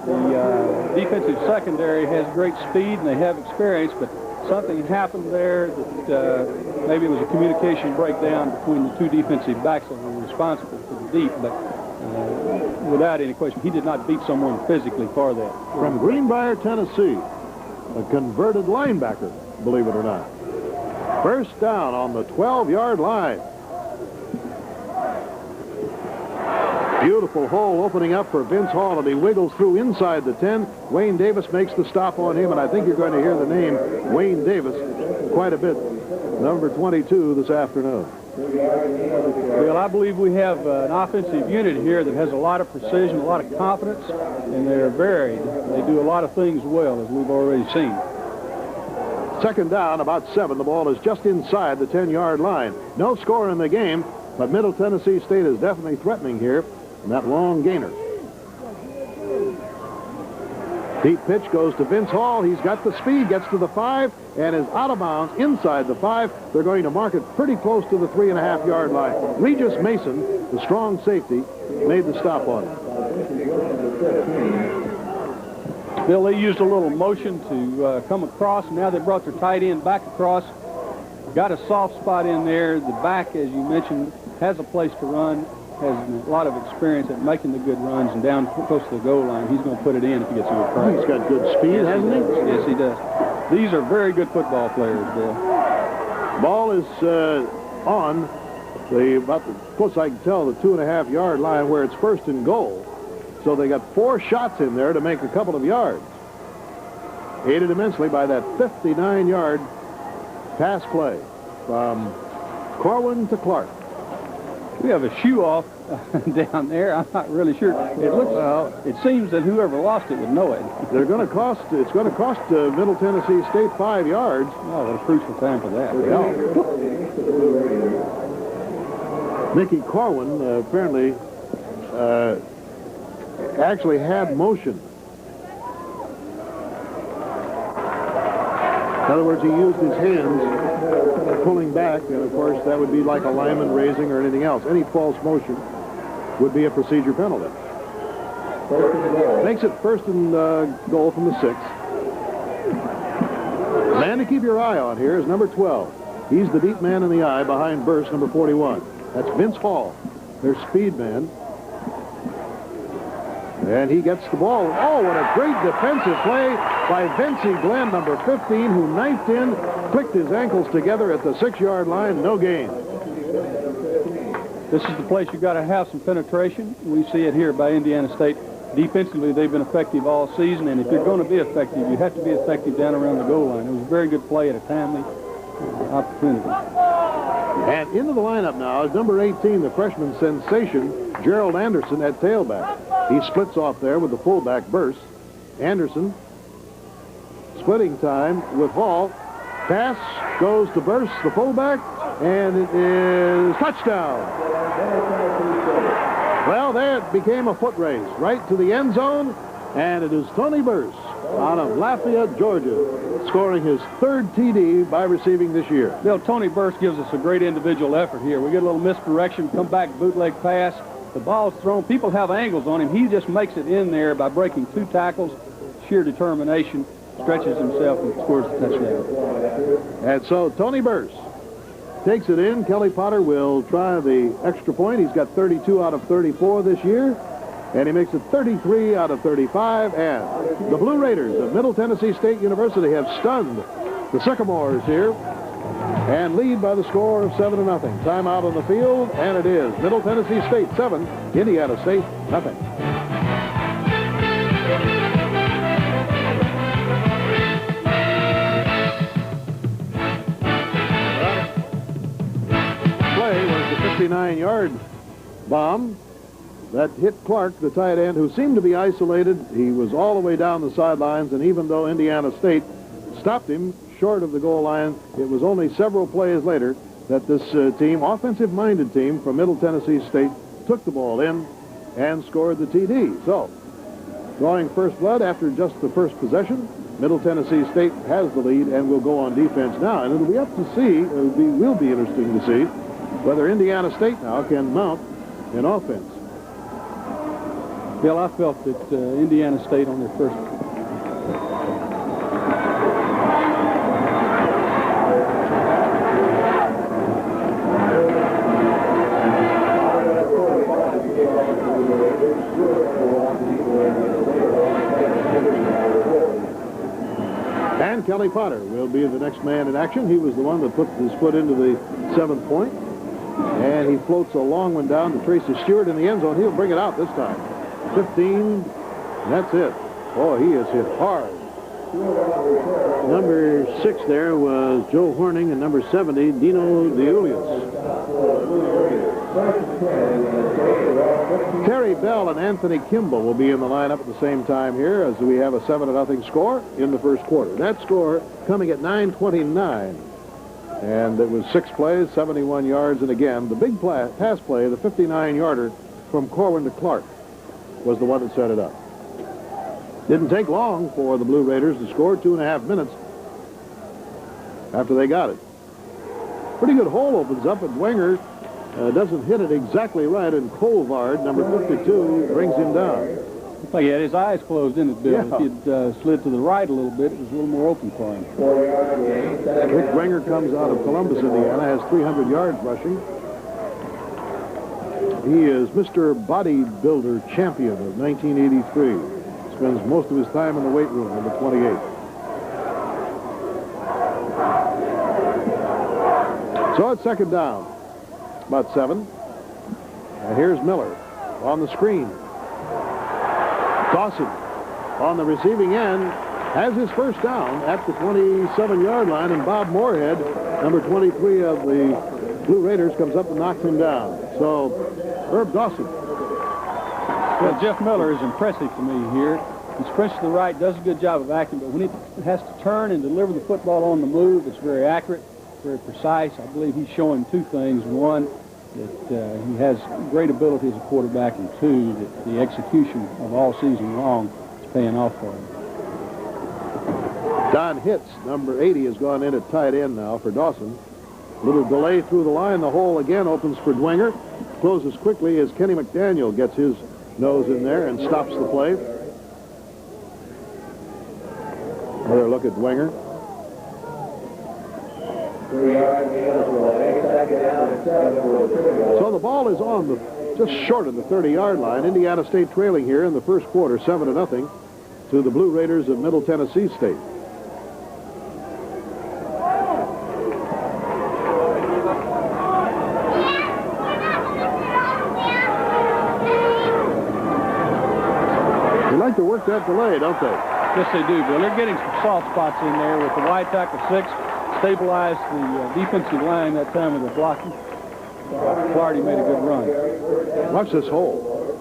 The defensive secondary has great speed and they have experience, but something happened there that maybe it was a communication breakdown between the two defensive backs that were responsible for the deep, but without any question, he did not beat someone physically for that. From Greenbrier, Tennessee, a converted linebacker, believe it or not. First down on the 12-yard line. Beautiful hole opening up for Vince Hall, and he wiggles through inside the 10. Wayne Davis makes the stop on him, and I think you're going to hear the name Wayne Davis quite a bit. Number 22 this afternoon. Well, I believe we have an offensive unit here that has a lot of precision, a lot of confidence, and they're varied. They do a lot of things well, as we've already seen. Second down, about 7. The ball is just inside the 10-yard line. No score in the game, but Middle Tennessee State is definitely threatening here. And that long gainer. Deep pitch goes to Vince Hall. He's got the speed, gets to the 5, and is out of bounds inside the 5. They're going to mark it pretty close to the 3.5-yard line. Regis Mason, the strong safety, made the stop on it. Bill, they used a little motion to come across. Now they brought their tight end back across. Got a soft spot in there. The back, as you mentioned, has a place to run. Has a lot of experience at making the good runs, and down close to the goal line, he's going to put it in if he gets a good price. He's got good speed, hasn't he? Yes, he does. These are very good football players, Bill. Ball is on about the, close I can tell, the 2.5-yard line where it's first and goal. So they got 4 shots in there to make a couple of yards. Aided immensely by that 59-yard pass play from Corwin to Clark. We have a shoe off down there. I'm not really sure. It looks well. It seems that whoever lost it would know it. They're going to cost. It's going to cost Middle Tennessee State 5 yards. Oh, what a crucial time for that. Yeah. Mickey Corwin apparently actually had motion. In other words, he used his hands pulling back, and of course that would be like a lineman raising or anything else. Any false motion would be a procedure penalty. Makes it first and goal from the 6. Man to keep your eye on here is number 12. He's the deep man in the eye behind Burst, number 41. That's Vince Hall, their speed man. And he gets the ball. Oh, what a great defensive play by Vincey Glenn, number 15, who knifed in, clicked his ankles together at the 6-yard line. No gain. This is the place you've got to have some penetration. We see it here by Indiana State. Defensively, they've been effective all season, and if you're going to be effective, you have to be effective down around the goal line. It was a very good play at a timely opportunity. And into the lineup now is number 18, the freshman sensation, Gerald Anderson at tailback. He splits off there with the fullback Burst. Anderson splitting time with Hall. Pass goes to Burst, the fullback, and it is touchdown. Well, there became a foot race right to the end zone, and it is Tony Burst out of Lafayette, Georgia, scoring his 3rd TD by receiving this year. Bill, Tony Burst gives us a great individual effort here. We get a little misdirection, come back, bootleg pass. The ball's thrown. People have angles on him. He just makes it in there by breaking 2 tackles. Sheer determination, stretches himself and scores the touchdown. And so Tony Burst takes it in. Kelly Potter will try the extra point. He's got 32 out of 34 this year. And he makes it 33 out of 35. And the Blue Raiders of Middle Tennessee State University have stunned the Sycamores here and lead by the score of 7-0. Timeout on the field, and it is Middle Tennessee State 7, Indiana State nothing. Play was the 59-yard bomb that hit Clark, the tight end, who seemed to be isolated. He was all the way down the sidelines, and even though Indiana State stopped him short of the goal line, it was only several plays later that this team, offensive-minded team from Middle Tennessee State, took the ball in and scored the TD. So, drawing first blood after just the first possession, Middle Tennessee State has the lead and will go on defense now. And it'll be up to see, will be interesting to see, whether Indiana State now can mount an offense. Bill, I felt that Indiana State on their first. And Kelly Potter will be the next man in action. He was the one that put his foot into the 7th point. And he floats a long one down to Tracy Stewart in the end zone. He'll bring it out this time. 15, that's it. Oh, he is hit hard. Number 6 there was Joe Horning, and number 70, Dino DeUlius. Terry Bell and Anthony Kimball will be in the lineup at the same time here as we have a 7-0 score in the first quarter. That score coming at 9:29. And it was 6 plays, 71 yards, and again, the big pass play, the 59-yarder from Corwin to Clark, was the one that set it up. Didn't take long for the Blue Raiders to score, 2.5 minutes after they got it. Pretty good hole opens up, and Wenger doesn't hit it exactly right, and Colvard, number 52, brings him down. Looks like he had his eyes closed in it, Bill. Yeah. If he'd slid to the right a little bit, it was a little more open for him. Rick Wenger comes out of Columbus, Indiana, has 300 yards rushing. He is Mr. Bodybuilder Champion of 1983. Spends most of his time in the weight room, number 28. So it's second down, about 7. And here's Miller on the screen. Dawson on the receiving end has his first down at the 27-yard line, and Bob Moorhead, number 23 of the Blue Raiders, comes up and knocks him down. So Herb Dawson. Well, Jeff Miller is impressive to me here. He sprints to the right, does a good job of acting, but when he has to turn and deliver the football on the move, it's very accurate, very precise. I believe he's showing 2 things. One, that he has great ability as a quarterback, and 2, that the execution of all season long is paying off for him. Don Hitz, number 80, has gone in at tight end now for Dawson. Little delay through the line. The hole again opens for Dwenger. Closes quickly as Kenny McDaniel gets his nose in there and stops the play. Another look at Dwenger. So the ball is on just short of the 30-yard line. Indiana State trailing here in the first quarter, 7-0 to the Blue Raiders of Middle Tennessee State. They like to work that delay, don't they? Yes, they do, Bill. They're getting some soft spots in there with the wide tackle 6. Stabilized the defensive line that time with the blocking. Clardy made a good run. Watch this hole.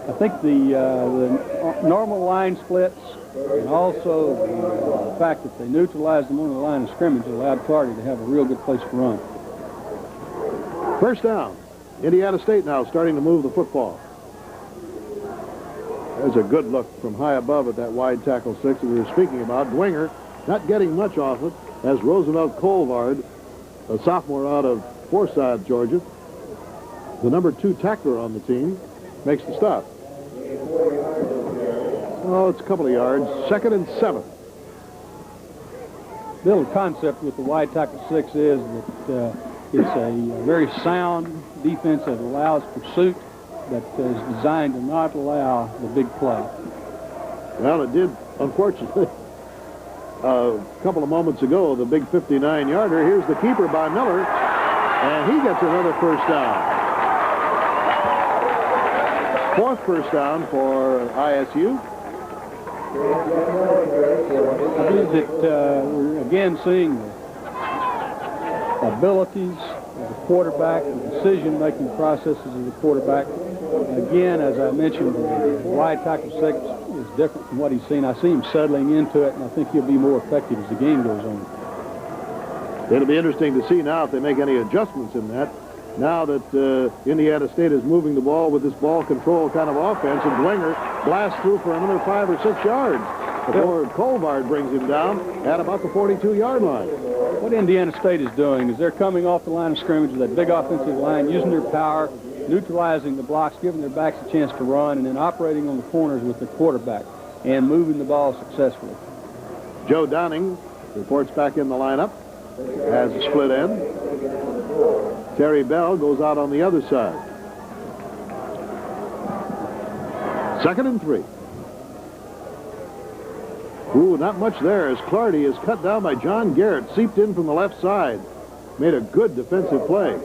I think the normal line splits and also the fact that they neutralized them on the line of scrimmage allowed Clardy to have a real good place to run. First down. Indiana State now starting to move the football. There's a good look from high above at that wide tackle 6 that we were speaking about. Dwenger not getting much off it as Roosevelt Colvard, a sophomore out of Forsyth, Georgia, the number 2 tackler on the team, makes the stop. Oh, it's a couple of yards. 2nd and 7. The concept with the wide tackle 6 is that it's a very sound defense that allows pursuit, that is designed to not allow the big play. Well, it did, unfortunately. A couple of moments ago, the big 59-yarder. Here's the keeper by Miller, and he gets another first down. 4th first down for ISU. I believe that we're again seeing the abilities of the quarterback, the decision-making processes of the quarterback. Again, as I mentioned, the wide tackle 6 is different from what he's seen. I see him settling into it, and I think he'll be more effective as the game goes on. It'll be interesting to see now if they make any adjustments in that. Now that Indiana State is moving the ball with this ball control kind of offense, and Dwenger blasts through for another 5 or 6 yards. before Colvard brings him down at about the 42-yard line. What Indiana State is doing is they're coming off the line of scrimmage with that big offensive line, using their power, neutralizing the blocks, giving their backs a chance to run, and then operating on the corners with the quarterback and moving the ball successfully. Joe Downing reports back in the lineup, has a split end. Terry Bell goes out on the other side. 2nd and 3. Ooh, not much there as Clardy is cut down by John Garrett, seeped in from the left side. Made a good defensive play.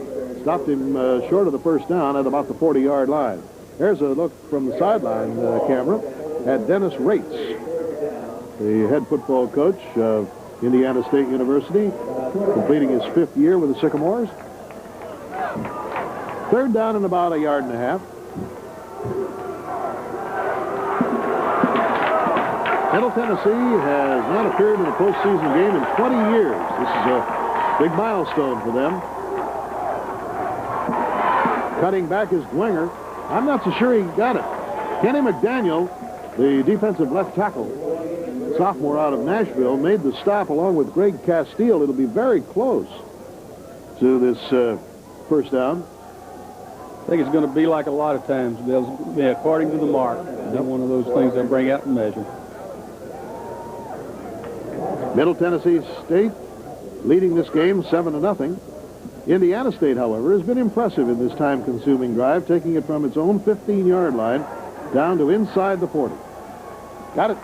Stopped him short of the first down at about the 40-yard line. There's a look from the sideline camera at Dennis Rates, the head football coach of Indiana State University, completing his 5th year with the Sycamores. 3rd down and about 1.5 yards. Middle Tennessee has not appeared in a postseason game in 20 years. This is a big milestone for them. Cutting back is Dwenger. I'm not so sure he got it. Kenny McDaniel, the defensive left tackle, sophomore out of Nashville, made the stop along with Greg Castile. It'll be very close to this first down. I think it's going to be like a lot of times, Bill, according to the mark. It's one of those things they bring out and measure. Middle Tennessee State leading this game 7-0. Indiana State, however, has been impressive in this time-consuming drive, taking it from its own 15-yard line down to inside the 40. Got it.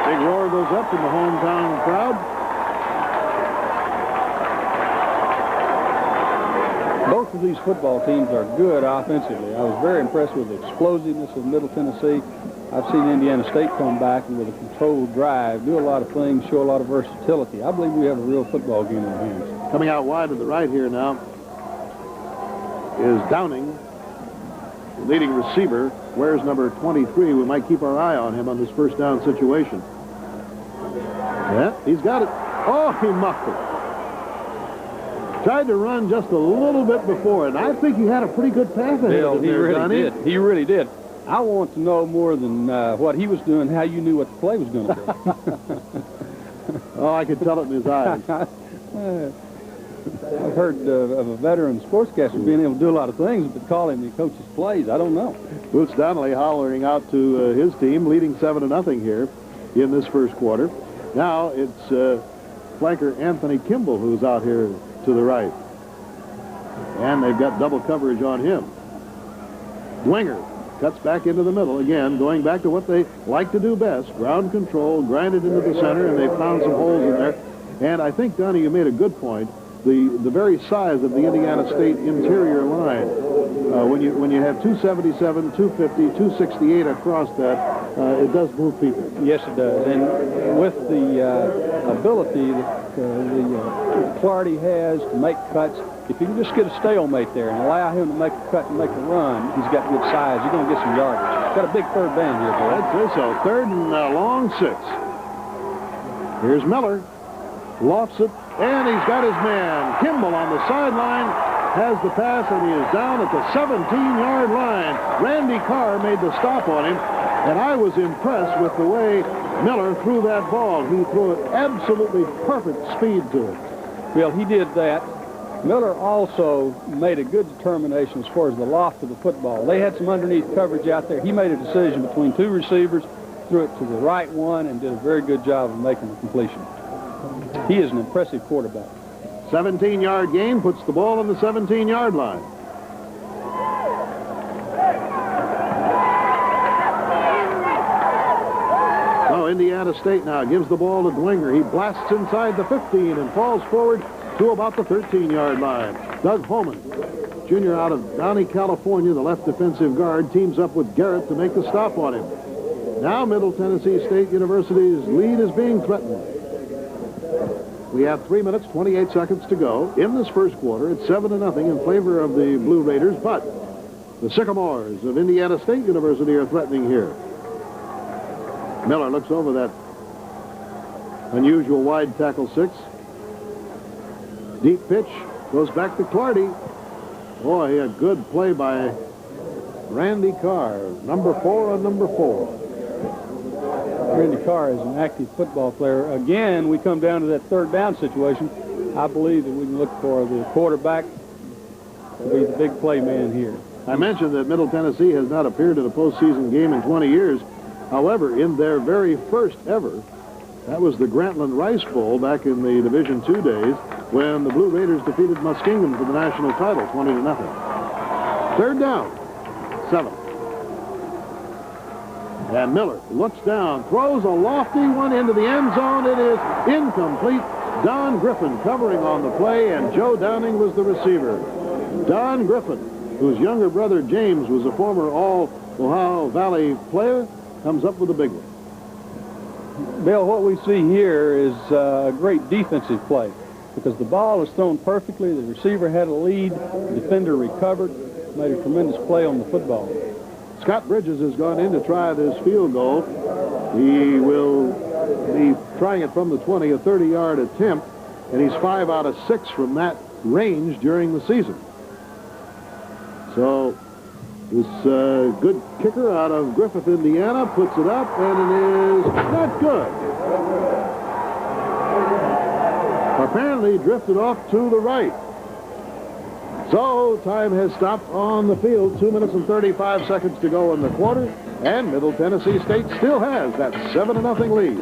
Big roar goes up in the hometown crowd. Both of these football teams are good offensively. I was very impressed with the explosiveness of Middle Tennessee. I've seen Indiana State come back and with a controlled drive, do a lot of things, show a lot of versatility. I believe we have a real football game in our hands. Coming out wide to the right here now is Downing, the leading receiver. Wears number 23. We might keep our eye on him on this first down situation. Yeah, he's got it. Oh, he muffed it. Tried to run just a little bit before, and I think he had a pretty good pass ahead of him there, Johnny. He really did. I want to know more than what he was doing, how you knew what the play was going to be. Oh, I could tell it in his eyes. I've heard of a veteran sportscaster being able to do a lot of things, but call him the coach's plays, I don't know. Boots Donnelly hollering out to his team, leading 7-0 here in this first quarter. Now it's flanker Anthony Kimball who's out here to the right. And they've got double coverage on him. Dwenger cuts back into the middle again, going back to what they like to do best, ground control, grind it into the center, and they found some holes in there. And I think, Donnie, you made a good point. The very size of the Indiana State interior line, when you have 277, 250, 268 across that, it does move people. Yes, it does. And with the ability that Clardy has to make cuts, if you can just get a stalemate there and allow him to make a cut and make a run, he's got good size. You're going to get some yardage. Got a big third down here, boy. I'd say so. 3rd and long 6. Here's Miller. Lofts it, and he's got his man. Kimball on the sideline has the pass, and he is down at the 17-yard line. Randy Carr made the stop on him, and I was impressed with the way Miller threw that ball. He threw it absolutely perfect speed to it. Well, he did that. Miller also made a good determination as far as the loft of the football. They had some underneath coverage out there. He made a decision between 2 receivers, threw it to the right one, and did a very good job of making the completion. He is an impressive quarterback. 17-yard gain puts the ball on the 17-yard line. So Indiana State now gives the ball to Dwenger. He blasts inside the 15 and falls forward to about the 13-yard line. Doug Holman, junior out of Downey, California, the left defensive guard, teams up with Garrett to make the stop on him. Now Middle Tennessee State University's lead is being threatened. We have 3 minutes, 28 seconds to go in this first quarter. It's 7-0 in favor of the Blue Raiders, but the Sycamores of Indiana State University are threatening here. Miller looks over that unusual wide tackle 6. Deep pitch goes back to Clardy. Boy, a good play by Randy Carr. Number 4 on number 4. Randy Carr is an active football player. Again, we come down to that third down situation. I believe that we can look for the quarterback to be the big play man here. I mentioned that Middle Tennessee has not appeared in a postseason game in 20 years. However, in their very first ever, that was the Grantland Rice Bowl back in the Division II days when the Blue Raiders defeated Muskingum for the national title, 20-0. Third down, 7. And Miller looks down, throws a lofty one into the end zone. It is incomplete. Don Griffin covering on the play, and Joe Downing was the receiver. Don Griffin, whose younger brother James was a former All-Ohio Valley player, comes up with a big one. Bill, what we see here is a great defensive play because the ball was thrown perfectly. The receiver had a lead. The defender recovered, made a tremendous play on the football. Scott Bridges has gone in to try this field goal. He will be trying it from the 20, a 30-yard attempt, and he's 5 out of 6 from that range during the season. So this good kicker out of Griffith, Indiana, puts it up, and it is not good. Apparently drifted off to the right. So time has stopped on the field. 2 minutes and 35 seconds to go in the quarter, and Middle Tennessee State still has that 7-0 lead.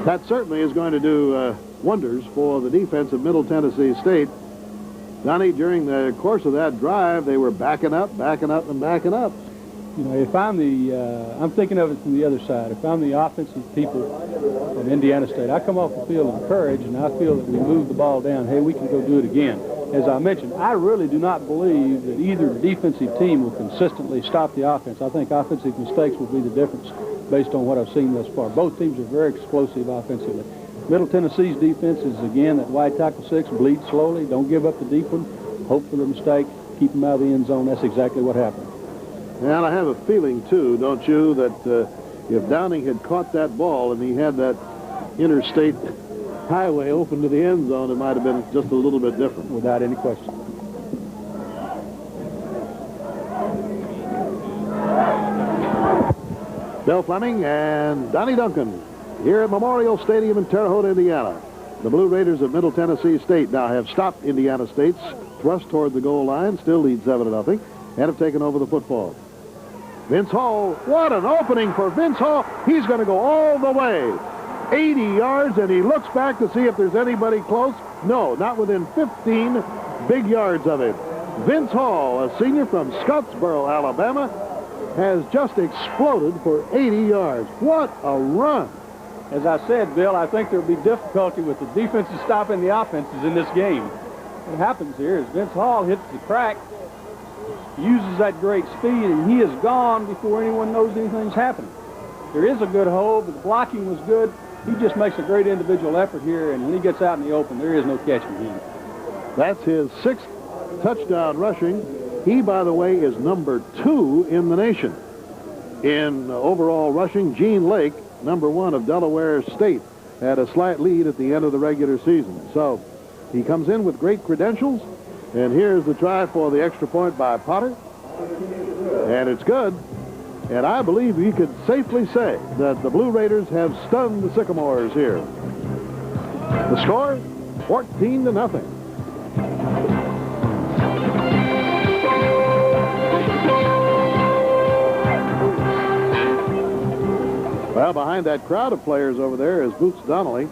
That certainly is going to do wonders for the defense of Middle Tennessee State. Donnie, during the course of that drive, they were backing up, and backing up. You know, if I'm I'm thinking of it from the other side. If I'm the offensive people of Indiana State, I come off the field encouraged, and I feel that we move the ball down. Hey, we can go do it again. As I mentioned, I really do not believe that either defensive team will consistently stop the offense. I think offensive mistakes will be the difference based on what I've seen thus far. Both teams are very explosive offensively. Middle Tennessee's defense is, again, that wide tackle 6, bleed slowly, don't give up the deep one, hope for the mistake, keep them out of the end zone. That's exactly what happened. And I have a feeling, too, don't you, that if Downing had caught that ball and he had that interstate highway open to the end zone, it might have been just a little bit different. Without any question. Bill Fleming and Donnie Duncan here at Memorial Stadium in Terre Haute, Indiana. The Blue Raiders of Middle Tennessee State now have stopped Indiana State's thrust toward the goal line, still lead 7-0, and have taken over the football. Vince Hall, what an opening for Vince Hall. He's going to go all the way. 80 yards, and he looks back to see if there's anybody close. No, not within 15 big yards of him. Vince Hall, a senior from Scottsboro, Alabama, has just exploded for 80 yards. What a run. As I said, Bill, I think there'll be difficulty with the defenses stopping the offenses in this game. What happens here is Vince Hall hits the crack, uses that great speed, and he is gone before anyone knows anything's happening. There is a good hold, but the blocking was good. He just makes a great individual effort here, and when he gets out in the open, there is no catching him. That's his 6th touchdown rushing. He, by the way, is number 2 in the nation. In overall rushing, Gene Lake, number 1 of Delaware State, had a slight lead at the end of the regular season. So he comes in with great credentials, and here's the try for the extra point by Potter. And it's good. And I believe you could safely say that the Blue Raiders have stunned the Sycamores here. The score, 14-0. Well, behind that crowd of players over there is Boots Donnelly.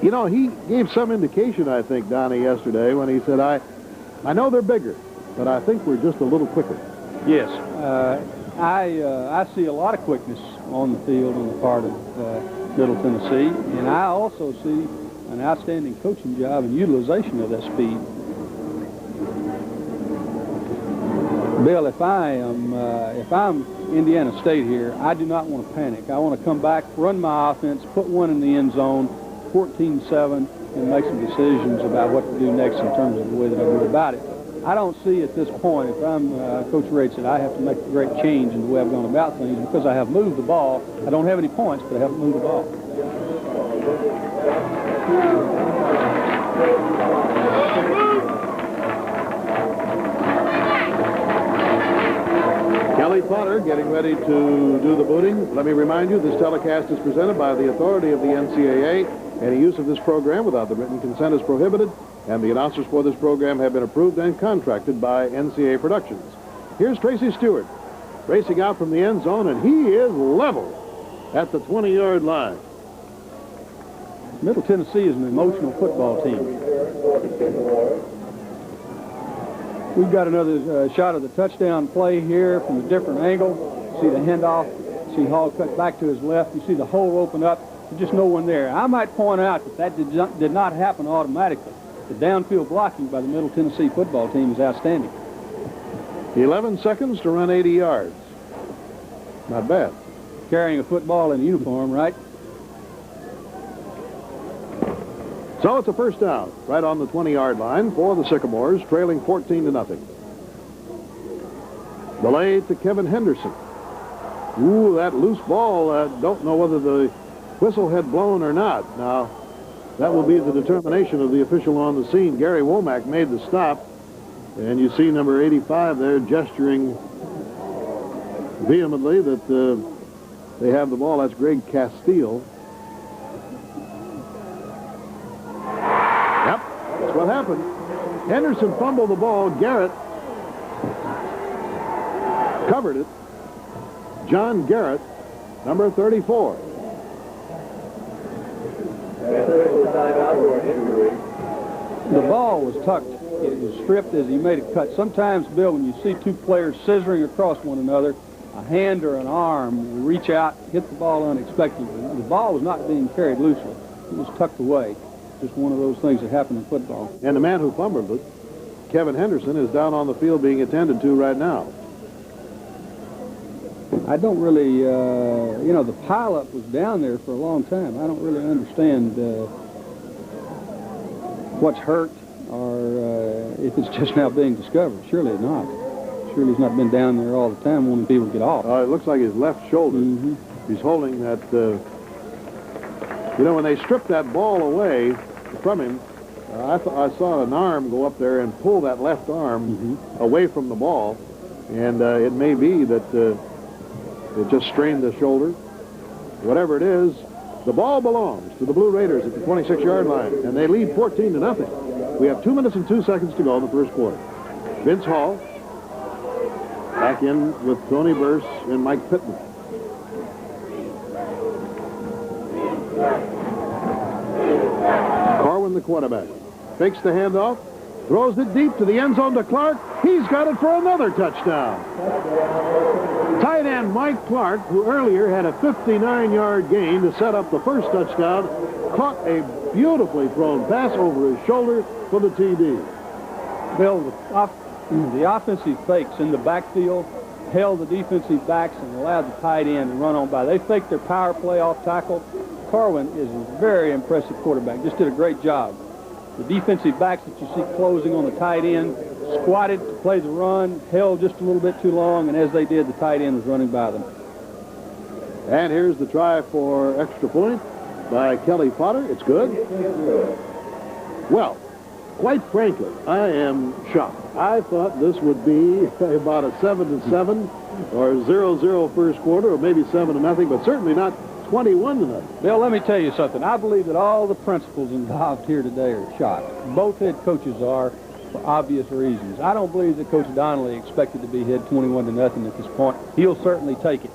You know, he gave some indication, I think, Donnie, yesterday when he said, I know they're bigger, but I think we're just a little quicker. Yes. I see a lot of quickness on the field on the part of Middle Tennessee, and I also see an outstanding coaching job and utilization of that speed. Bill, if I'm Indiana State here, I do not want to panic. I want to come back, run my offense, put one in the end zone, 14-7, and make some decisions about what to do next in terms of the way that I go about it. I don't see at this point, if I'm Coach Raid said I have to make a great change in the way I've gone about things because I have moved the ball. I don't have any points, but I haven't moved the ball. Potter getting ready to do the booting. Let me remind you, this telecast is presented by the authority of the NCAA. Any use of this program without the written consent is prohibited, and the announcers for this program have been approved and contracted by NCAA Productions. Here's Tracy Stewart racing out from the end zone, and he is level at the 20-yard line. Middle Tennessee is an emotional football team. We've got another shot of the touchdown play here from a different angle. See the handoff. See Hall cut back to his left. You see the hole open up. There's just no one there. I might point out that did not happen automatically. The downfield blocking by the Middle Tennessee football team is outstanding. 11 seconds to run 80 yards. Not bad. Carrying a football in uniform, right? So it's a first down right on the 20-yard line for the Sycamores, trailing 14-0. Delay to Kevin Henderson. Ooh, that loose ball. Don't know whether the whistle had blown or not. Now, that will be the determination of the official on the scene. Gary Womack made the stop, and you see number 85 there gesturing vehemently that they have the ball. That's Greg Castile. Yep, that's what happened. Henderson fumbled the ball. Garrett covered it. John Garrett, number 34. The ball was tucked. It was stripped as he made a cut. Sometimes, Bill, when you see two players scissoring across one another, a hand or an arm will reach out, hit the ball unexpectedly. The ball was not being carried loosely. It was tucked away. Just one of those things that happen in football. And the man who fumbled it, Kevin Henderson, is down on the field being attended to right now. I don't really, you know, the pileup was down there for a long time. I don't really understand what's hurt or if it's just now being discovered. Surely not. Surely he's not been down there all the time wanting people to get off. It looks like his left shoulder. He's holding that, you know, when they stripped that ball away from him, I saw an arm go up there and pull that left arm away from the ball, and it may be that it just strained the shoulder. Whatever it is, the ball belongs to the Blue Raiders at the 26-yard line, and they lead 14-0. We have 2 minutes and 2 seconds to go in the first quarter. Vince Hall back in with Tony Burse and Mike Pittman. Corwin, the quarterback, fakes the handoff, throws it deep to the end zone to Clark. He's got it for another touchdown. Tight end Mike Clark, who earlier had a 59-yard gain to set up the first touchdown, caught a beautifully thrown pass over his shoulder for the TD. Bill, the offensive fakes in the backfield held the defensive backs and allowed the tight end to run on by. They faked their power play off tackle. Corwin is a very impressive quarterback. Just did a great job. The defensive backs that you see closing on the tight end squatted to play the run, held just a little bit too long, and as they did, the tight end was running by them. And here's the try for extra point by Kelly Potter. It's good. Well, quite frankly, I am shocked. I thought this would be about a 7-7 or 0-0 first quarter, or maybe 7-0, but certainly not 21-0. Bill, let me tell you something. I believe that all the principals involved here today are shocked. Both head coaches are, for obvious reasons. I don't believe that Coach Donnelly expected to be hit 21-0 at this point. He'll certainly take it,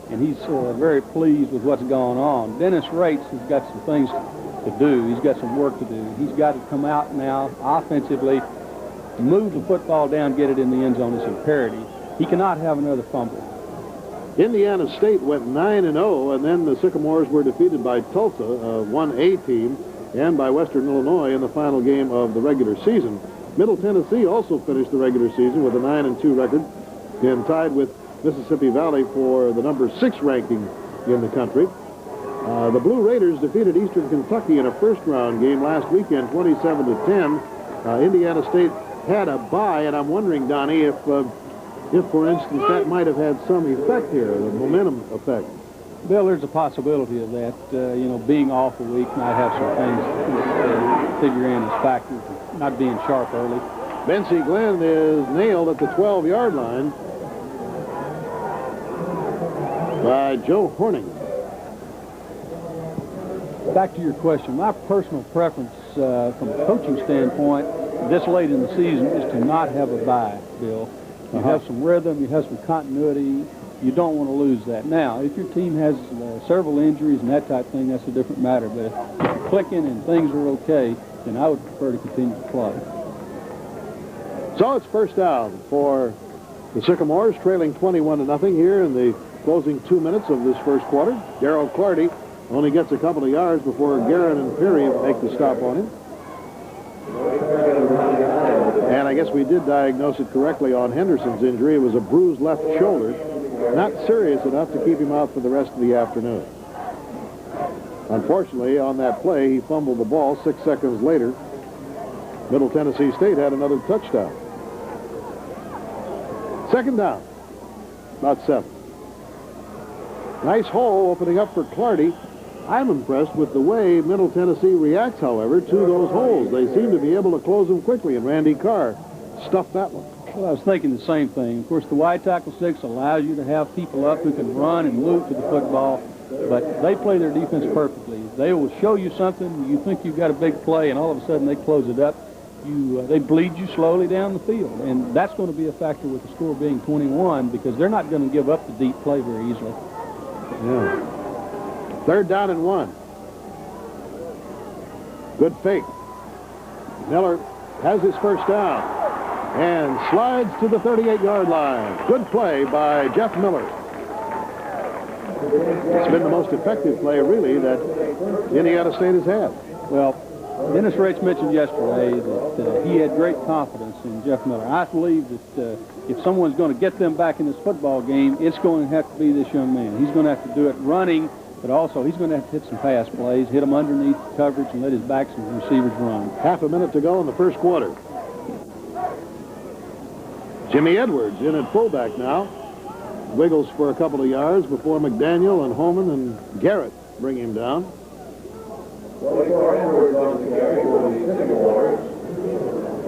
and he's very pleased with what's going on. Dennis Rates has got some things to do. He's got some work to do. He's got to come out now offensively, move the football down, get it in the end zone. It's imperative. He cannot have another fumble. Indiana State went 9-0, and then the Sycamores were defeated by Tulsa, a 1A team, and by Western Illinois in the final game of the regular season. Middle Tennessee also finished the regular season with a 9-2 record and tied with Mississippi Valley for the number 6 ranking in the country. The Blue Raiders defeated Eastern Kentucky in a first-round game last weekend, 27-10. Indiana State had a bye, and I'm wondering, Donnie, if, for instance, that might have had some effect here, the momentum effect. Bill, there's a possibility of that. You know, being off a week might have some things to figure in as factors, not being sharp early. Bensie Glenn is nailed at the 12-yard line. by Joe Horning. Back to your question, my personal preference from a coaching standpoint this late in the season is to not have a bye, Bill. You have some rhythm, you have some continuity. You don't want to lose that. Now, if your team has several injuries and that type of thing, that's a different matter. But if you're clicking and things are okay, then I would prefer to continue to play. So it's first down for the Sycamores, trailing 21-0 here in the closing 2 minutes of this first quarter. Darrell Clardy only gets a couple of yards before Guerin and Peary make the stop on him. And I guess we did diagnose it correctly on Henderson's injury. It was a bruised left shoulder. Not serious enough to keep him out for the rest of the afternoon. Unfortunately, on that play, he fumbled the ball. 6 seconds later, Middle Tennessee State had another touchdown. Second down, about 7. Nice hole opening up for Clardy. I'm impressed with the way Middle Tennessee reacts, however, to those holes. They seem to be able to close them quickly, and Randy Carr stuffed that one. Well, I was thinking the same thing. Of course, the wide tackle 6 allows you to have people up who can run and move to the football, but they play their defense perfectly. They will show you something, you think you've got a big play, and all of a sudden they close it up. They bleed you slowly down the field, and that's going to be a factor with the score being 21 because they're not going to give up the deep play very easily. Yeah. Third down and 1. Good fake. Miller has his first down and slides to the 38-yard line. Good play by Jeff Miller. It's been the most effective play, really, that Indiana State has had. Well, Dennis Rich mentioned yesterday that he had great confidence in Jeff Miller. I believe that if someone's going to get them back in this football game, it's going to have to be this young man. He's going to have to do it running, but also he's going to have to hit some pass plays, hit them underneath the coverage, and let his backs and receivers run. Half a minute to go in the first quarter. Jimmy Edwards in at fullback now. Wiggles for a couple of yards before McDaniel and Holman and Garrett bring him down.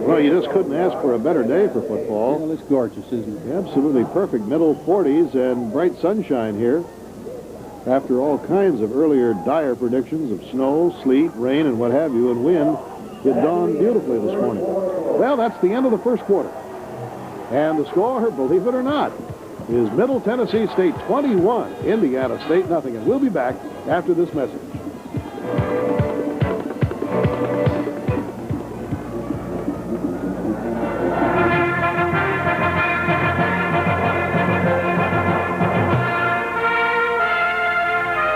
Well, you just couldn't ask for a better day for football. Well, it's gorgeous, isn't it? Absolutely perfect. Middle 40s and bright sunshine here. After all kinds of earlier dire predictions of snow, sleet, rain, and what have you, and wind, it dawned beautifully this morning. Well, that's the end of the first quarter. And the score, believe it or not, is Middle Tennessee State 21, Indiana State nothing. And we'll be back after this message.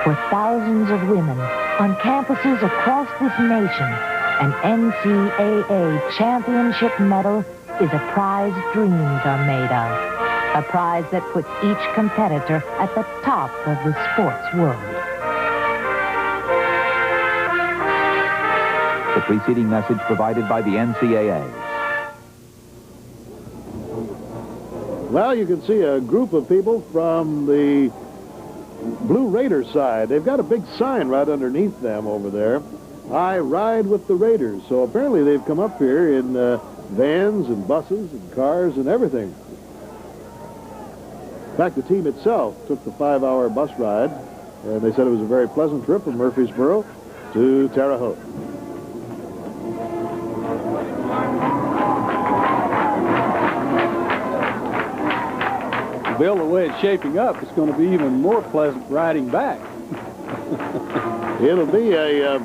For thousands of women on campuses across this nation, an NCAA championship medal is a prize dreams are made of. A prize that puts each competitor at the top of the sports world. The preceding message provided by the NCAA. Well, you can see a group of people from the Blue Raiders side. They've got a big sign right underneath them over there. I ride with the Raiders. So apparently they've come up here in vans and buses and cars and everything. In fact, the team itself took the 5-hour bus ride, and they said it was a very pleasant trip from Murfreesboro to Terre Haute. Bill, the way it's shaping up, it's going to be even more pleasant riding back. It'll be a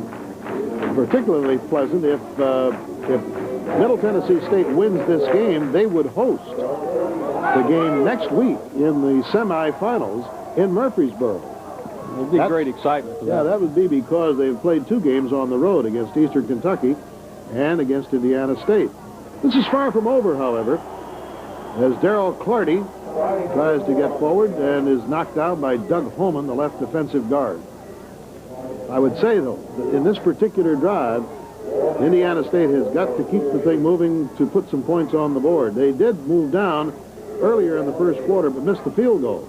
particularly pleasant if Middle Tennessee State wins this game. They would host the game next week in the semifinals in Murfreesboro. It'll be great excitement for that. Yeah, that would be because they've played 2 games on the road against Eastern Kentucky and against Indiana State. This is far from over, however, as Darrell Clardy tries to get forward and is knocked out by Doug Holman, the left defensive guard. I would say, though, that in this particular drive, Indiana State has got to keep the thing moving to put some points on the board. They did move down earlier in the first quarter, but missed the field goal.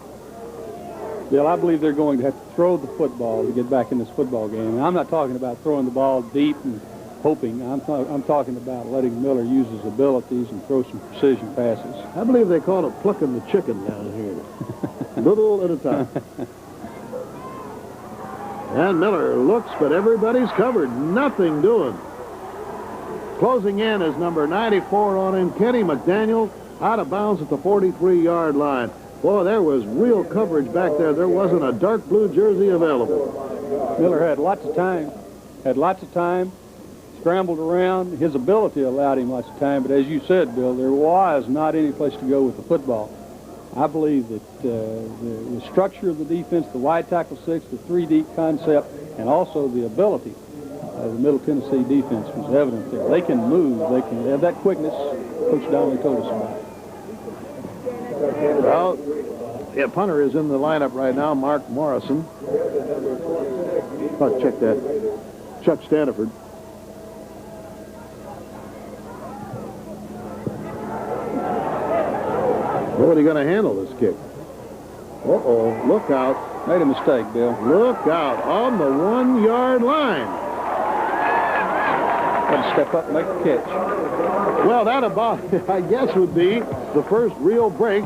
Bill, I believe they're going to have to throw the football to get back in this football game. And I'm not talking about throwing the ball deep and hoping. I'm talking about letting Miller use his abilities and throw some precision passes. I believe they call it plucking the chicken down here. Little at a time. And Miller looks, but everybody's covered. Nothing doing. Closing in is number 94 on him, Kenny McDaniel, out of bounds at the 43-yard line. Boy, there was real coverage back there. There wasn't a dark blue jersey available. Miller had lots of time, scrambled around. His ability allowed him lots of time, but as you said, Bill, there was not any place to go with the football. I believe that the structure of the defense, the wide tackle six, the 3-deep concept, and also the ability of the Middle Tennessee defense was evident there. They can move. They have that quickness Coach Donnelly told us about. Well, yeah, punter is in the lineup right now, Mark Morrison. Oh, check that. Chuck Staniford. How are you going to handle this kick? Uh-oh, look out. Made a mistake, Bill. Look out, on the 1-yard line. Got to step up and make the catch. Well, that about, I guess, would be the first real break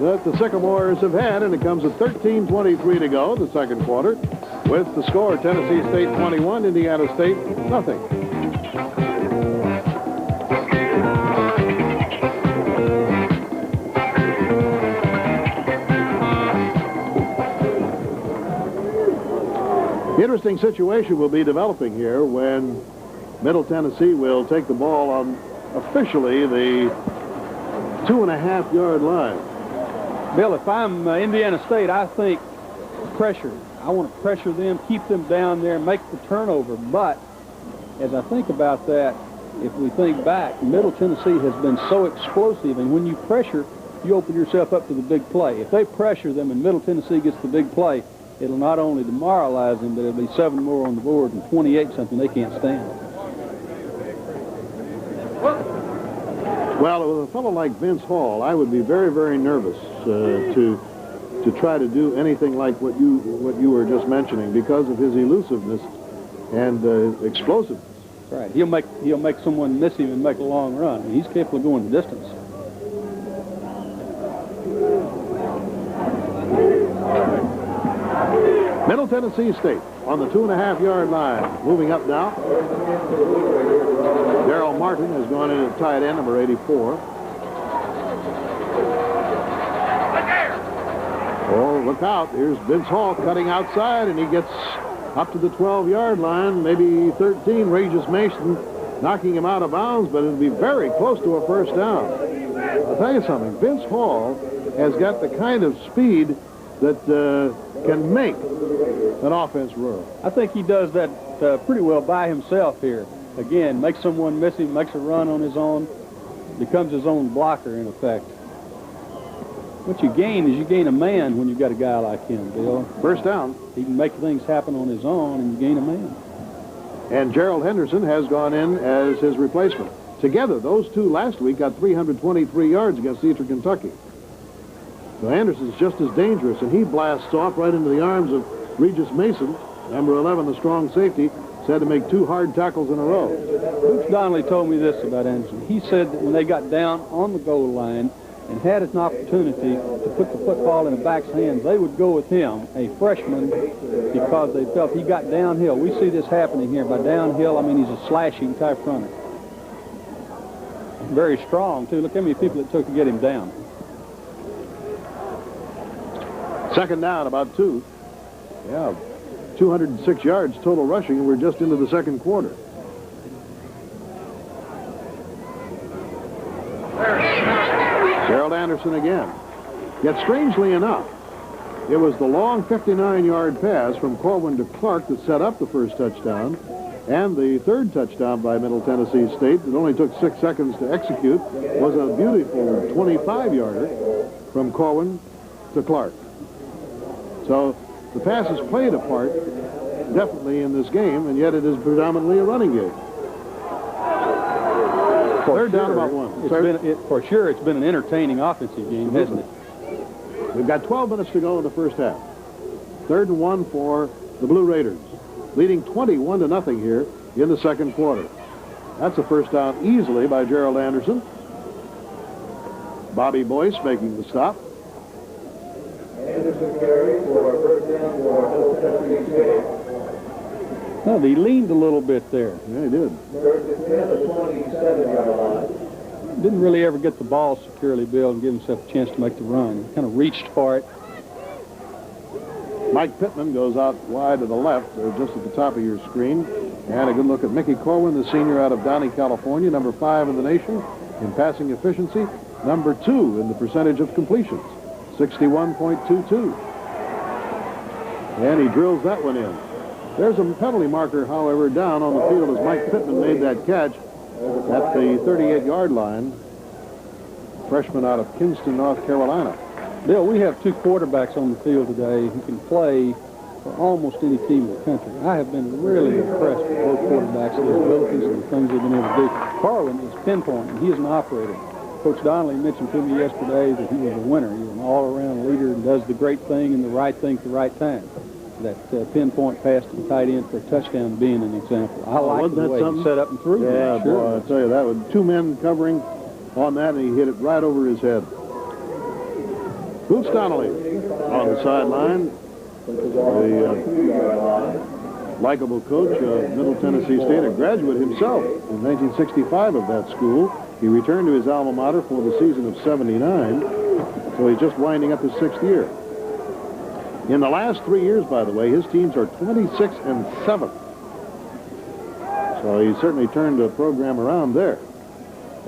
that the Sycamores have had, and it comes at 13:23 to go, the second quarter, with the score, Tennessee State 21, Indiana State nothing. Interesting situation will be developing here when Middle Tennessee will take the ball on officially the 2.5-yard line. Bill, if I'm Indiana State, I think pressure. I want to pressure them, keep them down there, make the turnover. But as I think about that, if we think back, Middle Tennessee has been so explosive, and when you pressure, you open yourself up to the big play. If they pressure them and Middle Tennessee gets the big play, it'll not only demoralize them, but it'll be 7 more on the board and 28, something they can't stand. Well, with a fellow like Vince Hall, I would be very, very nervous to try to do anything like what you were just mentioning because of his elusiveness and explosiveness. Right. He'll make someone miss him and make a long run. He's capable of going the distance. Middle Tennessee State on the 2.5-yard line. Moving up now. Darrell Martin has gone in at tight end, number 84. Oh, look out. Here's Vince Hall cutting outside, and he gets up to the 12-yard line, maybe 13. Regis Mason knocking him out of bounds, but it'll be very close to a first down. I'll tell you something. Vince Hall has got the kind of speed that can make an offense run. I think he does that pretty well by himself here. Again, makes someone miss him, makes a run on his own, becomes his own blocker in effect. What you gain is you gain a man when you've got a guy like him, Bill. First down. He can make things happen on his own, and you gain a man. And Gerald Henderson has gone in as his replacement. Together, those two last week got 323 yards against Eastern Kentucky. So Anderson's just as dangerous, and he blasts off right into the arms of Regis Mason, number 11, the strong safety, had to make 2 hard tackles in a row. Coach Donnelly told me this about Anderson. He said that when they got down on the goal line and had an opportunity to put the football in the back's hands, they would go with him, a freshman, because they felt he got downhill. We see this happening here. By downhill, I mean he's a slashing type runner. Very strong, too. Look how many people it took to get him down. Second down, about 2. Yeah, 206 yards total rushing, and we're just into the second quarter. Gerald Anderson again. Yet strangely enough, it was the long 59-yard pass from Corwin to Clark that set up the first touchdown, and the third touchdown by Middle Tennessee State that only took 6 seconds to execute was a beautiful 25-yarder from Corwin to Clark. So the passes played a part, definitely, in this game, and yet it is predominantly a running game. Third down, about 1. For sure, it's been an entertaining offensive game, hasn't it? We've got 12 minutes to go in the first half. 3rd and 1 for the Blue Raiders, leading 21-0 here in the second quarter. That's a first down easily by Gerald Anderson. Bobby Boyce making the stop. Well, he leaned a little bit there. Yeah, he did. Didn't really ever get the ball securely, Bill, and give himself a chance to make the run. Kind of reached for it. Mike Pittman goes out wide to the left, just at the top of your screen. And a good look at Mickey Corwin, the senior out of Downey, California, number 5 in the nation in passing efficiency, number 2 in the percentage of completions, 61.22. And he drills that one in. There's a penalty marker, however, down on the field as Mike Pittman made that catch at the 38-yard line. Freshman out of Kinston, North Carolina. Bill, we have 2 quarterbacks on the field today who can play for almost any team in the country. I have been really impressed with both quarterbacks and their abilities and the things they've been able to do. Carlin is pinpointing. He is an operator. Coach Donnelly mentioned to me yesterday that he was a winner. He's an all-around leader and does the great thing and the right thing at the right time. That pinpoint pass to the tight end for a touchdown being an example. I like the way he set up and threw. Yeah, sure. boy, I tell you, that was 2 men covering on that, and he hit it right over his head. Boots Donnelly on the sideline. The likable coach of Middle Tennessee State, a graduate himself in 1965 of that school. He returned to his alma mater for the season of '79, so he's just winding up his 6th year. In the last 3 years, by the way, his teams are 26 and 7. So he certainly turned the program around there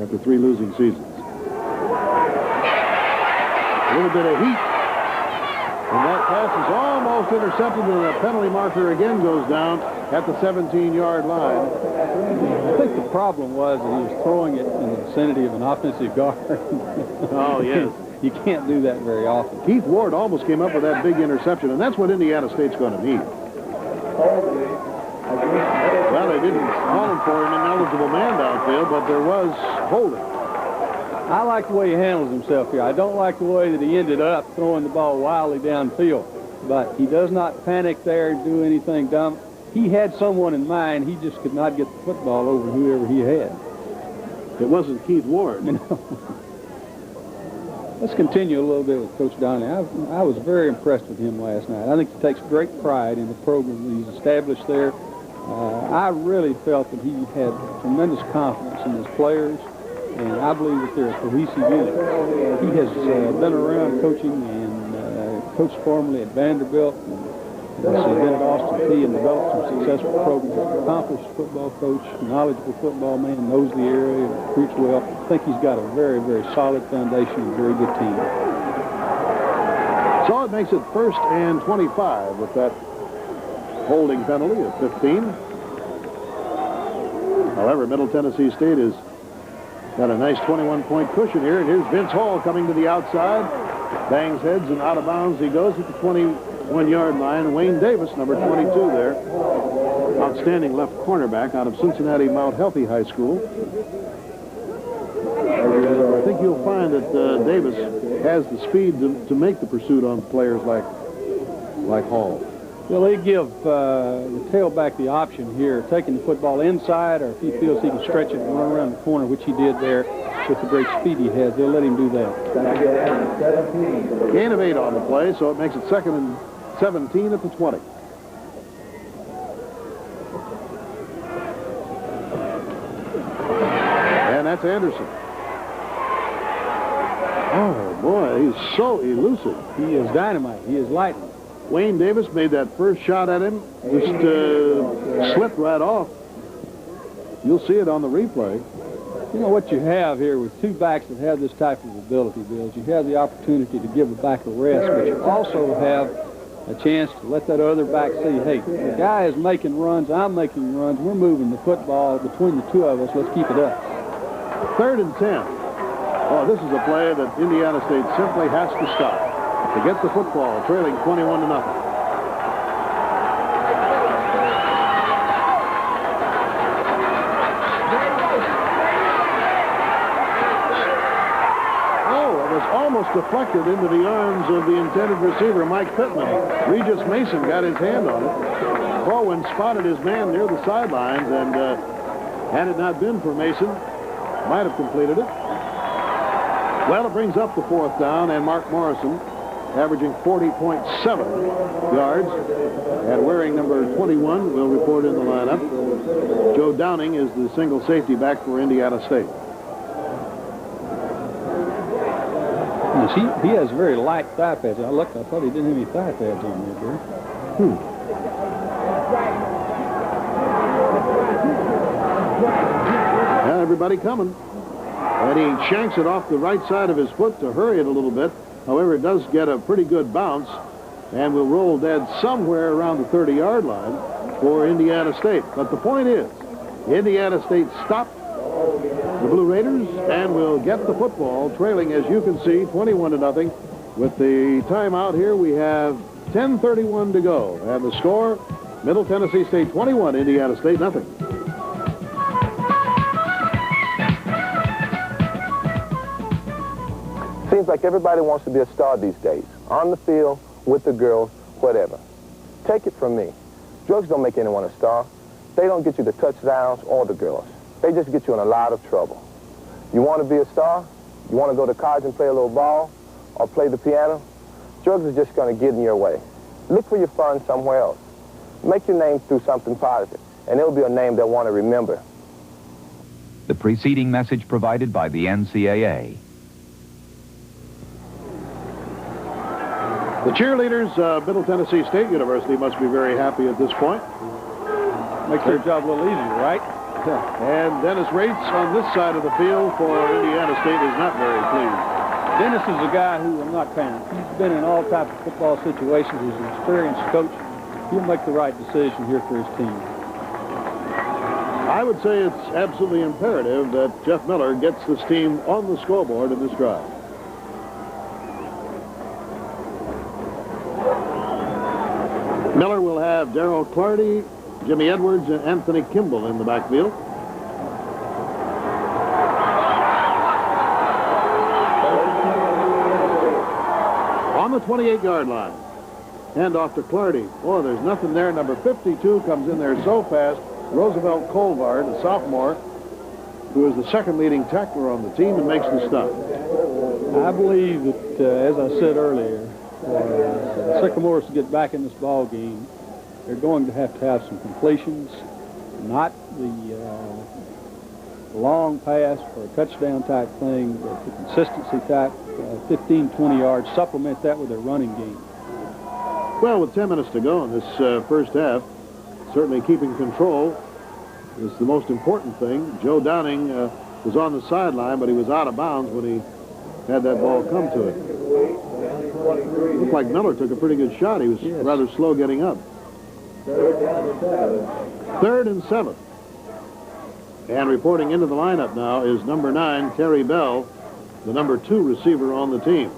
after 3 losing seasons. A little bit of heat. And that pass is almost intercepted, and the penalty marker again goes down at the 17-yard line. I think the problem was that he was throwing it in the vicinity of an offensive guard. Oh, yes. You can't do that very often. Keith Ward almost came up with that big interception, and that's what Indiana State's going to need. Well, they didn't call him for an ineligible man downfield, but there was holding. I like the way he handles himself here. I don't like the way that he ended up throwing the ball wildly downfield. But he does not panic there and do anything dumb. He had someone in mind. He just could not get the football over whoever he had. It wasn't Keith Ward. You know. Let's continue a little bit with Coach Donnelly. I was very impressed with him last night. I think he takes great pride in the program that he's established there. I really felt that he had tremendous confidence in his players, and I believe that they're a cohesive unit. He has been around coaching and coached formerly at Vanderbilt. He's been at Austin Peay and developed some successful programs. Accomplished football coach, knowledgeable football man, knows the area, recruits well. I think he's got a very, very solid foundation and a very good team. So it makes it 1st and 25 with that holding penalty of 15. However, Middle Tennessee State has got a nice 21-point cushion here, and here's Vince Hall coming to the outside. Bangs heads and out of bounds he goes at the 21-yard line. Wayne Davis, number 22 there. Outstanding left cornerback out of Cincinnati Mount Healthy High School. I think you'll find that Davis has the speed to make the pursuit on players like Hall. Well, they give the tailback the option here, taking the football inside, or if he feels he can stretch it and run around the corner, which he did there with the great speed he has, they'll let him do that. Gain of 8 on the play, so it makes it 2nd and 17 at the 20. And that's Anderson. Oh, boy, he's so elusive. He is dynamite. He is lightning. Wayne Davis made that first shot at him, just slipped right off. You'll see it on the replay. You know what you have here with 2 backs that have this type of ability, Bill, is you have the opportunity to give a back a rest, but you also have a chance to let that other back see, hey, the guy is making runs, I'm making runs, we're moving the football between the 2 of us, let's keep it up. 3rd and 10. Oh, this is a play that Indiana State simply has to stop to get the football, trailing 21-0. Almost deflected into the arms of the intended receiver, Mike Pittman. Regis Mason got his hand on it. Corwin spotted his man near the sidelines, and had it not been for Mason, might have completed it. Well, it brings up the 4th down, and Mark Morrison averaging 40.7 yards. And wearing number 21 will report in the lineup. Joe Downing is the single safety back for Indiana State. He has very light thigh pads. I looked, I thought he didn't have any thigh pads on there, Jerry. Now everybody coming. And he shanks it off the right side of his foot to hurry it a little bit. However, it does get a pretty good bounce and will roll dead somewhere around the 30-yard line for Indiana State. But the point is, Indiana State stopped the Blue Raiders and will get the football, trailing, as you can see, 21-0. With the timeout here, we have 10:31 to go. And the score, Middle Tennessee State 21, Indiana State nothing. Seems like everybody wants to be a star these days. On the field, with the girls, whatever. Take it from me. Drugs don't make anyone a star. They don't get you the touchdowns or the girls. They just get you in a lot of trouble. You want to be a star? You want to go to college and play a little ball or play the piano? Drugs are just going to get in your way. Look for your fun somewhere else. Make your name through something positive, and it'll be a name they'll want to remember. The preceding message provided by the NCAA. The cheerleaders of Middle Tennessee State University must be very happy at this point. Makes their job a little easier, right? And Dennis Rates on this side of the field for Indiana State is not very pleased. Dennis is a guy who will not panic. He's been in all types of football situations. He's an experienced coach. He'll make the right decision here for his team. I would say it's absolutely imperative that Jeff Miller gets this team on the scoreboard in this drive. Miller will have Darryl Clardy, Jimmy Edwards, and Anthony Kimball in the backfield. On the 28-yard line. Hand off to Clardy. Oh, there's nothing there. Number 52 comes in there so fast. Roosevelt Colvard, a sophomore, who is the second leading tackler on the team and makes the stop. I believe that, as I said earlier, the Sycamores to get back in this ball game, they're going to have some completions, not the long pass for a touchdown type thing, but the consistency type, 15, 20 yards, supplement that with their running game. Well, with 10 minutes to go in this first half, certainly keeping control is the most important thing. Joe Downing was on the sideline, but he was out of bounds when he had that ball come to it. Looked like Miller took a pretty good shot. He was rather slow getting up. 3rd and 7. And reporting into the lineup now is number 9, Terry Bell, the number 2 receiver on the team.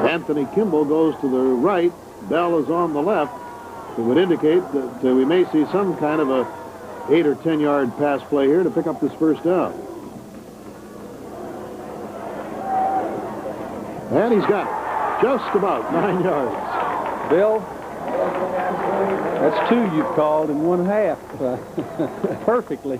Anthony Kimball goes to the right. Bell is on the left. It would indicate that we may see some kind of a 8 or 10 yard pass play here to pick up this first down. And he's got it. Just about 9 yards. Bill, that's 2 you've called in 1/2. Perfectly.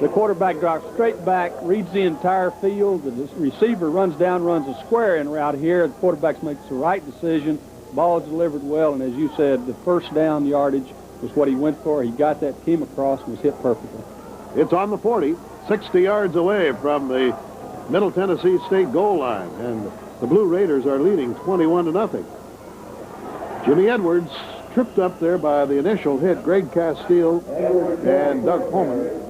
The quarterback drops straight back, reads the entire field. The receiver runs down, runs a square in route here. The quarterback makes the right decision. Ball is delivered well, and as you said, the first down yardage was what he went for. He got that, came across, and was hit perfectly. It's on the 40, 60 yards away from the Middle Tennessee State goal line, and the Blue Raiders are leading 21-0. Jimmy Edwards tripped up there by the initial hit, Greg Castile and Doug Holman.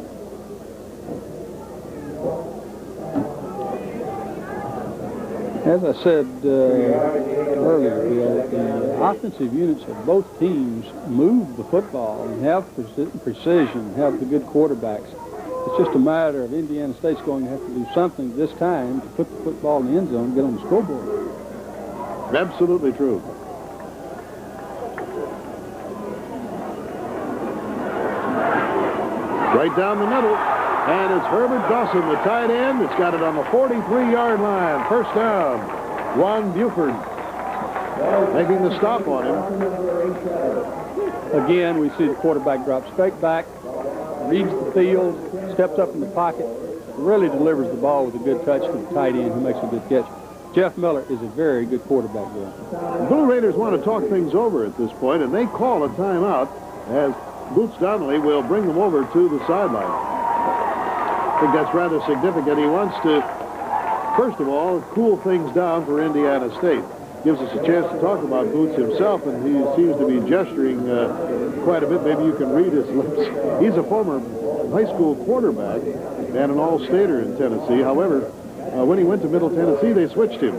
As I said earlier, Bill, the offensive units of both teams move the football and have precision, have the good quarterbacks. It's just a matter of Indiana State's going to have to do something this time to put the football in the end zone and get on the scoreboard. Absolutely true. Right down the middle. And it's Herbert Dawson, the tight end. It's got it on the 43-yard line. First down. Juan Buford making the stop on him. Again, we see the quarterback drop straight back, reads the field, steps up in the pocket, really delivers the ball with a good touch to the tight end who makes a good catch. Jeff Miller is a very good quarterback, Bill. The Blue Raiders want to talk things over at this point, and they call a timeout as Boots Donnelly will bring them over to the sideline. I think that's rather significant. He wants to, first of all, cool things down for Indiana State. Gives us a chance to talk about Boots himself, and he seems to be gesturing quite a bit. Maybe you can read his lips. He's a former high school quarterback and an all-stater in Tennessee. However, when he went to Middle Tennessee, they switched him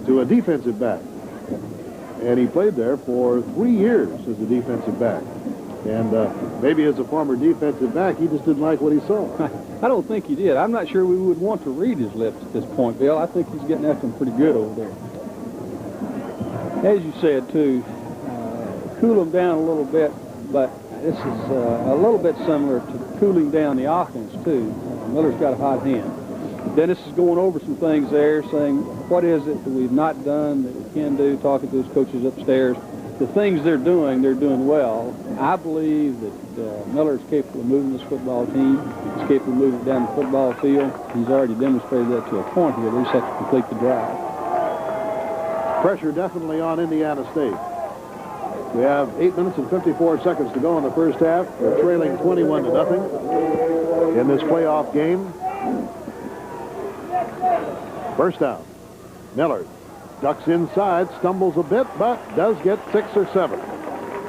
to a defensive back. And he played there for 3 years as a defensive back. And maybe as a former defensive back, he just didn't like what he saw. I don't think he did. I'm not sure we would want to read his lips at this point, Bill. I think he's getting after him pretty good over there. As you said, too, cool him down a little bit, but this is a little bit similar to cooling down the offense, too. Miller's got a hot hand. Dennis is going over some things there, saying, what is it that we've not done that we can do, talking to his coaches upstairs. The things they're doing well. I believe that Miller is capable of moving this football team. He's capable of moving it down the football field. He's already demonstrated that to a point here. They just have to complete the drive. Pressure definitely on Indiana State. We have 8 minutes and 54 seconds to go in the first half. They're trailing 21-0 in this playoff game. First down. Miller ducks inside, stumbles a bit, but does get 6 or 7.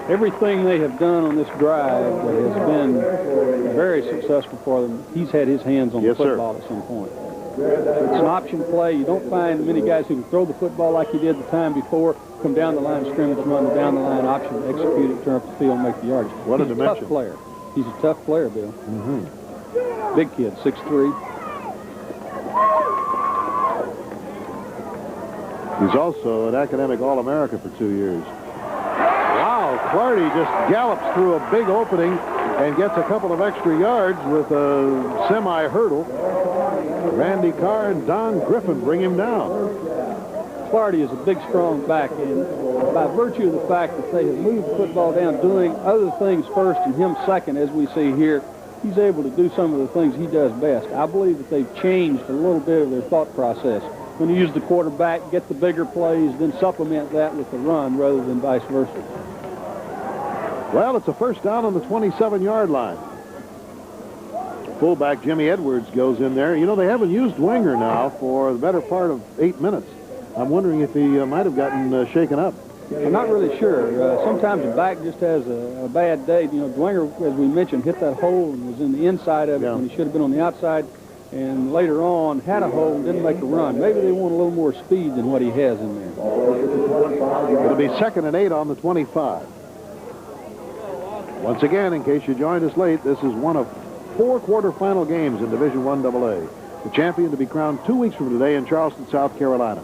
Everything they have done on this drive has been very successful for them. He's had his hands on the football at some point. It's an option play. You don't find many guys who can throw the football like he did the time before, come down the line of scrimmage, run the down the line option, execute it, turn up the field, and make the yardage. What a He's dimension. Tough player. He's a tough player, Bill. Mm-hmm. Big kid, 6'3". He's also an academic All-America for 2 years. Wow, Clardy just gallops through a big opening and gets a couple of extra yards with a semi-hurdle. Randy Carr and Don Griffin bring him down. Clardy is a big, strong back, and by virtue of the fact that they have moved the football down, doing other things first and him second, as we see here, he's able to do some of the things he does best. I believe that they've changed a little bit of their thought process. When you use the quarterback, get the bigger plays, then supplement that with the run rather than vice versa. Well, it's a first down on the 27-yard line. Fullback Jimmy Edwards goes in there. You know, they haven't used Wenger now for the better part of 8 minutes. I'm wondering if he might have gotten shaken up. I'm not really sure. Sometimes the back just has a bad day. You know, Dwenger, as we mentioned, hit that hole and was in the inside of it when he should have been on the outside. And later on, had a hole and didn't make a run. Maybe they want a little more speed than what he has in there. It'll be 2nd and 8 on the 25. Once again, in case you joined us late, this is one of 4 quarterfinal games in Division I AA. The champion to be crowned 2 weeks from today in Charleston, South Carolina.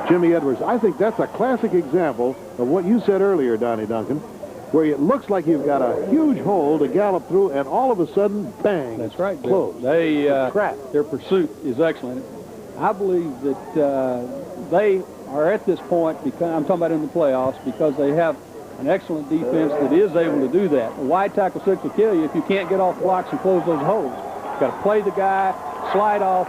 Jimmy Edwards, I think that's a classic example of what you said earlier, Donnie Duncan, where it looks like you've got a huge hole to gallop through, and all of a sudden, bang. That's right. Close. Their pursuit is excellent. I believe that they are at this point, because I'm talking about in the playoffs, because they have an excellent defense that is able to do that. A wide tackle 6 will kill you if you can't get off blocks and close those holes. You've got to play the guy, slide off,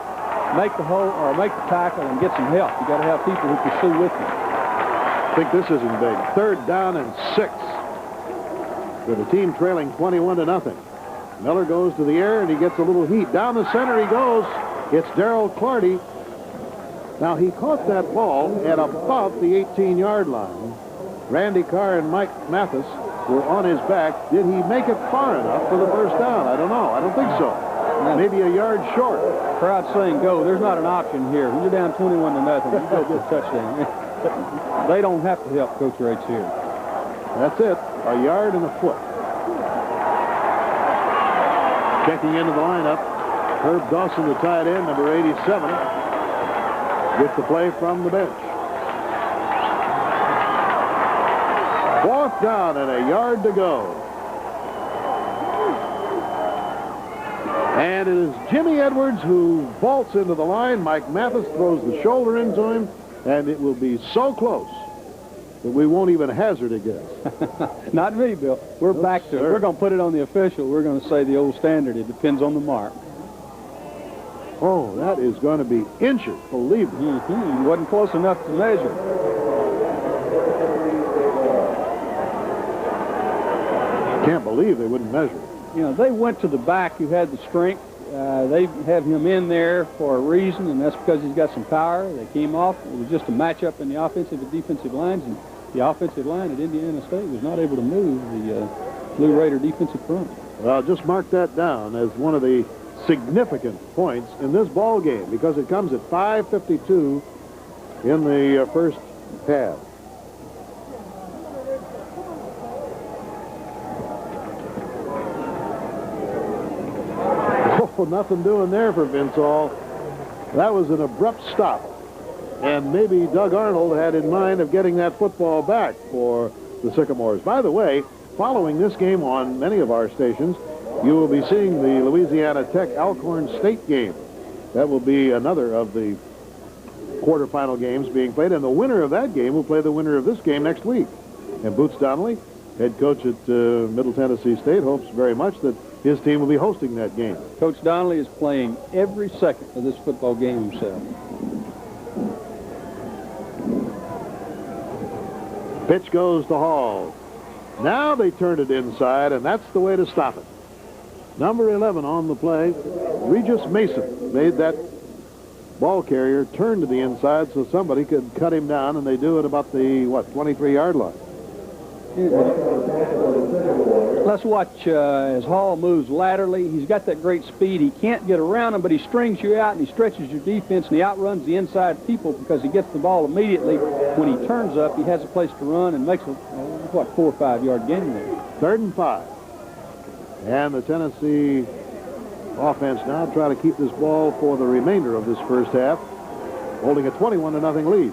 make the hole, or make the tackle, and get some help. You've got to have people who pursue with you. I think this isn't big. 3rd down and 6. With the team trailing 21-0. Miller goes to the air, and he gets a little heat. Down the center he goes. It's Darrell Clardy. Now, he caught that ball at about the 18-yard line. Randy Carr and Mike Mathis were on his back. Did he make it far enough for the first down? I don't know. I don't think so. Maybe a yard short. Crowd saying go. There's not an option here. When you're down 21-0, you go get a touchdown. They don't have to help Coach Rates here. That's it. A yard and a foot. Checking into the lineup, Herb Dawson, the tight end, number 87, with the play from the bench. 4th down and a yard to go. And it is Jimmy Edwards who vaults into the line. Mike Mathis throws the shoulder into him, and it will be so close that we won't even hazard a guess. Not me, Bill. We're back to it. We're going to put it on the official. We're going to say the old standard. It depends on the mark. Oh, that is going to be inches, believe me. Wasn't close enough to measure. Can't believe they wouldn't measure. You know, they went to the back who had the strength. They have him in there for a reason, and that's because he's got some power. They came off. It was just a matchup in the offensive and defensive lines, and the offensive line at Indiana State was not able to move the Blue Raider defensive front. Well, just mark that down as one of the significant points in this ball game because it comes at 5:52 in the first half. Oh, nothing doing there for Vince Hall. That was an abrupt stop. And maybe Doug Arnold had in mind of getting that football back for the Sycamores. By the way, following this game on many of our stations, you will be seeing the Louisiana Tech Alcorn State game. That will be another of the quarterfinal games being played, and the winner of that game will play the winner of this game next week. And Boots Donnelly, head coach at Middle Tennessee State, hopes very much that his team will be hosting that game. Coach Donnelly is playing every second of this football game himself. Pitch goes to Hall. Now they turn it inside, and that's the way to stop it. Number 11 on the play, Regis Mason, made that ball carrier turn to the inside so somebody could cut him down, and they do it about the, 23-yard line. Let's watch as Hall moves laterally. He's got that great speed. He can't get around him, but he strings you out and he stretches your defense, and he outruns the inside people because he gets the ball immediately. When he turns up, he has a place to run and makes a, 4 or 5 yard gain there. 3rd and 5. And the Tennessee offense now trying to keep this ball for the remainder of this first half, holding a 21-0 lead.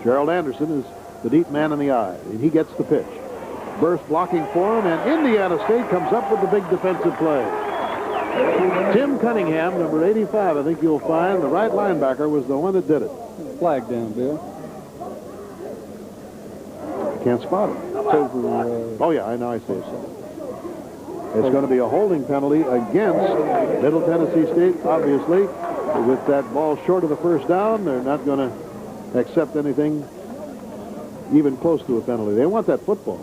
Gerald Anderson is the deep man in the eye, and he gets the pitch. Burst blocking for him, and Indiana State comes up with the big defensive play. Tim Cunningham, number 85, I think you'll find, the right linebacker, was the one that did it. Flag down, Bill. Can't spot it. It's over, oh, yeah, I know, I see it. It's going to be a holding penalty against Middle Tennessee State, obviously. With that ball short of the first down, they're not going to accept anything even close to a penalty. They want that football.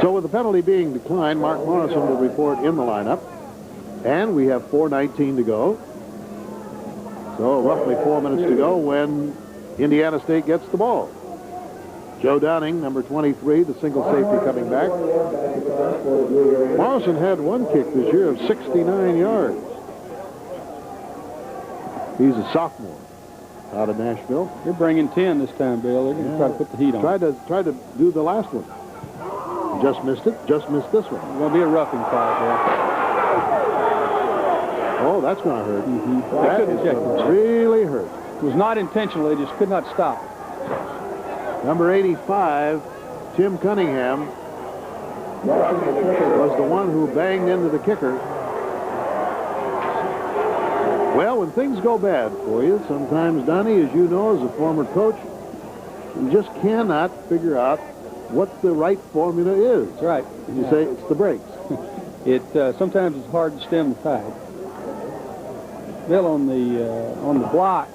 So with the penalty being declined, Mark Morrison will report in the lineup. And we have 4:19 to go. So roughly 4 minutes to go when Indiana State gets the ball. Joe Downing, number 23, the single safety coming back. Morrison had one kick this year of 69 yards. He's a sophomore out of Nashville. They're bringing 10 this time, Bill. They're going to try to put the heat on. Tried to do the last one. Just missed it. Just missed this one. It's going to be a roughing call, Bill. Oh, that's going to hurt. That is going to really hurt. It was not intentional. They just could not stop. Number 85, Tim Cunningham, was the one who banged into the kicker. Well, when things go bad for you, sometimes, Donnie, as you know, as a former coach, you just cannot figure out what the right formula is. That's right. You say it's the brakes. Sometimes it's hard to stem the tide. Bill, on the block,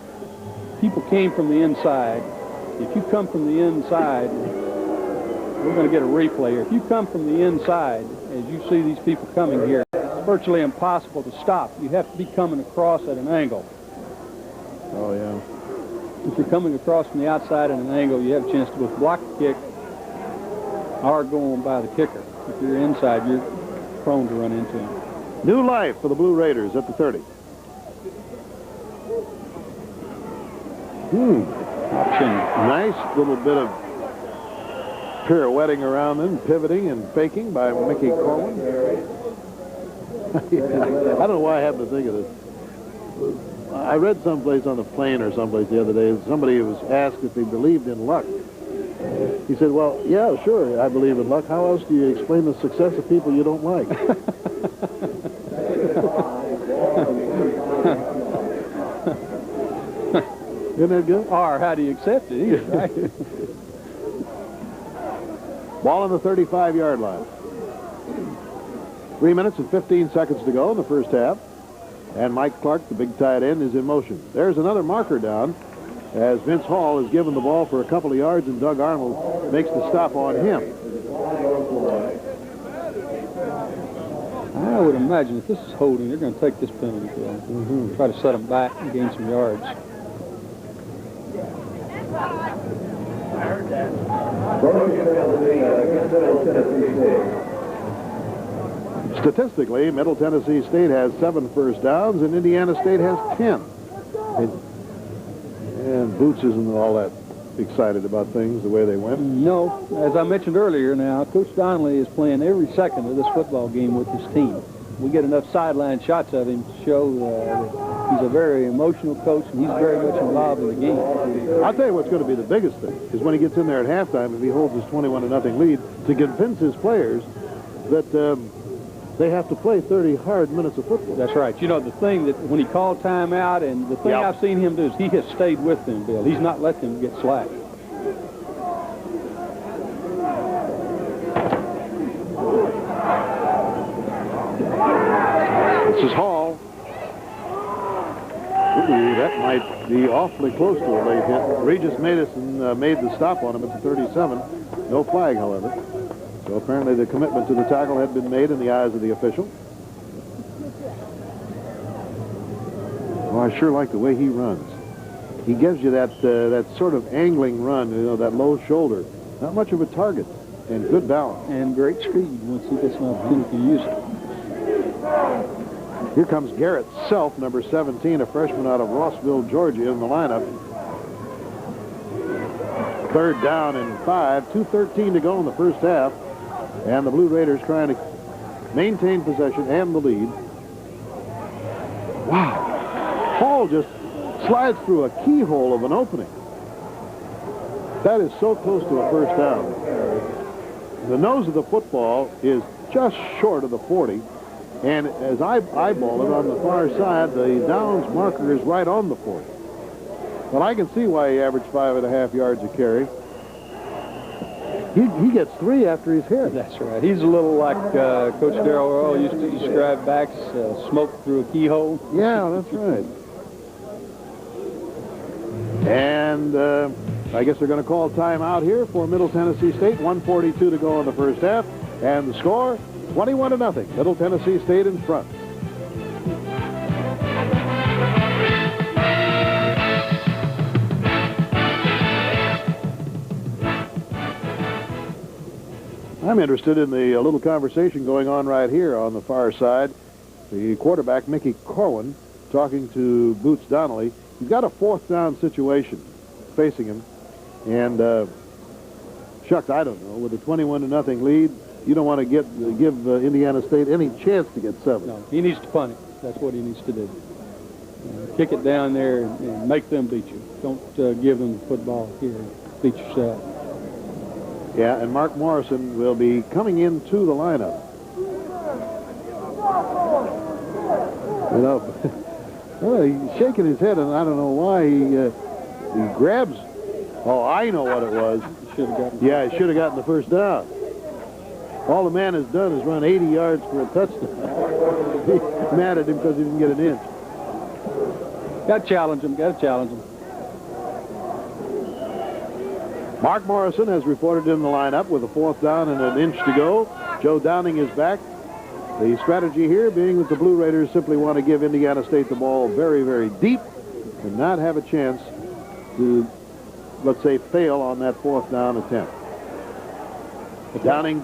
people came from the inside. If you come from the inside, we're going to get a replay here. If you come from the inside, as you see these people coming here, it's virtually impossible to stop. You have to be coming across at an angle. Oh, yeah. If you're coming across from the outside at an angle, you have a chance to both block the kick or go on by the kicker. If you're inside, you're prone to run into him. New life for the Blue Raiders at the 30. Nice little bit of pirouetting around them, pivoting and faking by Mickey Corwin. I don't know why I happen to think of this. I read someplace on the plane or someplace the other day, somebody was asked if they believed in luck. He said, well, yeah, sure, I believe in luck. How else do you explain the success of people you don't like? Isn't that good? Or how do you accept it? Either, right? Ball on the 35-yard line. 3 minutes and 15 seconds to go in the first half. And Mike Clark, the big tight end, is in motion. There's another marker down as Vince Hall is given the ball for a couple of yards, and Doug Arnold makes the stop on him. I would imagine if this is holding, they're going to take this penalty. Try to set them back and gain some yards. Statistically, Middle Tennessee State has 7 first downs, and Indiana State has 10. And Boots isn't all that excited about things the way they went. No, as I mentioned earlier now, Coach Donnelly is playing every second of this football game with his team. We get enough sideline shots of him to show that he's a very emotional coach, and he's very much involved in the game. I'll tell you what's going to be the biggest thing is when he gets in there at halftime, if he holds his 21-0 lead, to convince his players that they have to play 30 hard minutes of football. That's right. You know, the thing that when he called timeout, and the thing I've seen him do is he has stayed with them, Bill. He's not let them get slack. This is Hall. Ooh, that might be awfully close to a late hit. Regis Madison made the stop on him at the 37. No flag, however. So apparently the commitment to the tackle had been made in the eyes of the official. Oh, I sure like the way he runs. He gives you that sort of angling run, you know, that low shoulder. Not much of a target, and good balance. And great speed once he gets an opportunity to use it. Here comes Garrett Self, number 17, a freshman out of Rossville, Georgia, in the lineup. 3rd down and 5, 2:13 to go in the first half. And the Blue Raiders trying to maintain possession and the lead. Wow. Hall just slides through a keyhole of an opening. That is so close to a first down. The nose of the football is just short of the 40. And as I eyeball it on the far side, the downs marker is right on the 40. But I can see why he averaged 5.5 yards a carry. He gets 3 after he's hit. That's right. He's a little like Coach Darrell Earl used to describe backs, smoke through a keyhole. Yeah, that's right. And I guess they're going to call timeout here for Middle Tennessee State. 1:42 to go in the first half. And the score, 21-0. Middle Tennessee State in front. I'm interested in the little conversation going on right here on the far side. The quarterback, Mickey Corwin, talking to Boots Donnelly. He's got a 4th down situation facing him. And, shucks, I don't know. With a 21-0 lead, you don't want to give Indiana State any chance to get 7. No, he needs to punt it. That's what he needs to do. Kick it down there and make them beat you. Don't give them the football here. Beat yourself. Yeah, and Mark Morrison will be coming into the lineup. You know, well, he's shaking his head, and I don't know why he grabs. Oh, I know what it was. Yeah, he should have gotten the first down. All the man has done is run 80 yards for a touchdown. He's mad at him because he didn't get an inch. Got to challenge him. Got to challenge him. Mark Morrison has reported in the lineup with a 4th down and an inch to go. Joe Downing is back. The strategy here being that the Blue Raiders simply want to give Indiana State the ball very, very deep and not have a chance to, let's say, fail on that 4th down attempt. But Downing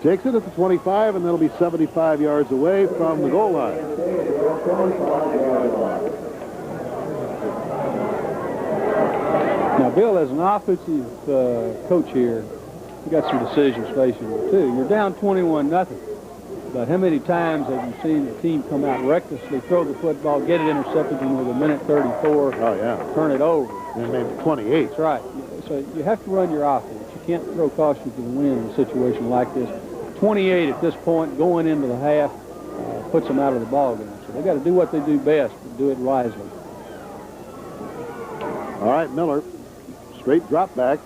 takes it at the 25, and that'll be 75 yards away from the goal line. Now, Bill, as an offensive coach here, you got some decisions facing you, too. You're down 21-0. But how many times have you seen the team come out recklessly, throw the football, get it intercepted, and with a minute 34, turn it over? And maybe 28. That's right. So you have to run your offense. You can't throw caution to the wind in a situation like this. 28 at this point, going into the half, puts them out of the ball game. So they got to do what they do best, but do it wisely. All right, Miller, straight drop back.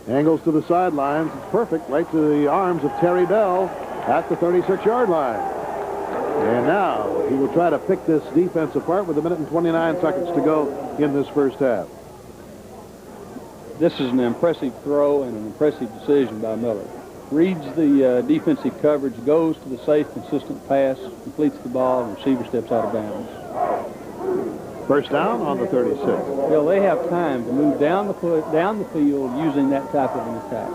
Angles to the sidelines. It's perfect. Right to the arms of Terry Bell at the 36-yard line. And now he will try to pick this defense apart with 1 minute and 29 seconds to go in this first half. This is an impressive throw and an impressive decision by Miller. Reads the defensive coverage, goes to the safe, consistent pass, completes the ball, and receiver steps out of bounds. First down on the 36. Well, they have time to move down the field using that type of an attack.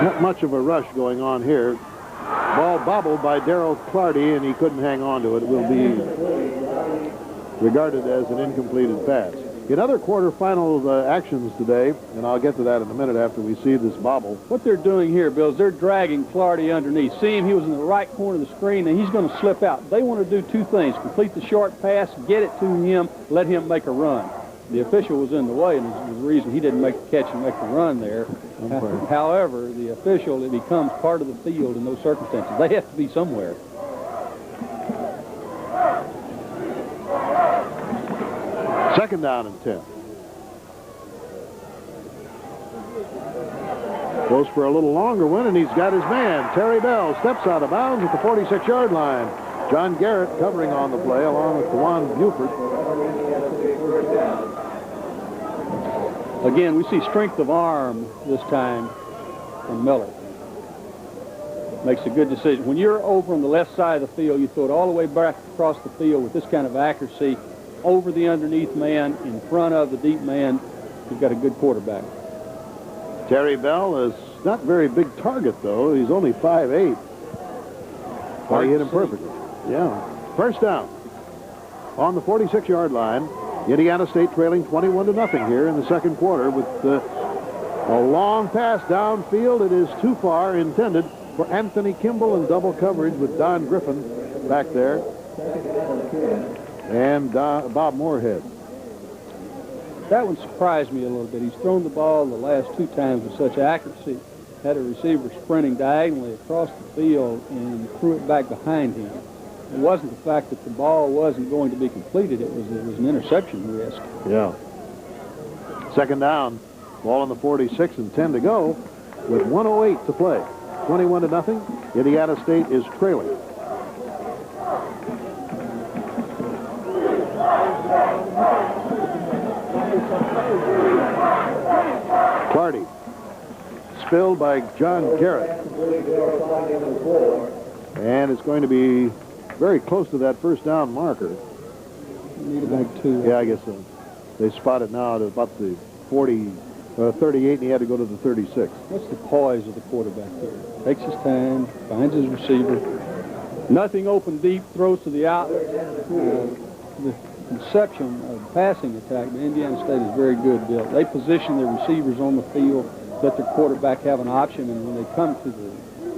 Not much of a rush going on here. Ball bobbled by Darrell Clardy, and he couldn't hang on to it. It will be regarded as an incompleted pass. In other quarterfinal actions today, and I'll get to that in a minute after we see this bobble. What they're doing here, Bill, is they're dragging Clardy underneath. See him, he was in the right corner of the screen, and he's going to slip out. They want to do two things: complete the short pass, get it to him, let him make a run. The official was in the way, and was the reason he didn't make the catch and make the run there. However, the official, it becomes part of the field in those circumstances. They have to be somewhere. Second down and 10. Goes for a little longer one, and he's got his man. Terry Bell steps out of bounds at the 46-yard line. John Garrett covering on the play along with Dewan Buford. Again, we see strength of arm this time from Miller. Makes a good decision. When you're over on the left side of the field, you throw it all the way back across the field with this kind of accuracy, over the underneath man, in front of the deep man. You've got a good quarterback. Terry Bell is not a very big target, though. He's only 5'8". But he hit him perfectly. Yeah. First down on the 46-yard line. Indiana State trailing 21-0 here in the second quarter with a long pass downfield. It is too far, intended for Anthony Kimball in double coverage with Don Griffin back there and Bob Moorhead. That one surprised me a little bit. He's thrown the ball the last two times with such accuracy. Had a receiver sprinting diagonally across the field and threw it back behind him. It wasn't the fact that the ball wasn't going to be completed. It was an interception risk. Yeah. Second down. Ball on the 46 and 10 to go with 1:08 to play. 21-0. Indiana State is trailing. Clardy. Spilled by John Garrett. And it's going to be very close to that first down marker. Need a big two. Yeah, I guess so. They spot it now at about the 38, and he had to go to the 36. What's the poise of the quarterback there? Takes his time, finds his receiver. Nothing open deep, throws to the out. The conception of passing attack by Indiana State is very good, Bill. They position their receivers on the field, let their quarterback have an option, and when they come to the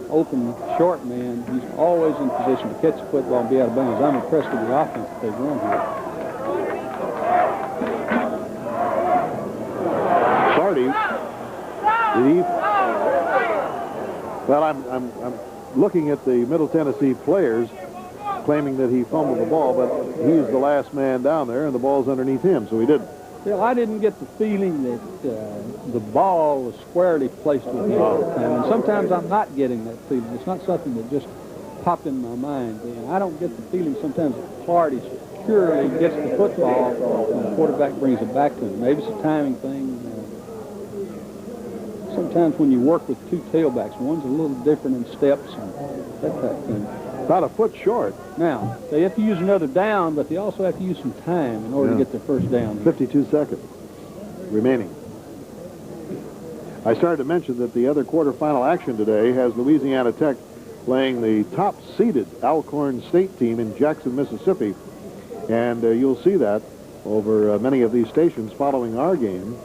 open short man, he's always in position to catch the football and be out of bounds. I'm impressed with the offense that they've run here. Clardy, well, I'm looking at the Middle Tennessee players claiming that he fumbled the ball, but he's the last man down there, and the ball's underneath him, so he didn't. Well, I didn't get the feeling that the ball was squarely placed with him at the time, and sometimes I'm not getting that feeling. It's not something that just popped in my mind. And I don't get the feeling sometimes that Clardy securely gets the football and the quarterback brings it back to him. Maybe it's a timing thing. Sometimes when you work with two tailbacks, one's a little different in steps and that type of thing. About a foot short. Now, they have to use another down, but they also have to use some time in order to get their first down. 52 seconds remaining. I started to mention that the other quarterfinal action today has Louisiana Tech playing the top-seeded Alcorn State team in Jackson, Mississippi. And you'll see that over many of these stations following our game.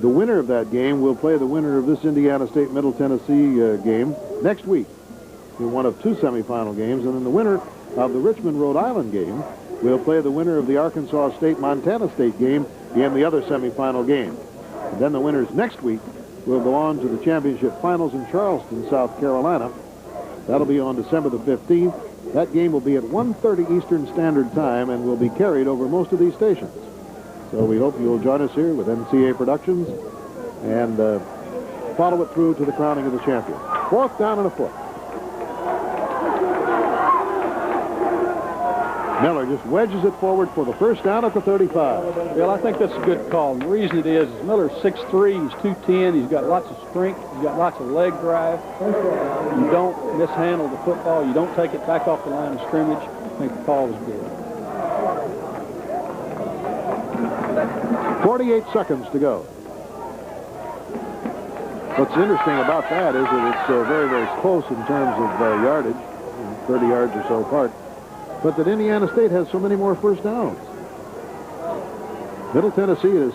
The winner of that game will play the winner of this Indiana State-Middle Tennessee game next week in one of two semifinal games. And then the winner of the Richmond, Rhode Island game will play the winner of the Arkansas State-Montana State game in the other semifinal game. And then the winners next week will go on to the championship finals in Charleston, South Carolina. That'll be on December the 15th. That game will be at 1:30 Eastern Standard Time and will be carried over most of these stations. So we hope you'll join us here with NCA Productions and follow it through to the crowning of the champion. 4th down and a foot. Miller just wedges it forward for the first down at the 35. Well, I think that's a good call. And the reason it is Miller's 6'3", he's 210, he's got lots of strength, he's got lots of leg drive. You don't mishandle the football, you don't take it back off the line of scrimmage. I think the call was good. 48 seconds to go. What's interesting about that is that it's very, very close in terms of yardage, 30 yards or so apart, but that Indiana State has so many more first downs. Middle Tennessee has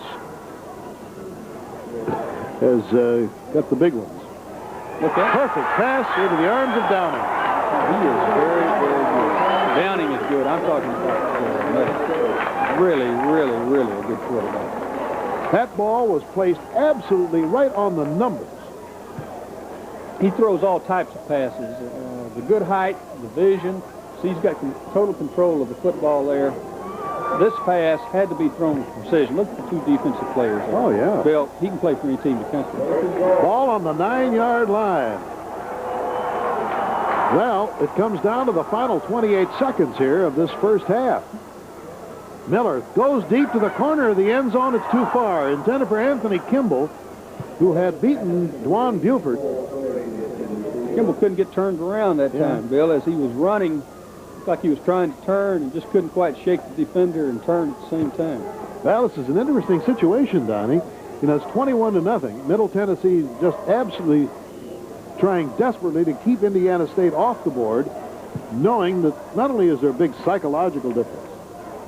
got the big ones. Perfect pass into the arms of Downing. He is very, very good. Downing is good. I'm talking about really, really, really a good quarterback. That ball was placed absolutely right on the numbers. He throws all types of passes. The good height, the vision. See, he's got total control of the football there. This pass had to be thrown with precision. Look at the 2 defensive players there. Oh, yeah. Bill, he can play for any team in the country. Ball on the 9-yard line. Well, it comes down to the final 28 seconds here of this first half. Miller goes deep to the corner of the end zone. It's too far. Intended for Anthony Kimball, who had beaten Dwan Buford. Kimball couldn't get turned around that time, Bill, as he was running. Looked like he was trying to turn and just couldn't quite shake the defender and turn at the same time. Well, this is an interesting situation, Donnie. You know, it's 21-0. Middle Tennessee just absolutely trying desperately to keep Indiana State off the board, knowing that not only is there a big psychological difference,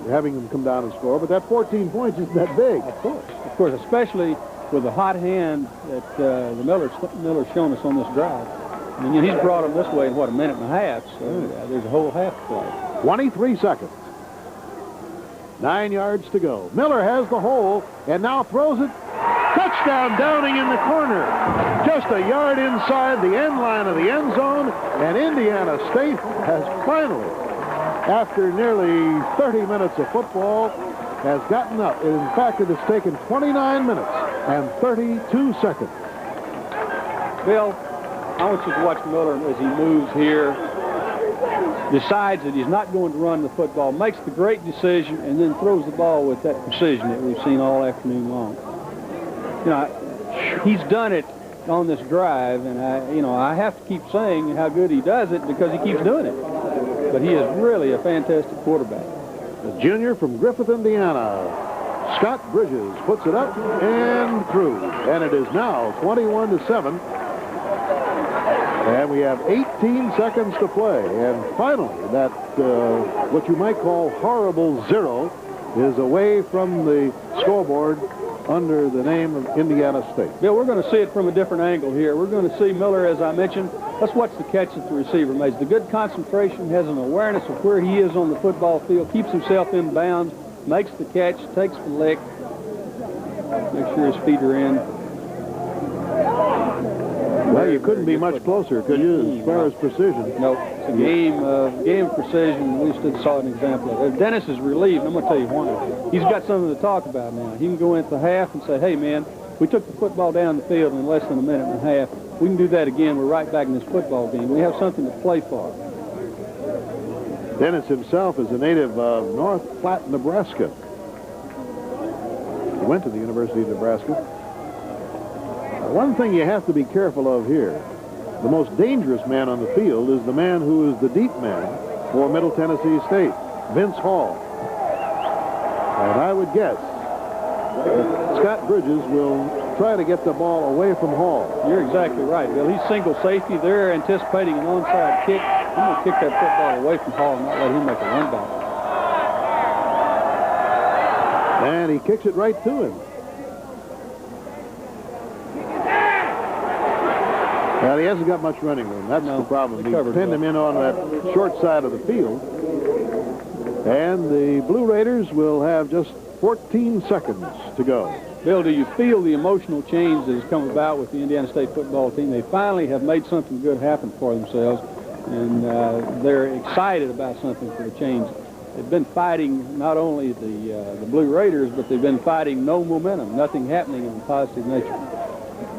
having them come down and score, but that 14 points isn't that big. Of course, especially with the hot hand that the Miller's shown us on this drive. I mean, he's brought them this way in, what, a minute and a half, so there's a whole half to play. 23 seconds. 9 yards to go. Miller has the hole and now throws it. Touchdown, Downing in the corner. Just a yard inside the end line of the end zone, and Indiana State has finally, after nearly 30 minutes of football, has gotten up. In fact, it has taken 29 minutes and 32 seconds. Bill, I want you to watch Miller as he moves here, decides that he's not going to run the football, makes the great decision, and then throws the ball with that precision that we've seen all afternoon long. You know, he's done it on this drive, and I have to keep saying how good he does it because he keeps doing it. But he is really a fantastic quarterback. The junior from Griffith, Indiana, Scott Bridges, puts it up and through. And it is now 21-7. And we have 18 seconds to play. And finally, that what you might call horrible 0 is away from the scoreboard under the name of Indiana State. Bill, we're going to see it from a different angle here. We're going to see Miller, as I mentioned. Let's watch the catch that the receiver makes. The good concentration, has an awareness of where he is on the football field, keeps himself in bounds, makes the catch, takes the lick, make sure his feet are in. Well, you couldn't be much closer, could you, as far as precision? No, it's a game of precision. We just saw an example of it. Dennis is relieved, and I'm going to tell you why. He's got something to talk about now. He can go into the half and say, hey, man, we took the football down the field in less than a minute and a half. We can do that again. We're right back in this football game. We have something to play for. Dennis himself is a native of North Platte, Nebraska. He went to the University of Nebraska. One thing you have to be careful of here, the most dangerous man on the field is the man who is the deep man for Middle Tennessee State, Vince Hall. And I would guess that Scott Bridges will try to get the ball away from Hall. You're exactly right, Bill. He's single safety. They're anticipating an onside kick. I'm going to kick that football away from Hall and not let him make a run by it. And he kicks it right to him. Well, he hasn't got much running room. That's the problem. He pinned him in on that short side of the field. And the Blue Raiders will have just 14 seconds to go. Bill, do you feel the emotional change that has come about with the Indiana State football team? They finally have made something good happen for themselves. and they're excited about something for a change. They've been fighting not only the Blue Raiders, but they've been fighting no momentum, nothing happening in a positive nature.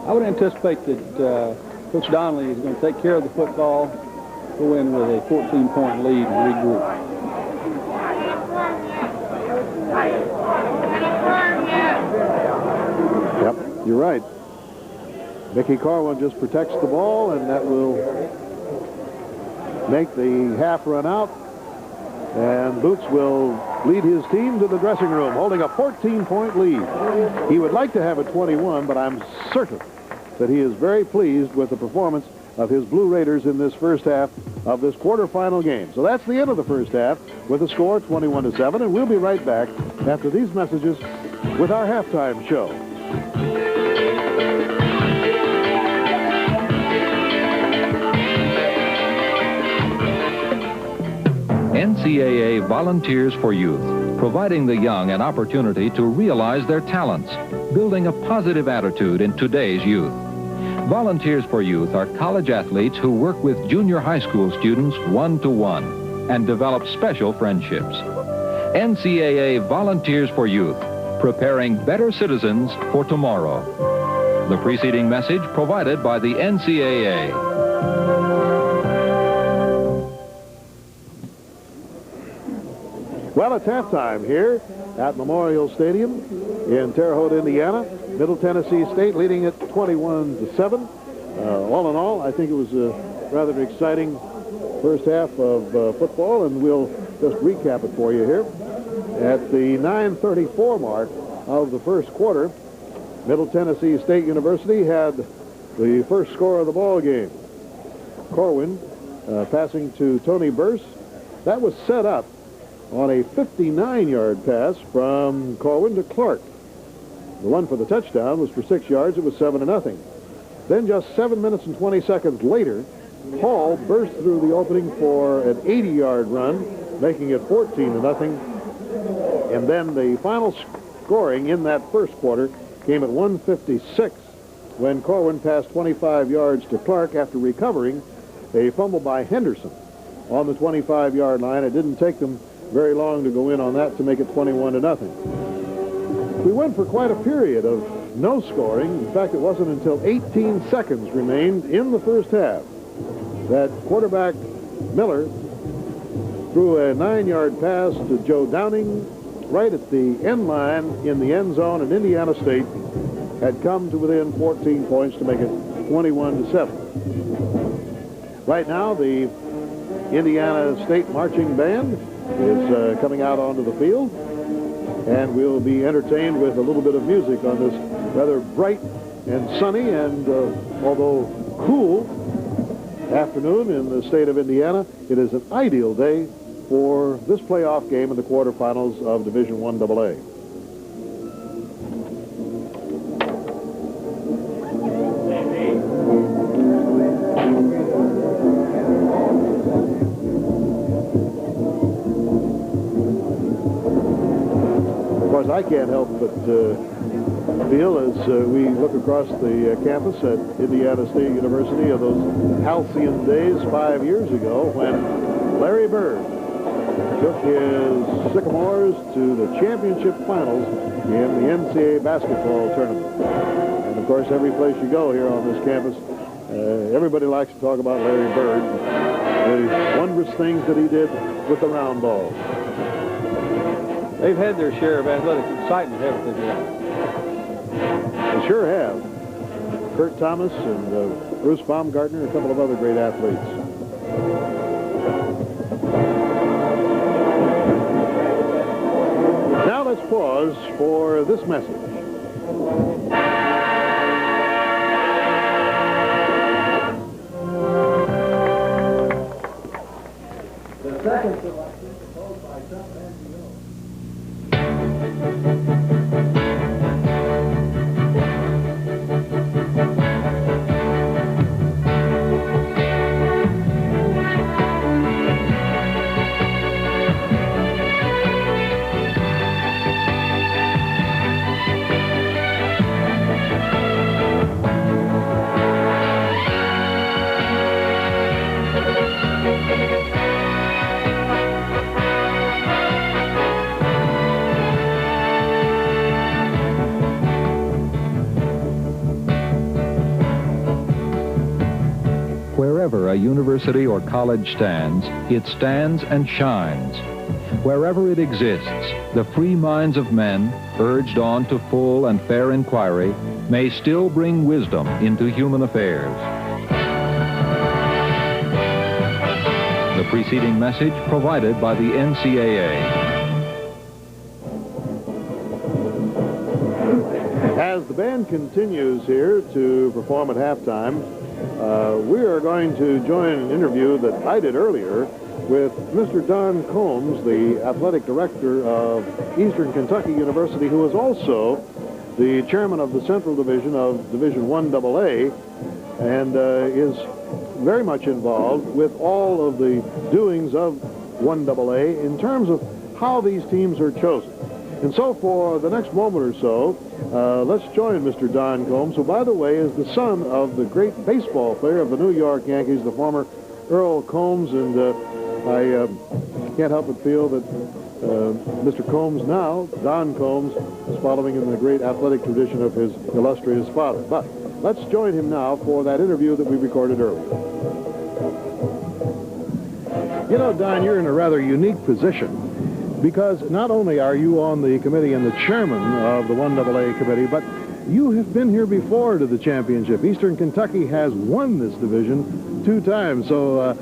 I would anticipate that Coach Donnelly is going to take care of the football, go in with a 14-point lead and regroup. Yep, you're right. Mickey Corwin just protects the ball, and that will make the half run out. And Boots will lead his team to the dressing room, holding a 14-point lead. He would like to have a 21, but I'm certain that he is very pleased with the performance of his Blue Raiders in this first half of this quarterfinal game. So that's the end of the first half with a score 21-7, and we'll be right back after these messages with our halftime show. NCAA Volunteers for Youth, providing the young an opportunity to realize their talents, building a positive attitude in today's youth. Volunteers for Youth are college athletes who work with junior high school students one-to-one and develop special friendships. NCAA Volunteers for Youth, preparing better citizens for tomorrow. The preceding message provided by the NCAA. Well, it's halftime here at Memorial Stadium in Terre Haute, Indiana. Middle Tennessee State leading it 21-7. All in all, I think it was a rather exciting first half of football, and we'll just recap it for you here. At the 9:34 mark of the first quarter, Middle Tennessee State University had the first score of the ball game. Corwin passing to Tony Burse. That was set up on a 59-yard pass from Corwin to Clark. The one for the touchdown was for 6 yards. It was 7-0. Then just 7 minutes and 20 seconds later, Hall burst through the opening for an 80-yard run, making it 14-0. And then the final scoring in that first quarter came at 1:56 when Corwin passed 25 yards to Clark after recovering a fumble by Henderson on the 25-yard line. It didn't take them very long to go in on that to make it 21-0. We went for quite a period of no scoring. In fact, it wasn't until 18 seconds remained in the first half that quarterback Miller threw a 9-yard pass to Joe Downing right at the end line in the end zone, and Indiana State had come to within 14 points to make it 21-7. Right now, the Indiana State Marching Band is coming out onto the field, and we'll be entertained with a little bit of music on this rather bright and sunny and although cool afternoon in the state of Indiana. It is an ideal day for this playoff game in the quarterfinals of Division I AA. I can't help but feel as we look across the campus at Indiana State University of those halcyon days 5 years ago when Larry Bird took his Sycamores to the championship finals in the NCAA basketball tournament. And of course, every place you go here on this campus, everybody likes to talk about Larry Bird, the wondrous things that he did with the round ball. They've had their share of athletic excitement, haven't they, Bill? They sure have. Kurt Thomas and Bruce Baumgartner, a couple of other great athletes. Now let's pause for this message. The second selection proposed by Chuck Manziel. Wherever a university or college stands, it stands and shines. Wherever it exists, the free minds of men, urged on to full and fair inquiry, may still bring wisdom into human affairs. The preceding message provided by the NCAA. As the band continues here to perform at halftime, we are going to join an interview that I did earlier with Mr. Don Combs, the athletic director of Eastern Kentucky University, who is also the chairman of the Central Division of Division 1AA, and is very much involved with all of the doings of 1AA in terms of how these teams are chosen. And so for the next moment or so, let's join Mr. Don Combs, who, by the way, is the son of the great baseball player of the New York Yankees, the former Earl Combs, and I can't help but feel that Mr. Combs now, Don Combs, is following in the great athletic tradition of his illustrious father. But let's join him now for that interview that we recorded earlier. You know, Don, you're in a rather unique position, because not only are you on the committee and the chairman of the 1AA committee, but you have been here before to the championship. Eastern Kentucky has won this division 2 times, so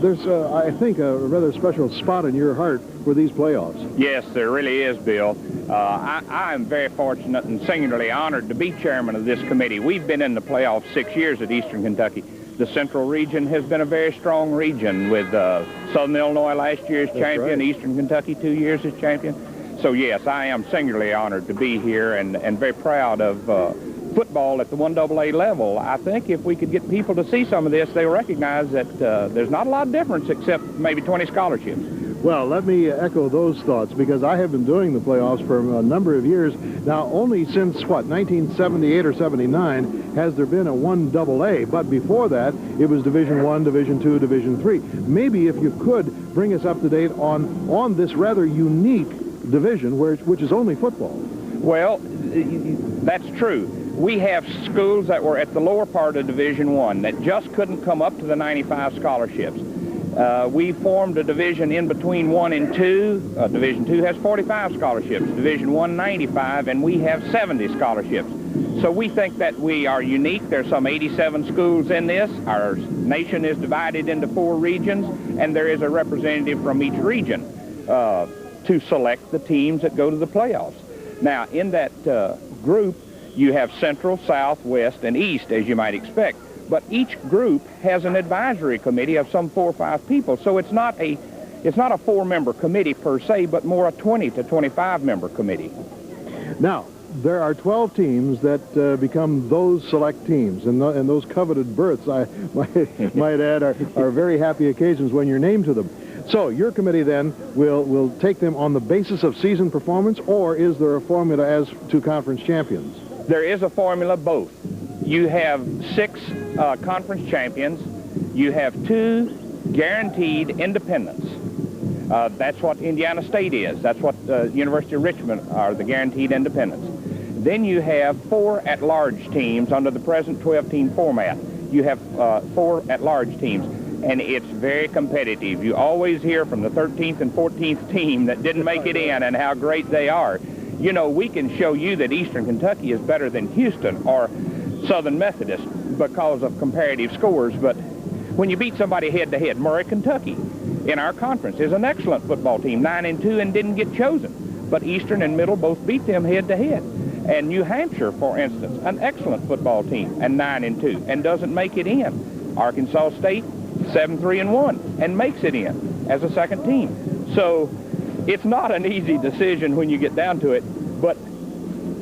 there's, I think, a rather special spot in your heart for these playoffs. Yes, there really is, Bill. I am very fortunate and singularly honored to be chairman of this committee. We've been in the playoffs 6 years at Eastern Kentucky. The Central region has been a very strong region, with Southern Illinois last year's champion, right. Eastern Kentucky 2 years as champion. So yes, I am singularly honored to be here and very proud of football at the 1AA level. I think if we could get people to see some of this, they'll recognize that there's not a lot of difference except maybe 20 scholarships. Well, let me echo those thoughts, because I have been doing the playoffs for a number of years. Now, only since, what, 1978 or 79 has there been a 1AA, but before that, it was Division 1, Division 2, Division 3. Maybe if you could bring us up to date on this rather unique division, which is only football. Well, that's true. We have schools that were at the lower part of Division 1 that just couldn't come up to the 95 scholarships. We formed a division in between 1 and 2. Division 2 has 45 scholarships, Division 1 95, and we have 70 scholarships. So we think that we are unique. There's some 87 schools in this. Our nation is divided into 4 regions, and there is a representative from each region to select the teams that go to the playoffs. Now, in that group, you have Central, South, West, and East, as you might expect. But each group has an advisory committee of some 4 or 5 people. So it's not a 4-member committee per se, but more a 20 to 25-member committee. Now, there are 12 teams that become those select teams, and those coveted berths, I might add, are very happy occasions when you're named to them. So your committee then will take them on the basis of season performance, or is there a formula as to conference champions? There is a formula, both. You have 6 conference champions. You have 2 guaranteed independents. That's what Indiana State is. That's what University of Richmond are, the guaranteed independents. Then you have 4 at-large teams under the present 12-team format. You have 4 at-large teams, and it's very competitive. You always hear from the 13th and 14th team that didn't make it in and how great they are. You know, we can show you that Eastern Kentucky is better than Houston or Southern Methodist because of comparative scores, but when you beat somebody head-to-head, Murray, Kentucky, in our conference, is an excellent football team, 9-2, and didn't get chosen. But Eastern and Middle both beat them head-to-head. And New Hampshire, for instance, an excellent football team, and 9-2, and doesn't make it in. Arkansas State, 7-3-1, and makes it in as a second team. So it's not an easy decision when you get down to it, but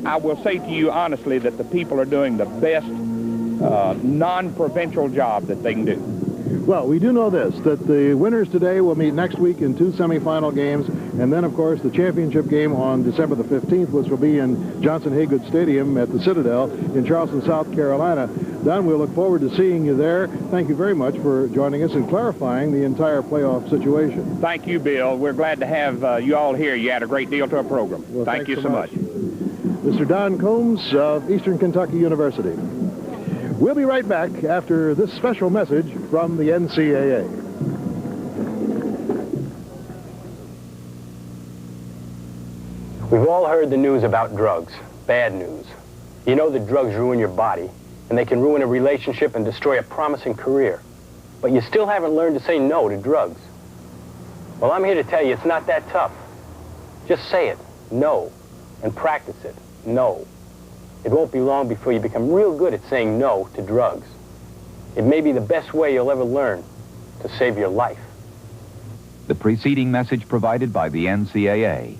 I will say to you honestly that the people are doing the best non-provincial job that they can do. Well, we do know this, that the winners today will meet next week in 2 semifinal games, and then, of course, the championship game on December the 15th, which will be in Johnson Haygood Stadium at the Citadel in Charleston, South Carolina. Don, we'll look forward to seeing you there. Thank you very much for joining us and clarifying the entire playoff situation. Thank you, Bill. We're glad to have you all here. You add a great deal to our program. Well, thank you so much. Mr. Don Combs of Eastern Kentucky University. We'll be right back after this special message from the NCAA. We've all heard the news about drugs. Bad news. You know that drugs ruin your body, and they can ruin a relationship and destroy a promising career. But you still haven't learned to say no to drugs. Well, I'm here to tell you it's not that tough. Just say it, no, and practice it, no. It won't be long before you become real good at saying no to drugs. It may be the best way you'll ever learn to save your life. The preceding message provided by the NCAA.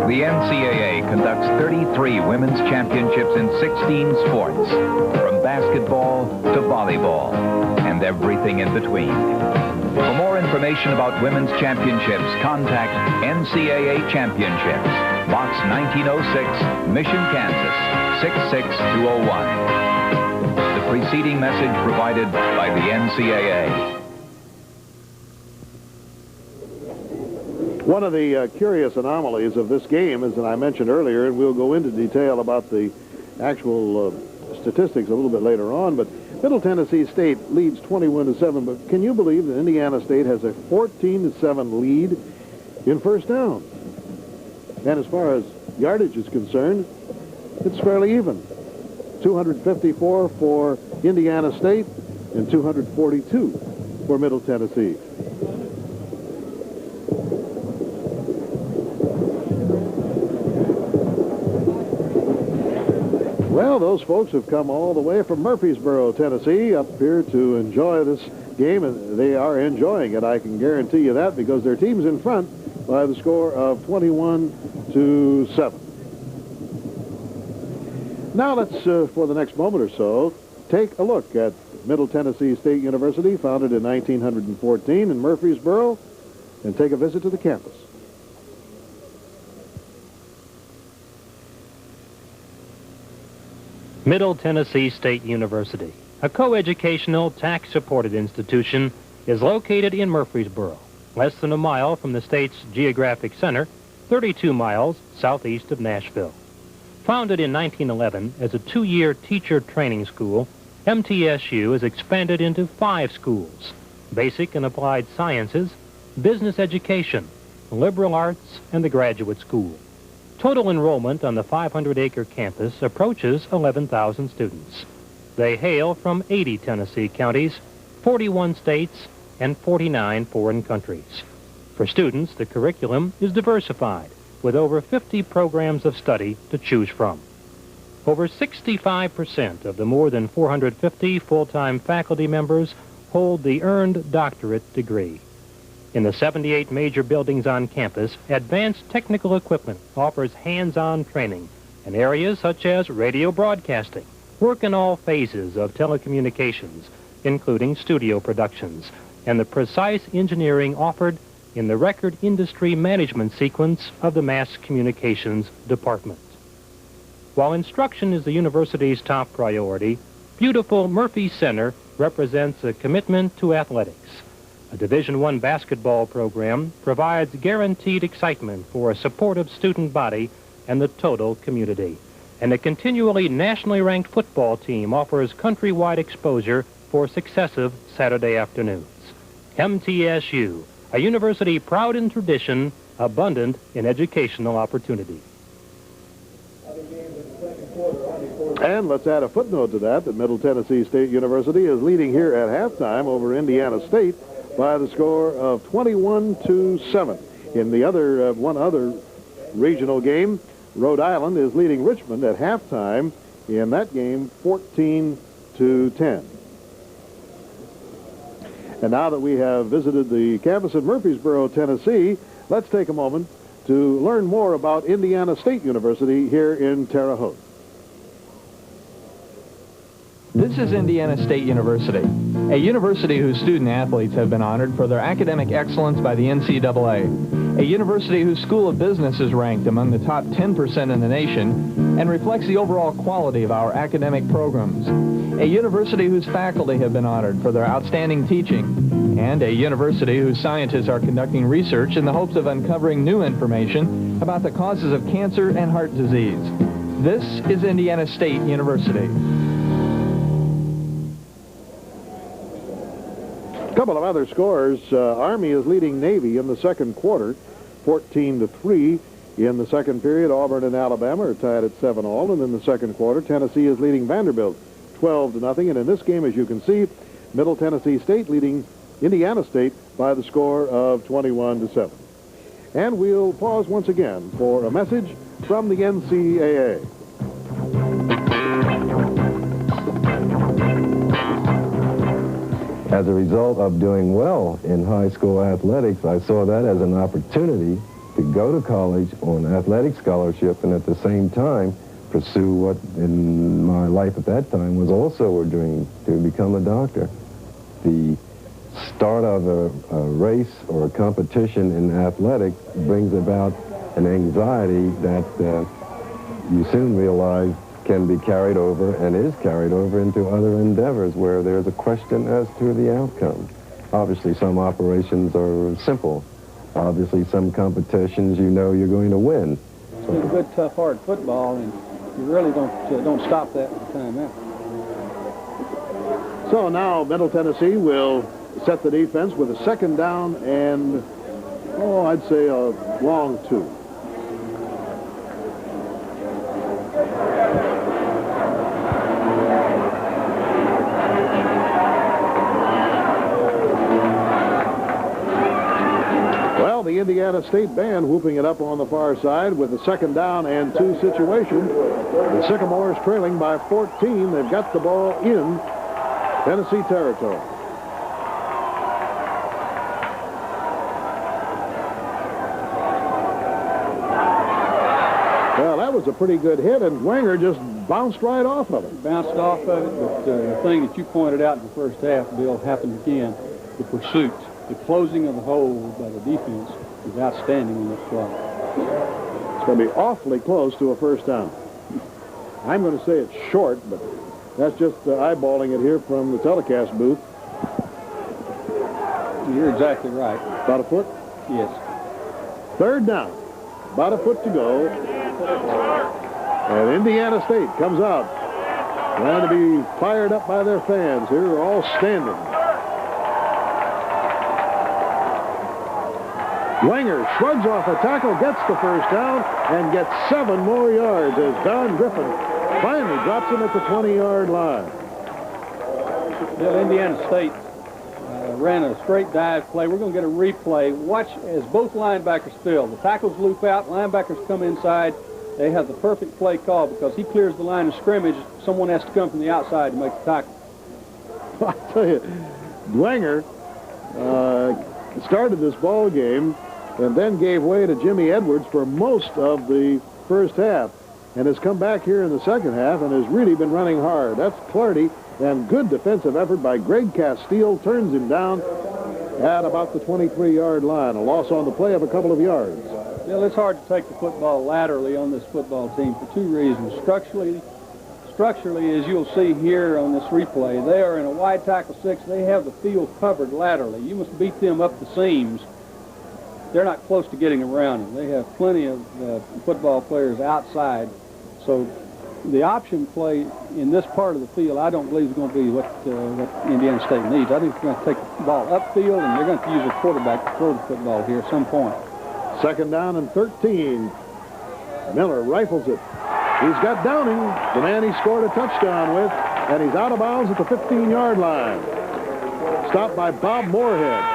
The NCAA conducts 33 women's championships in 16 sports, from basketball to volleyball, and everything in between. For more information about women's championships, contact NCAA Championships, Box 1906, Mission, Kansas, 66201. The preceding message provided by the NCAA. One of the curious anomalies of this game, as I mentioned earlier, and we'll go into detail about the actual statistics a little bit later on, but Middle Tennessee State leads 21-7, but can you believe that Indiana State has a 14-7 lead in first down? And as far as yardage is concerned, it's fairly even. 254 for Indiana State and 242 for Middle Tennessee. Well, those folks have come all the way from Murfreesboro, Tennessee, up here to enjoy this game, and they are enjoying it. I can guarantee you that, because their team's in front by the score of 21-7. Now let's, for the next moment or so, take a look at Middle Tennessee State University, founded in 1914 in Murfreesboro, and take a visit to the campus. Middle Tennessee State University, a coeducational, tax-supported institution, is located in Murfreesboro, less than a mile from the state's geographic center, 32 miles southeast of Nashville. Founded in 1911 as a 2-year teacher training school, MTSU has expanded into 5 schools: basic and applied sciences, business education, liberal arts, and the graduate school. Total enrollment on the 500-acre campus approaches 11,000 students. They hail from 80 Tennessee counties, 41 states, and 49 foreign countries. For students, the curriculum is diversified, with over 50 programs of study to choose from. Over 65% of the more than 450 full-time faculty members hold the earned doctorate degree. In the 78 major buildings on campus, advanced technical equipment offers hands-on training in areas such as radio broadcasting, work in all phases of telecommunications, including studio productions, and the precise engineering offered in the record industry management sequence of the mass communications department. While instruction is the university's top priority, beautiful Murphy Center represents a commitment to athletics. A Division I basketball program provides guaranteed excitement for a supportive student body and the total community. And a continually nationally ranked football team offers countrywide exposure for successive Saturday afternoons. MTSU, a university proud in tradition, abundant in educational opportunity. And let's add a footnote to that Middle Tennessee State University is leading here at halftime over Indiana State by the score of 21-7. In the other one other regional game, Rhode Island is leading Richmond at halftime in that game 14-10. And now that we have visited the campus in Murfreesboro, Tennessee, let's take a moment to learn more about Indiana State University here in Terre Haute. This is Indiana State University, a university whose student athletes have been honored for their academic excellence by the NCAA, a university whose School of Business is ranked among the top 10% in the nation, and reflects the overall quality of our academic programs. A university whose faculty have been honored for their outstanding teaching, and a university whose scientists are conducting research in the hopes of uncovering new information about the causes of cancer and heart disease. This is Indiana State University. A couple of other scores. Army is leading Navy in the second quarter, 14-3. In the second period, Auburn and Alabama are tied at 7-all. And in the second quarter, Tennessee is leading Vanderbilt 12-0. And in this game, as you can see, Middle Tennessee State leading Indiana State by the score of 21-7. And we'll pause once again for a message from the NCAA. As a result of doing well in high school athletics, I saw that as an opportunity to go to college on athletic scholarship and at the same time pursue what in my life at that time was also a dream, to become a doctor. The start of a race or a competition in athletics brings about an anxiety that you soon realize can be carried over and is carried over into other endeavors where there's a question as to the outcome. Obviously, some operations are simple. Obviously, some competitions you know you're going to win. It's been good, tough, hard football, and you really don't stop that with the timeout. So now Middle Tennessee will set the defense with a second down and, I'd say a long two. The Indiana State band whooping it up on the far side with a second down and two situation. The Sycamores trailing by 14. They've got the ball in Tennessee territory. Well, that was a pretty good hit, and Wenger just bounced right off of it. Bounced off of it, but the thing that you pointed out in the first half, Bill, happened again. The pursuit, the closing of the hole by the defense is outstanding in this play. It's going to be awfully close to a first down. I'm going to say it's short, but that's just eyeballing it here from the telecast booth. You're exactly right. About a foot? Yes. Third down. About a foot to go. And Indiana State comes out. Trying to be fired up by their fans here, all standing. Wenger shrugs off a tackle, gets the first down, and gets 7 more yards as Don Griffin finally drops him at the 20-yard line. Bill, Indiana State ran a straight dive play. We're going to get a replay. Watch as both linebackers fill. The tackles loop out, linebackers come inside. They have the perfect play call because he clears the line of scrimmage. Someone has to come from the outside to make the tackle. I tell you, Wenger started this ball game and then gave way to Jimmy Edwards for most of the first half and has come back here in the second half and has really been running hard. That's Clardy, and good defensive effort by Greg Castile turns him down at about the 23-yard line. A loss on the play of a couple of yards. Bill, it's hard to take the football laterally on this football team for two reasons. Structurally, as you'll see here on this replay, they are in a wide tackle 6. They have the field covered laterally. You must beat them up the seams. They're not close to getting around them. They have plenty of football players outside. So the option play in this part of the field, I don't believe is going to be what Indiana State needs. I think they're going to take the ball upfield, and they're going to use a quarterback to throw the football here at some point. Second down and 13. Miller rifles it. He's got Downing, the man he scored a touchdown with, and he's out of bounds at the 15-yard line. Stopped by Bob Moorhead.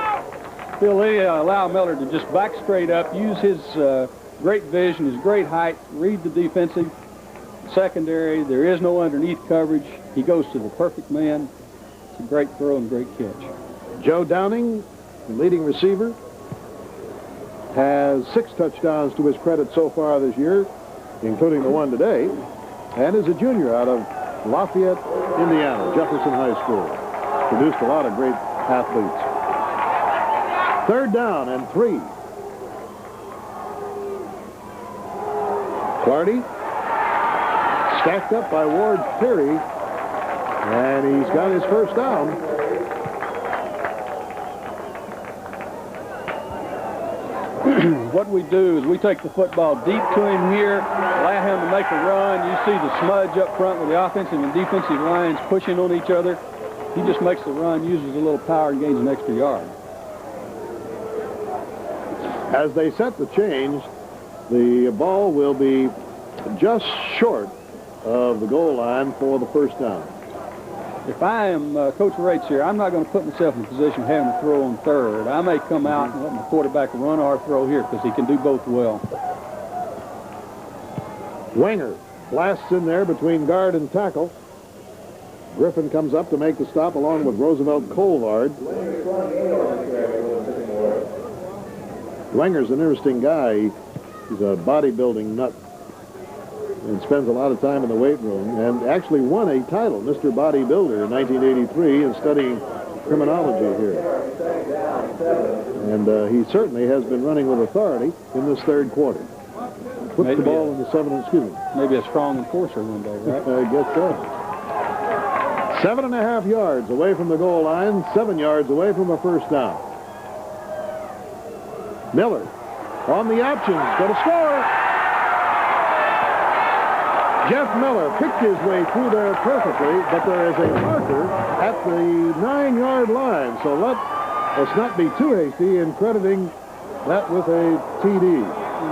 Bill, they allow Miller to just back straight up, use his great vision, his great height, read the defensive secondary. There is no underneath coverage. He goes to the perfect man. It's a great throw and great catch. Joe Downing, the leading receiver, has 6 touchdowns to his credit so far this year, including the one today, and is a junior out of Lafayette, Indiana, Jefferson High School. Produced a lot of great athletes. Third down and 3. Clardy Stacked up by Ward Perry, and he's got his first down. What we do is we take the football deep to him here, allow him to make a run. You see the smudge up front with the offensive and defensive lines pushing on each other. He just makes the run, uses a little power, and gains an extra yard. As they set the change, the ball will be just short of the goal line for the first down. If I am Coach Rates here, I'm not going to put myself in a position of having to throw on third. I may come out and let my quarterback run or throw here because he can do both well. Wenger blasts in there between guard and tackle. Griffin comes up to make the stop along with Roosevelt Colvard. Wenger's an interesting guy. He's a bodybuilding nut and spends a lot of time in the weight room and actually won a title, Mr. Bodybuilder, in 1983 and studying criminology here. And he certainly has been running with authority in this third quarter. Puts the ball in the 7, excuse me. Maybe a strong enforcer one day, right? I guess so. 7.5 yards away from the goal line, 7 yards away from a first down. Miller on the options, going to score. Jeff Miller picked his way through there perfectly, but there is a marker at the 9-yard line, so let's not be too hasty in crediting that with a TD.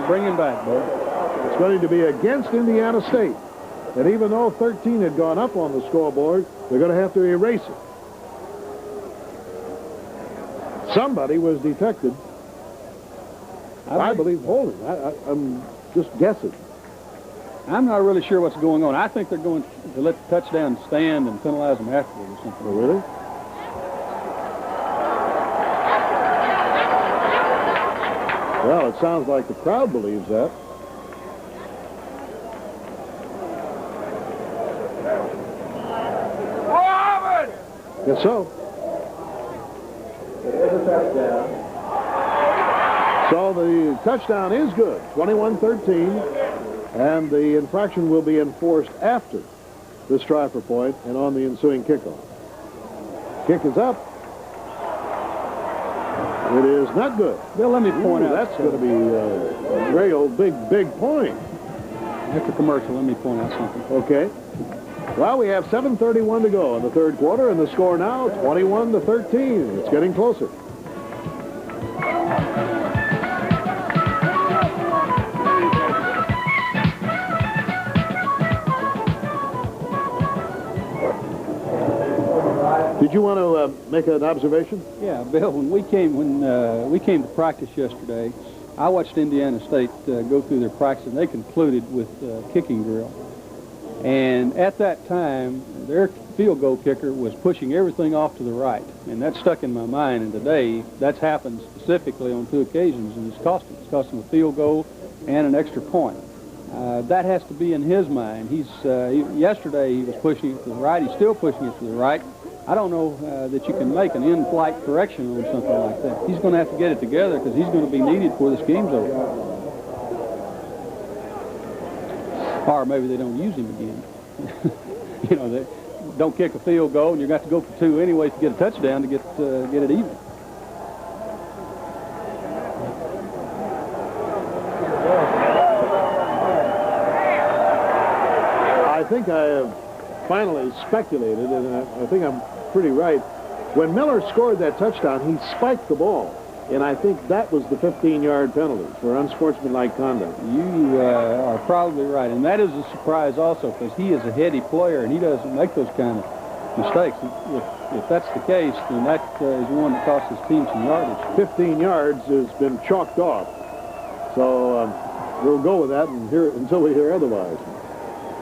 Bring him back, Bo. It's going to be against Indiana State. And even though 13 had gone up on the scoreboard, they're going to have to erase it. Somebody was detected. I believe holding. I'm just guessing. I'm not really sure what's going on. I think they're going to let the touchdown stand and penalize them afterward or something. Oh, really? Well, it sounds like the crowd believes that. Yes, so. So the touchdown is good, 21-13, and the infraction will be enforced after this try for point and on the ensuing kickoff. Kick is up. It is not good. Bill, let me point out. That's going to be a real big point. After commercial, let me point out something. Okay. Well, we have 7:31 to go in the third quarter, and the score now 21-13. It's getting closer. Did you want to make an observation? Yeah, Bill. When we came to practice yesterday, I watched Indiana State go through their practice, and they concluded with kicking drill. And at that time, their field goal kicker was pushing everything off to the right, and that stuck in my mind. And today, that's happened specifically on 2 occasions, and it's cost him a field goal and an extra point. That has to be in his mind. Yesterday he was pushing it to the right. He's still pushing it to the right. I don't know that you can make an in-flight correction on something like that. He's going to have to get it together because he's going to be needed before this game's over. Or maybe they don't use him again. You know, they don't kick a field goal, and you got to go for 2 anyways to get a touchdown to get it even. I think I have finally speculated, and I think I'm pretty right. When Miller scored that touchdown, he spiked the ball. And I think that was the 15-yard penalty for unsportsmanlike conduct. You are probably right. And that is a surprise also because he is a heady player and he doesn't make those kind of mistakes. If that's the case, then that is one that costs his team some yardage. 15 yards has been chalked off. So we'll go with that and hear it until we hear otherwise.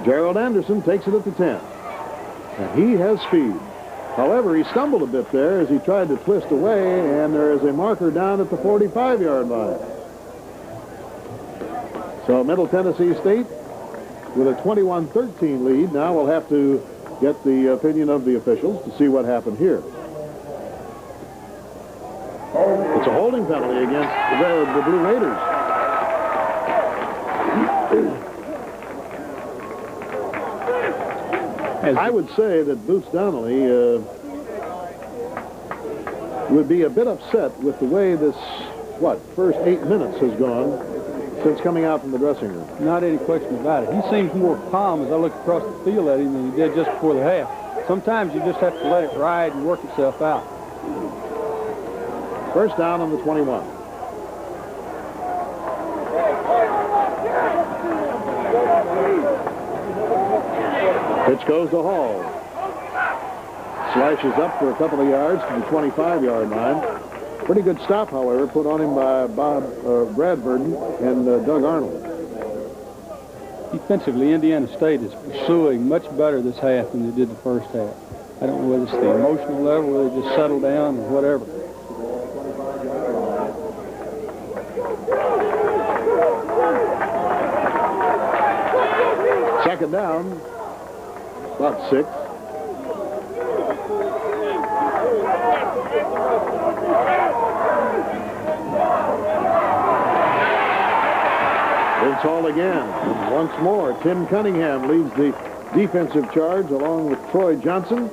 Gerald Anderson takes it at the 10. And he has speed. However, he stumbled a bit there as he tried to twist away, and there is a marker down at the 45-yard line. So Middle Tennessee State with a 21-13 lead. Now we'll have to get the opinion of the officials to see what happened here. It's a holding penalty against the Blue Raiders. I would say that Boots Donnelly would be a bit upset with the way this, first 8 minutes has gone since coming out from the dressing room. Not any question about it. He seems more calm as I look across the field at him than he did just before the half. Sometimes you just have to let it ride and work itself out. First down on the 21. Pitch goes to Hall. Slashes up for a couple of yards to the 25-yard line. Pretty good stop, however, put on him by Brad Burden and Doug Arnold. Defensively, Indiana State is pursuing much better this half than they did the first half. I don't know whether it's the emotional level, whether they just settle down or whatever. Second down, about 6. Vince Hall again. And once more, Tim Cunningham leads the defensive charge along with Troy Johnson.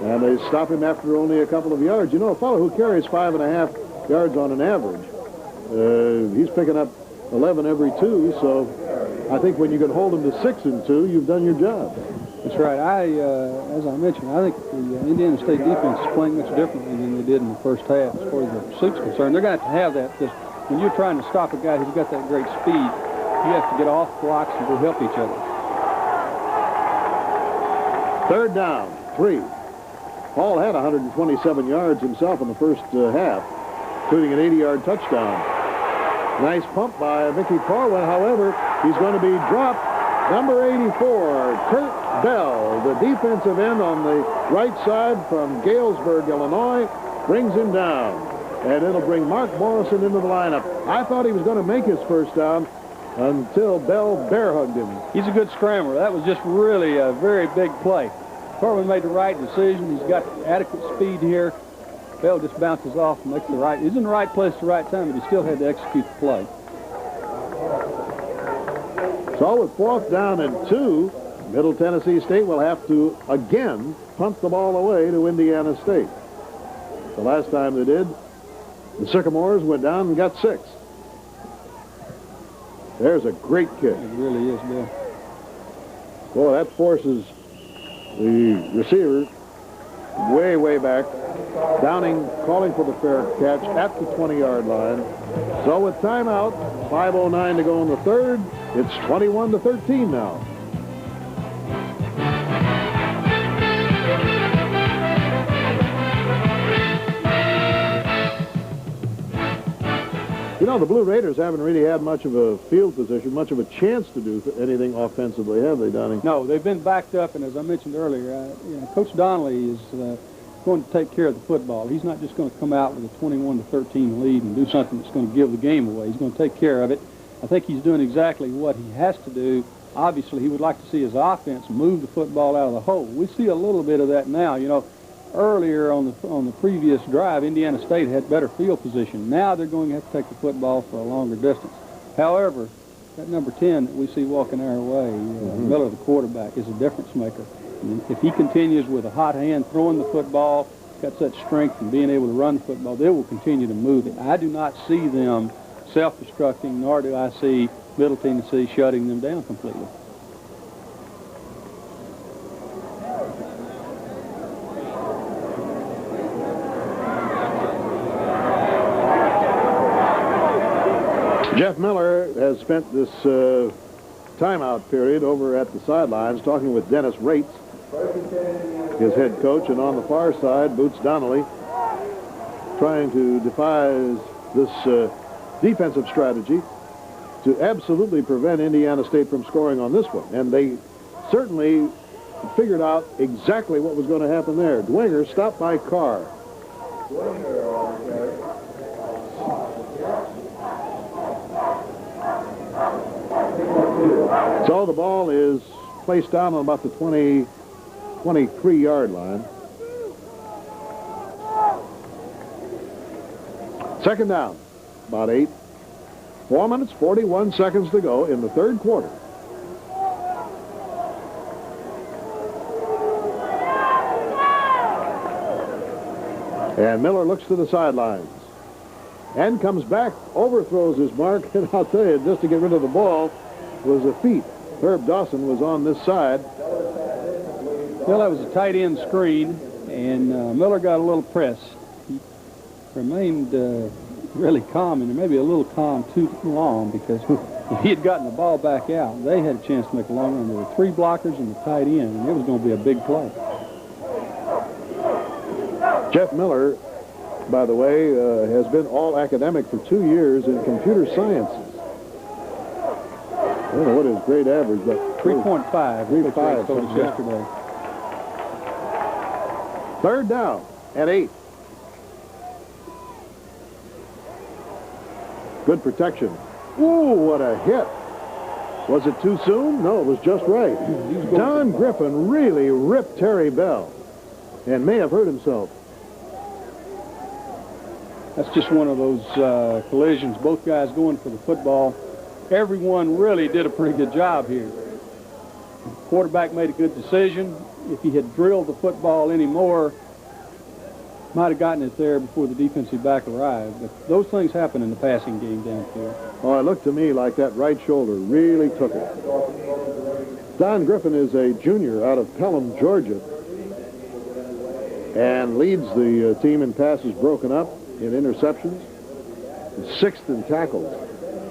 And they stop him after only a couple of yards. You know, a fellow who carries 5.5 yards on an average, he's picking up 11 every 2. So I think when you can hold him to 6 and 2, you've done your job. That's right. As I mentioned, I think the Indiana State defense is playing much differently than they did in the first half as far as the pursuit's concerned. They're going to have that because when you're trying to stop a guy who's got that great speed, you have to get off blocks and go help each other. Third down, 3. Hall had 127 yards himself in the first half, including an 80-yard touchdown. Nice pump by Mickey Corwin. However, he's going to be dropped. Number 84, Kurt Bell, the defensive end on the right side from Galesburg, Illinois, brings him down. And it'll bring Mark Morrison into the lineup. I thought he was going to make his first down until Bell bear-hugged him. He's a good scrambler. That was just really a very big play. Corwin made the right decision. He's got adequate speed here. Bell just bounces off and makes the right. He's in the right place at the right time, but he still had to execute the play. So with 4th down and 2, Middle Tennessee State will have to again punt the ball away to Indiana State. The last time they did, the Sycamores went down and got 6. There's a great kick. It really is, Bill. Boy, that forces the receiver way, way back. Downing calling for the fair catch at the 20-yard line. So with timeout, 5:09 to go in the third, it's 21-13 now. You know, the Blue Raiders haven't really had much of a field position, much of a chance to do anything offensively, have they, Donnie? No, they've been backed up, and as I mentioned earlier, Coach Donnelly is going to take care of the football. He's not just going to come out with a 21-13 lead and do something that's going to give the game away. He's going to take care of it. I think he's doing exactly what he has to do. Obviously, he would like to see his offense move the football out of the hole. We see a little bit of that now. You know, earlier on the previous drive, Indiana State had better field position. Now they're going to have to take the football for a longer distance. However, that number 10 that we see walking our way, Miller, the quarterback, is a difference maker. And if he continues with a hot hand throwing the football, got such strength and being able to run the football, they will continue to move it. I do not see them self-destructing, nor do I see Middle Tennessee shutting them down completely. Jeff Miller has spent this timeout period over at the sidelines talking with Dennis Rates, his head coach, and on the far side, Boots Donnelly, trying to devise this defensive strategy to absolutely prevent Indiana State from scoring on this one. And they certainly figured out exactly what was going to happen there. Dwenger stopped by Carr. So the ball is placed down on about the 23-yard line. Second down, about 8. 4 minutes, 41 seconds to go in the third quarter. And Miller looks to the sidelines and comes back, overthrows his mark, and I'll tell you, just to get rid of the ball was a feat. Herb Dawson was on this side. Well, that was a tight end screen, and Miller got a little press. He remained really calm, and maybe a little calm too long, because if he had gotten the ball back out, they had a chance to make a long run. There were 3 blockers and the tight end, and it was going to be a big play. Jeff Miller, by the way, has been all academic for 2 years in computer sciences. I don't know what his grade average, but 3.5. 3.5 told us yesterday. 3rd down and 8. Good protection. Ooh, what a hit. Was it too soon? No, it was just right. Don Griffin really ripped Terry Bell and may have hurt himself. That's just one of those collisions. Both guys going for the football. Everyone really did a pretty good job here. The quarterback made a good decision. If he had drilled the football any more, might have gotten it there before the defensive back arrived. But those things happen in the passing game downfield. Oh, it looked to me like that right shoulder really took it. Don Griffin is a junior out of Pelham, Georgia, and leads the team in passes broken up, in interceptions, 6th in tackles.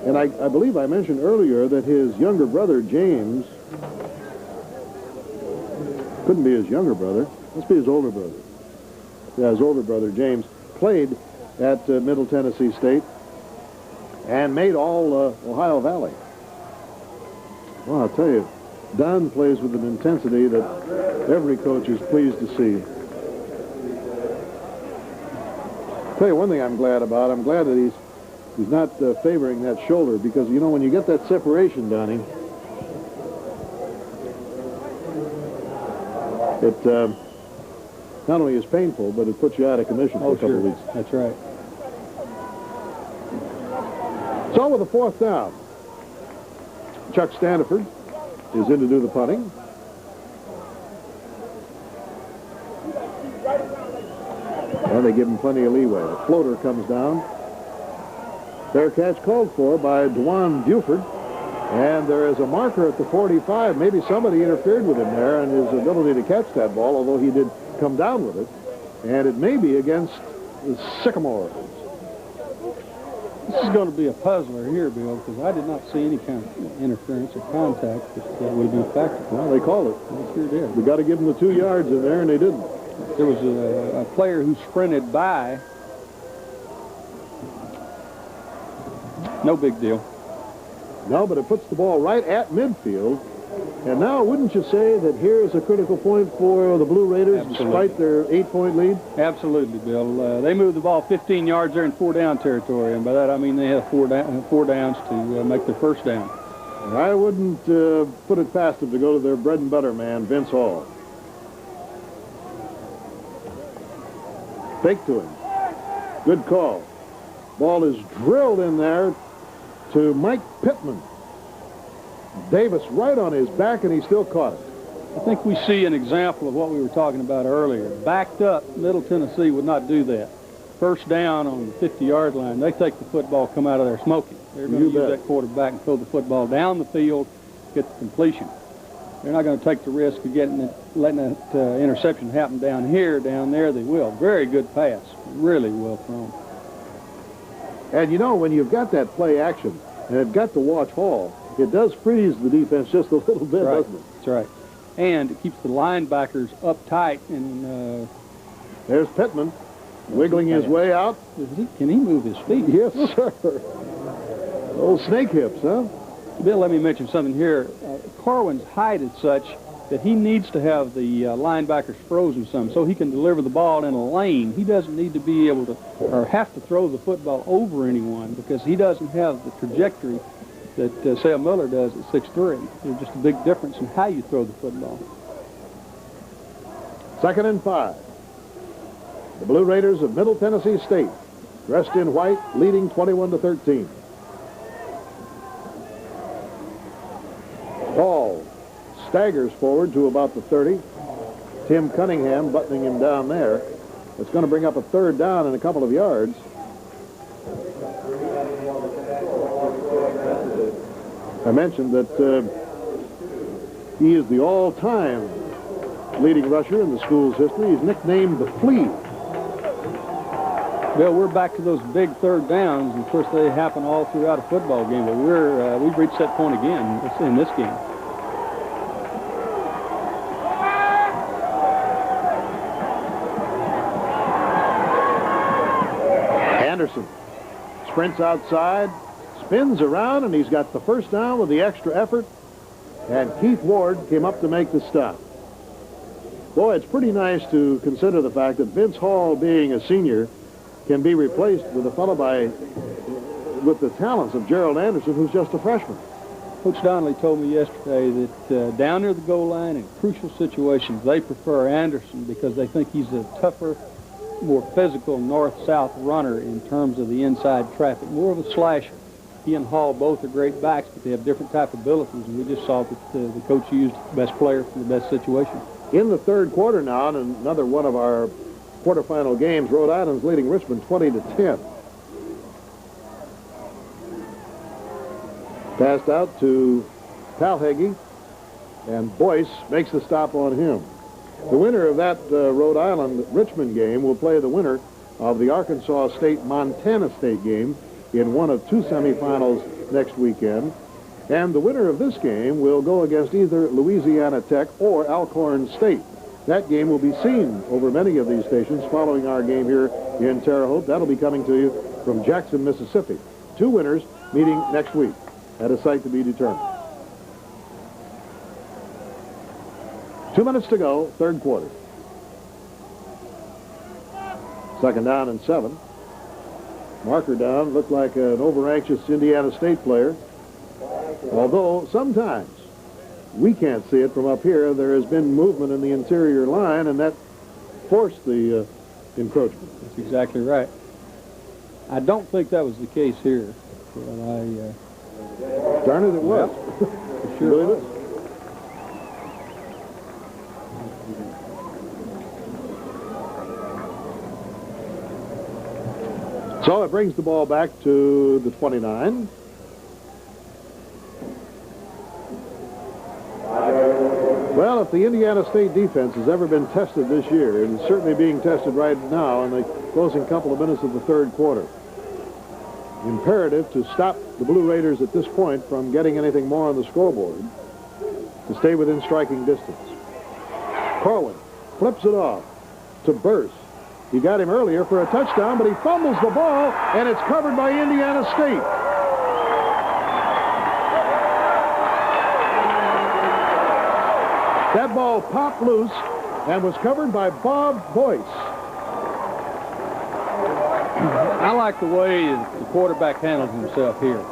And I believe I mentioned earlier that his younger brother, James, couldn't be his younger brother, must be his older brother. Yeah, his older brother, James, played at Middle Tennessee State and made all Ohio Valley. Well, I'll tell you, Don plays with an intensity that every coach is pleased to see. I'll tell you one thing I'm glad about. I'm glad that he's not favoring that shoulder, because, you know, when you get that separation, Donnie, it not only is painful, but it puts you out of commission for a couple of weeks. That's right. So with the 4th down, Chuck Standiford is in to do the punting. And they give him plenty of leeway. The floater comes down. Fair catch called for by Dwan Buford. And there is a marker at the 45. Maybe somebody interfered with him there and his ability to catch that ball, although he did come down with it. And it may be against the Sycamores. This is going to be a puzzler here, Bill, because I did not see any kind of interference or contact that would have been effective. Well, they called it. They sure did. We got to give them the 2 yards in there, and they didn't. There was a player who sprinted by. No big deal. No, but it puts the ball right at midfield. And now, wouldn't you say that here is a critical point for the Blue Raiders, Absolutely. despite their 8-point lead? Absolutely, Bill. They moved the ball 15 yards there in 4-down territory, and by that I mean they have 4 downs to make their 1st down. I wouldn't put it past them to go to their bread and butter man, Vince Hall. Fake to him. Good call. Ball is drilled in there to Mike Pittman. Davis right on his back, and he still caught it. I think we see an example of what we were talking about earlier. Backed up, Middle Tennessee would not do that. 1st down on the 50-yard line, they take the football, come out of there smoking. They're going to use that quarterback and throw the football down the field, get the completion. They're not going to take the risk of letting that interception happen down here. Down there, they will. Very good pass. Really well thrown. And, you know, when you've got that play action and have got to watch Hall, it does freeze the defense just a little bit, doesn't it? That's right. And it keeps the linebackers uptight. And there's Pittman wiggling his way out. Can he move his feet? Yes, sir. Old snake hips, huh? Bill, let me mention something here. Corwin's height is such that he needs to have the linebackers frozen some so he can deliver the ball in a lane. He doesn't need to be able to or have to throw the football over anyone, because he doesn't have the trajectory that Sam Miller does at 6'3". There's just a big difference in how you throw the football. 2nd and 5. The Blue Raiders of Middle Tennessee State, dressed in white, leading 21-13. Hall staggers forward to about the 30. Tim Cunningham buttoning him down there. It's going to bring up a third down and a couple of yards. I mentioned that he is the all-time leading rusher in the school's history. He's nicknamed the Flea. Bill, we're back to those big third downs. Of course, they happen all throughout a football game, but we've reached that point again in this game. Anderson sprints outside, spins around, and he's got the first down with the extra effort. And Keith Ward came up to make the stop. Boy, it's pretty nice to consider the fact that Vince Hall, being a senior, can be replaced with a fellow with the talents of Gerald Anderson, who's just a freshman. Coach Donnelly told me yesterday that down near the goal line in crucial situations, they prefer Anderson because they think he's a tougher, more physical north-south runner in terms of the inside traffic, more of a slasher. He and Hall both are great backs, but they have different type of abilities, and we just saw that the coach used the best player for the best situation. In the third quarter now, and another one of our quarterfinal games, Rhode Island's leading Richmond 20-10. Passed out to Talhegi, and Boyce makes the stop on him. The winner of that Rhode Island-Richmond game will play the winner of the Arkansas State-Montana State game in one of two semifinals next weekend. And the winner of this game will go against either Louisiana Tech or Alcorn State. That game will be seen over many of these stations following our game here in Terre Haute. That'll be coming to you from Jackson, Mississippi. Two winners meeting next week at a site to be determined. 2 minutes to go, third quarter. Second down and 7. Marker down, looked like an over-anxious Indiana State player. Although sometimes we can't see it from up here, there has been movement in the interior line, and that forced the encroachment. That's exactly right. I don't think that was the case here. But darn it, it was. Yep. It sure really was. So it brings the ball back to the 29. Well, if the Indiana State defense has ever been tested this year, and it's certainly being tested right now in the closing couple of minutes of the third quarter, imperative to stop the Blue Raiders at this point from getting anything more on the scoreboard, to stay within striking distance. Corwin flips it off to Burst. He got him earlier for a touchdown, but he fumbles the ball, and it's covered by Indiana State. That ball popped loose and was covered by Bob Boyce. I like the way the quarterback handles himself here.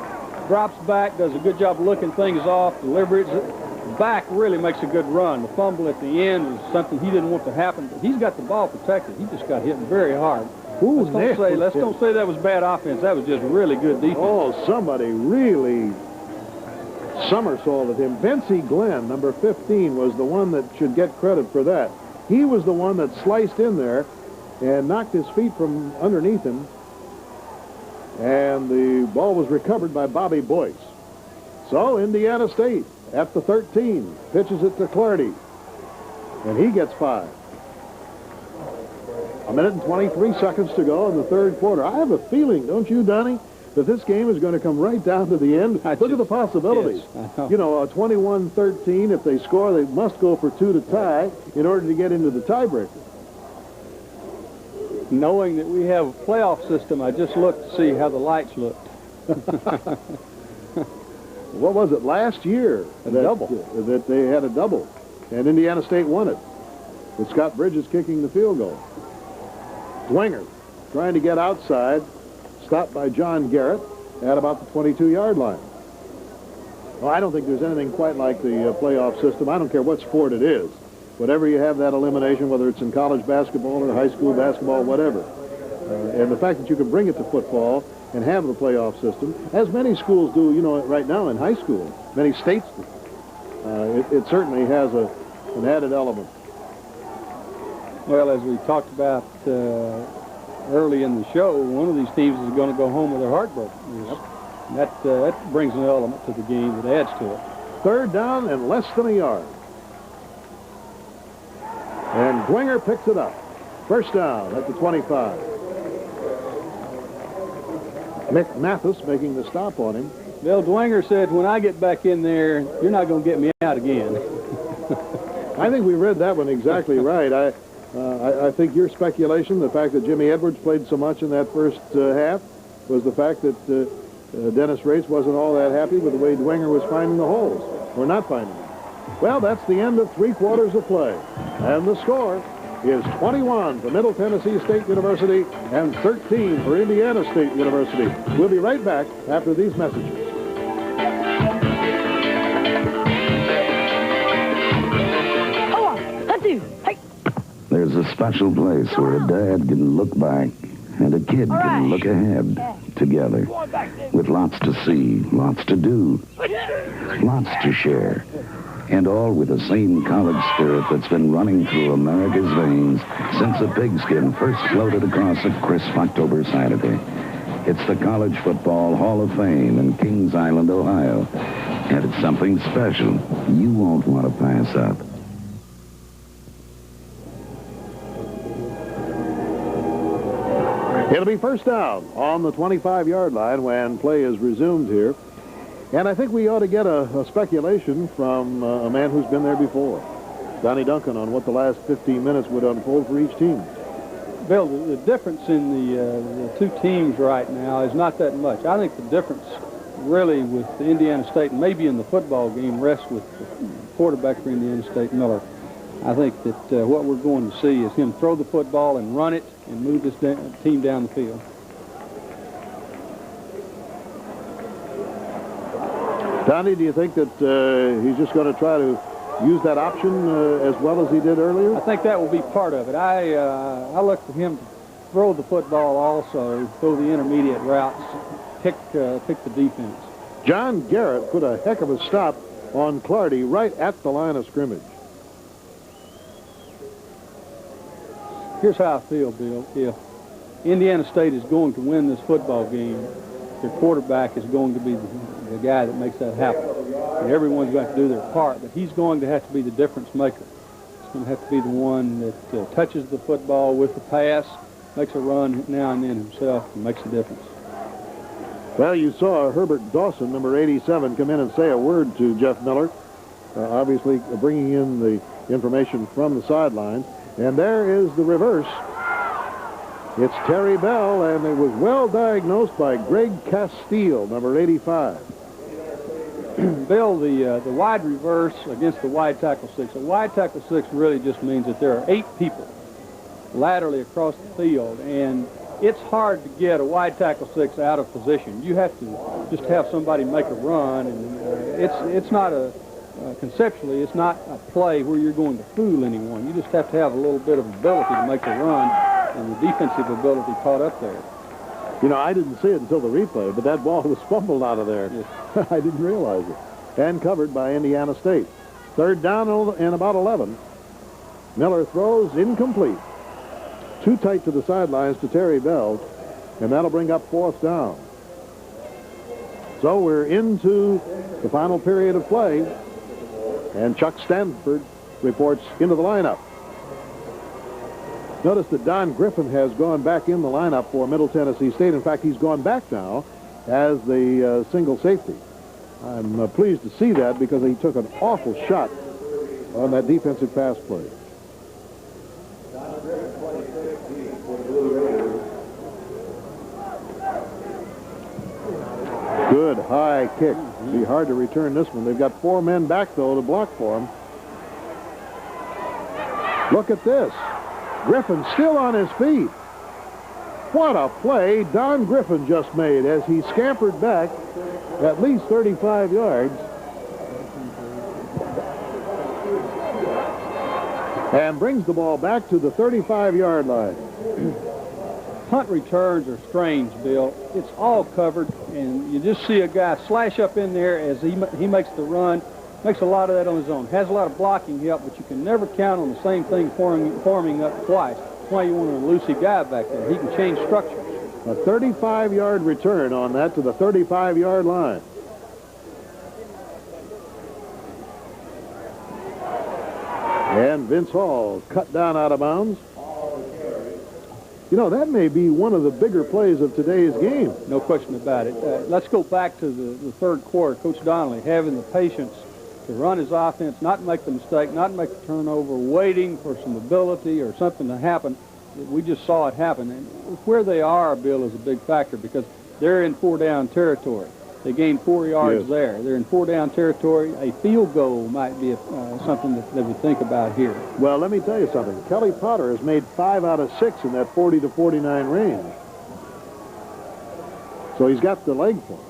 Drops back, does a good job of looking things off, delivers it. Back really makes a good run. The fumble at the end was something he didn't want to happen, but he's got the ball protected. He just got hit very hard. Ooh, let's don't say that was bad offense. That was just really good defense. Oh, somebody really somersaulted him. Vincey Glenn, number 15, was the one that should get credit for that. He was the one that sliced in there and knocked his feet from underneath him, and the ball was recovered by Bobby Boyce. So Indiana State at the 13 pitches it to Clardy, and he gets 5. 1 minute and 23 seconds to go in the third quarter. I have a feeling, don't you, Donnie, that this game is going to come right down to the end. Look at the possibilities. Yes, you know, a 21-13, if they score, they must go for 2 to tie in order to get into the tiebreaker. Knowing that we have a playoff system, I just looked to see how the lights looked. What was it, last year? That they had a double, and Indiana State won it, with Scott Bridges kicking the field goal. Dwenger trying to get outside, stopped by John Garrett at about the 22-yard line. Well, I don't think there's anything quite like the playoff system. I don't care what sport it is. Whatever you have that elimination, whether it's in college basketball or high school basketball, whatever. And the fact that you can bring it to football and have the playoff system, as many schools do, you know, right now in high school, many states do. It certainly has an added element. Well, as we talked about early in the show, one of these teams is going to go home with their heart broken. Yep. That brings an element to the game that adds to it. Third down and less than a yard. And Dwinger picks it up. First down at the 25. Mick Mathis making the stop on him. Bill Dwinger said, when I get back in there, you're not going to get me out again. I think we read that one exactly right. I think your speculation, the fact that Jimmy Edwards played so much in that first half, was the fact that Dennis Race wasn't all that happy with the way Dwinger was finding the holes, or not finding them. Well, that's the end of 3 quarters of play. And the score is 21 for Middle Tennessee State University and 13 for Indiana State University. We'll be right back after these messages. There's a special place where a dad can look back and a kid can look ahead together, with lots to see, lots to do, lots to share, and all with the same college spirit that's been running through America's veins since the pigskin first floated across a crisp October Saturday. It's the College Football Hall of Fame in Kings Island, Ohio, and it's something special you won't want to pass up. It'll be first down on the 25-yard line when play is resumed here. And I think we ought to get a speculation from a man who's been there before, Donnie Duncan, on what the last 15 minutes would unfold for each team. Bill, the difference in the two teams right now is not that much. I think the difference really with the Indiana State, and maybe in the football game, rests with the quarterback for Indiana State, Miller. I think that what we're going to see is him throw the football and run it and move this team down the field. Donnie, do you think that he's just going to try to use that option as well as he did earlier? I think that will be part of it. I look for him to throw the football also, throw the intermediate routes, pick the defense. John Garrett put a heck of a stop on Clardy right at the line of scrimmage. Here's how I feel, Bill. If Indiana State is going to win this football game, their quarterback is going to be the guy that makes that happen. And everyone's going to do their part, but he's going to have to be the difference maker. He's going to have to be the one that touches the football with the pass, makes a run now and then himself, and makes a difference. Well, you saw Herbert Dawson, number 87, come in and say a word to Jeff Miller, obviously bringing in the information from the sidelines. And there is the reverse. It's Terry Bell, and it was well diagnosed by Greg Castile, number 85. Bill, the wide reverse against the wide tackle 6. A wide tackle 6 really just means that there are 8 people laterally across the field, and it's hard to get a wide tackle 6 out of position. You have to just have somebody make a run, and it's not a conceptually, it's not a play where you're going to fool anyone. You just have to have a little bit of ability to make a run, and the defensive ability caught up there. You know, I didn't see it until the replay, but that ball was fumbled out of there. Yes. I didn't realize it. And covered by Indiana State. Third down and about 11. Miller throws incomplete. Too tight to the sidelines to Terry Bell, and that'll bring up fourth down. So we're into the final period of play, and Chuck Stanford reports into the lineup. Notice that Don Griffin has gone back in the lineup for Middle Tennessee State. In fact, he's gone back now as the single safety. I'm pleased to see that because he took an awful shot on that defensive pass play. Good high kick. Be hard to return this one. They've got 4 men back, though, to block for him. Look at this. Griffin still on his feet. What a play Don Griffin just made as he scampered back at least 35 yards. And brings the ball back to the 35-yard line. Punt returns are strange, Bill. It's all covered, and you just see a guy slash up in there as he makes the run, Makes a lot of that on his own. Has a lot of blocking help, but you can never count on the same thing forming up twice. That's why you want a Lucy guy back there. He can change structures. A 35-yard return on that to the 35-yard line. And Vince Hall cut down out of bounds. You know, that may be one of the bigger plays of today's game. No question about it. Let's go back to the third quarter. Coach Donnelly having the patience to run his offense, not make the mistake, not make the turnover, waiting for some ability or something to happen. We just saw it happen. And where they are, Bill, is a big factor because they're in 4-down territory. They gained 4 yards there. They're in 4-down territory. A field goal might be something that they would think about here. Well, let me tell you something. Kelly Potter has made 5 out of 6 in that 40 to 49 range. So he's got the leg for it.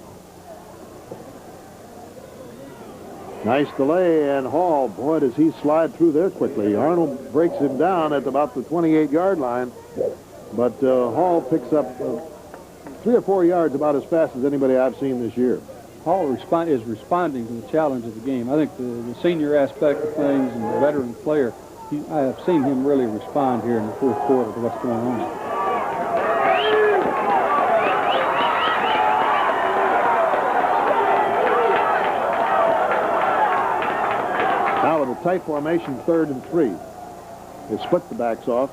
Nice delay, and Hall, boy, does he slide through there quickly. Arnold breaks him down at about the 28-yard line, but Hall picks up 3 or 4 yards about as fast as anybody I've seen this year. Hall is responding to the challenge of the game. I think the senior aspect of things and the veteran player, I have seen him really respond here in the fourth quarter to what's going on. Now with a tight formation, 3rd and 3. They split the backs off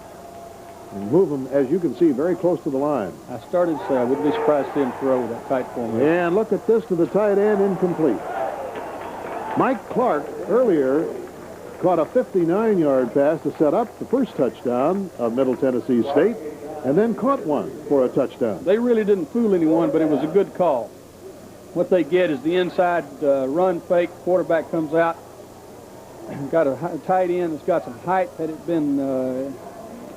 and move them, as you can see, very close to the line. I started to say I wouldn't be surprised to see him throw with that tight formation. And look at this to the tight end, incomplete. Mike Clark earlier caught a 59-yard pass to set up the first touchdown of Middle Tennessee State, and then caught one for a touchdown. They really didn't fool anyone, but it was a good call. What they get is the inside run fake. Quarterback comes out, got a tight end that's got some height. Had it been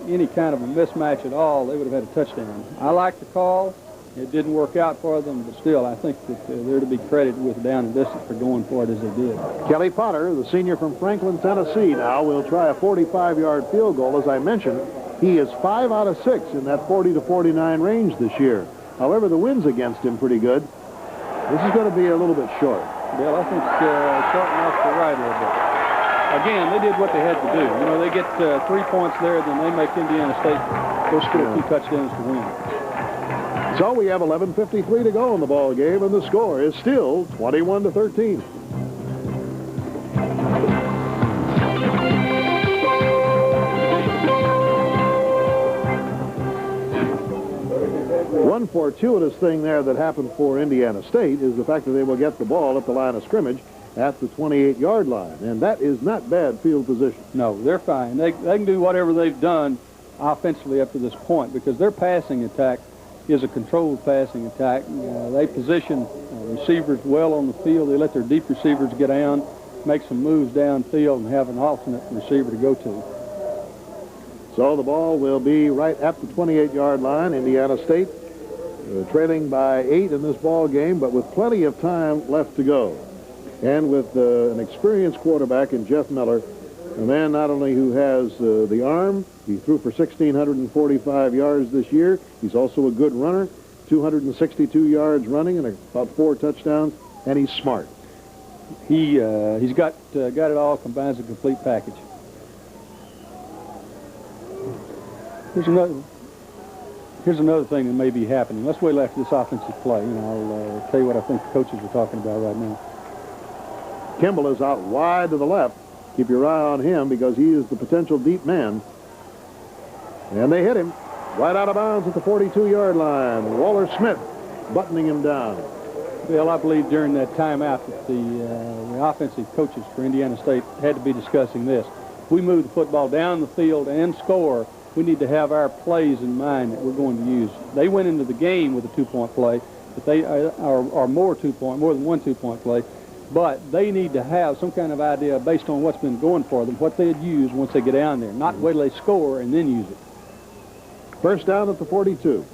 any kind of a mismatch at all, they would have had a touchdown. I like the call. It didn't work out for them, but still, I think that they're to be credited with down and distance for going for it as they did. Kelly Potter, the senior from Franklin, Tennessee, now will try a 45-yard field goal. As I mentioned, he is 5 out of 6 in that 40 to 49 range this year. However, the wind's against him pretty good. This is going to be a little bit short. Bill, I think short enough to right a little bit. Again, they did what they had to do. You know, they get 3 points there, then they make Indiana State go score 2 touchdowns to win. So we have 11:53 to go in the ball game, and the score is still 21 to 13. One fortuitous thing there that happened for Indiana State is the fact that they will get the ball at the line of scrimmage at the 28-yard line, and that is not bad field position. No, they're fine. They can do whatever they've done offensively up to this point because their passing attack is a controlled passing attack. They position receivers well on the field. They let their deep receivers get down, make some moves downfield, and have an alternate receiver to go to. So the ball will be right at the 28-yard line. Indiana State trailing by 8 in this ball game, but with plenty of time left to go. And with an experienced quarterback in Jeff Miller, a man not only who has the arm, he threw for 1,645 yards this year. He's also a good runner, 262 yards running and about 4 touchdowns, and he's smart. He's got it all, combines a complete package. Here's another thing that may be happening. Let's wait after this offensive play, and I'll tell you what I think the coaches are talking about right now. Kimball is out wide to the left. Keep your eye on him because he is the potential deep man. And they hit him right out of bounds at the 42-yard line. Waller Smith buttoning him down. Well, I believe during that timeout that the offensive coaches for Indiana State had to be discussing this. If we move the football down the field and score, we need to have our plays in mind that we're going to use. They went into the game with a 2-point play, but they are more than one 2-point play. But they need to have some kind of idea based on what's been going for them, what they'd use once they get down there, not wait till they score and then use it. First down at the 42.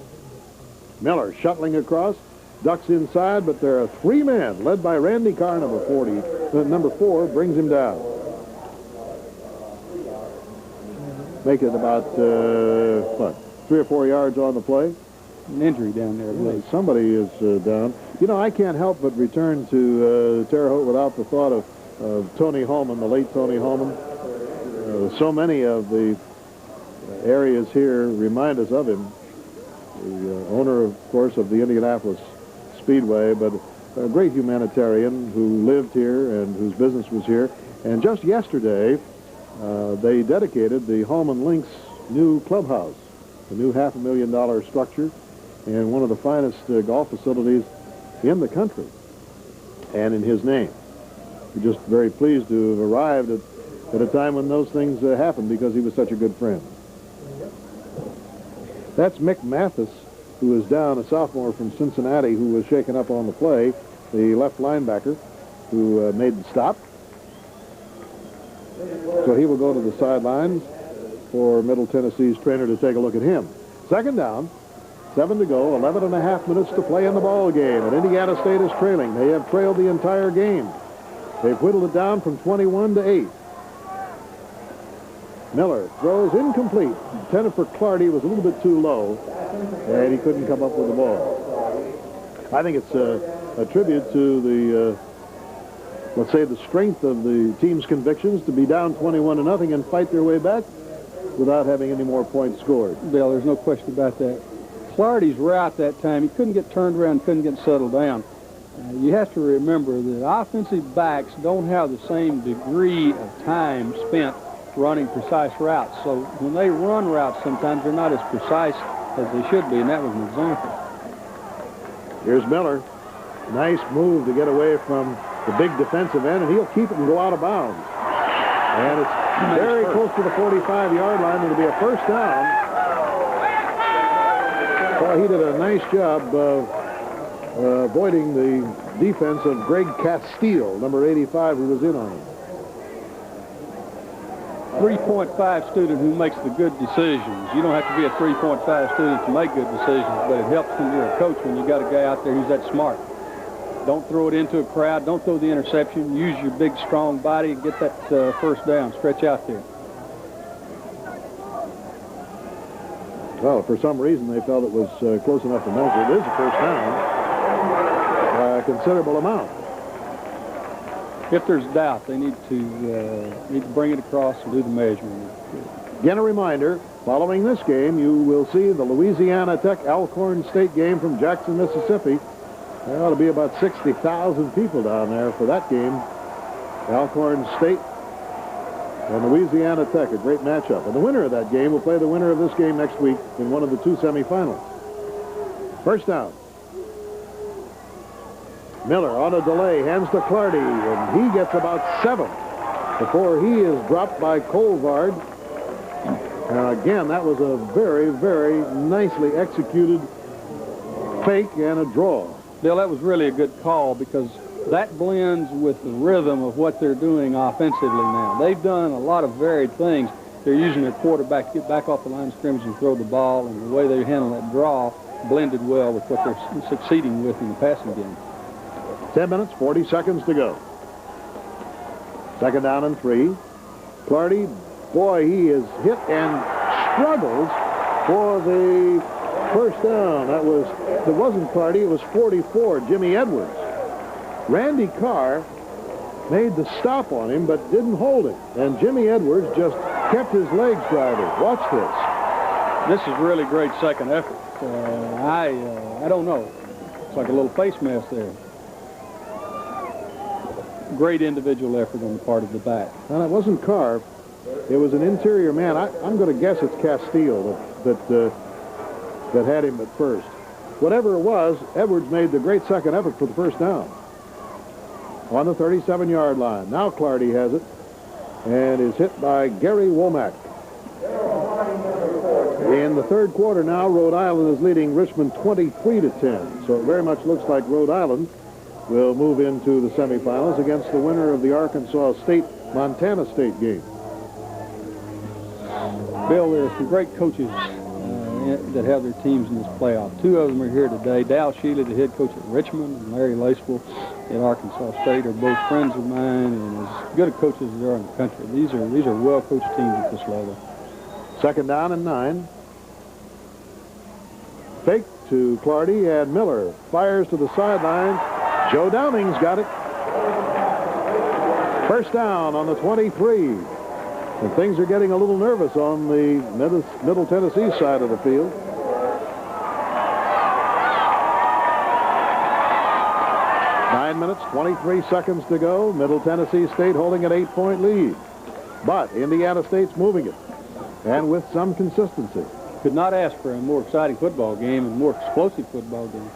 Miller shuttling across, ducks inside, but there are 3 men led by Randy Carr, number 4, brings him down. Make it about, 3 or 4 yards on the play. An injury down there, I believe. Somebody is down. You know, I can't help but return to Terre Haute without the thought of Tony Holman, the late Tony Holman. So many of the areas here remind us of him. The owner, of course, of the Indianapolis Speedway, but a great humanitarian who lived here and whose business was here. And just yesterday, they dedicated the Holman Links new clubhouse, a new $500,000 structure, and one of the finest golf facilities in the country, and in his name. We're just very pleased to have arrived at a time when those things happened because he was such a good friend. That's Mick Mathis, who is down, a sophomore from Cincinnati, who was shaken up on the play, the left linebacker, who made the stop. So he will go to the sidelines for Middle Tennessee's trainer to take a look at him. Second down, 7 to go, 11.5 minutes to play in the ball game, and Indiana State is trailing. They have trailed the entire game. They've whittled it down from 21 to 8. Miller throws incomplete. Jennifer Clardy was a little bit too low, and he couldn't come up with the ball. I think it's a tribute to the, let's say, the strength of the team's convictions to be down 21-0 and fight their way back without having any more points scored. Bill, there's no question about that. Clardy's route that time, he couldn't get turned around, couldn't get settled down. You have to remember that offensive backs don't have the same degree of time spent running precise routes. So when they run routes, sometimes they're not as precise as they should be, and that was an example. Here's Miller. Nice move to get away from the big defensive end, and he'll keep it and go out of bounds. And it's very close to the 45-yard line. It'll be a first down. Well, he did a nice job of avoiding the defense of Greg Castile, number 85, who was in on him. 3.5 student who makes the good decisions. You don't have to be a 3.5 student to make good decisions, but it helps when you're a coach when you got a guy out there who's that smart. Don't throw it into a crowd. Don't throw the interception. Use your big, strong body and get that first down. Stretch out there. Well, for some reason, they felt it was close enough to measure. It is a first down by a considerable amount. If there's doubt, they need to bring it across and do the measuring. Again, a reminder, following this game, you will see the Louisiana Tech Alcorn State game from Jackson, Mississippi. There ought to be about 60,000 people down there for that game. Alcorn State and Louisiana Tech, a great matchup. And the winner of that game will play the winner of this game next week in one of the two semifinals. First down. Miller on a delay, hands to Clardy, and he gets about 7 before he is dropped by Colvard. Again, that was a very, very nicely executed fake and a draw. Bill, that was really a good call because that blends with the rhythm of what they're doing offensively now. They've done a lot of varied things. They're using their quarterback to get back off the line of scrimmage and throw the ball, and the way they handle that draw blended well with what they're succeeding with in the passing game. 10 minutes, 40 seconds to go. Second down and 3. Clardy, boy, he is hit and struggles for the first down. It wasn't Clardy, it was 44, Jimmy Edwards. Randy Carr made the stop on him, but didn't hold him. And Jimmy Edwards just kept his legs driving. Watch this. This is really great second effort. I don't know. It's like a little face mask there. Great individual effort on the part of the back. And it wasn't Carr. It was an interior man. I'm going to guess it's Castile that had him at first. Whatever it was, Edwards made the great second effort for the first down. On the 37-yard line. Now Clardy has it and is hit by Gary Womack. In the third quarter now, Rhode Island is leading Richmond 23-10. So it very much looks like Rhode Island will move into the semifinals against the winner of the Arkansas State-Montana State game. Bill, there are some great coaches that have their teams in this playoff. 2 of them are here today. Dal Shealy, the head coach at Richmond, and Larry Lacewell at Arkansas State are both friends of mine and as good a coaches as there are in the country. These are well-coached teams at this level. Second down and 9. Fake to Clardy, and Miller fires to the sideline. Joe Downing's got it. First down on the 23. And things are getting a little nervous on the Middle Tennessee side of the field. Nine minutes, 23 seconds to go. Middle Tennessee State holding an 8-point lead. But Indiana State's moving it, and with some consistency. Could not ask for a more exciting football game and more explosive football game.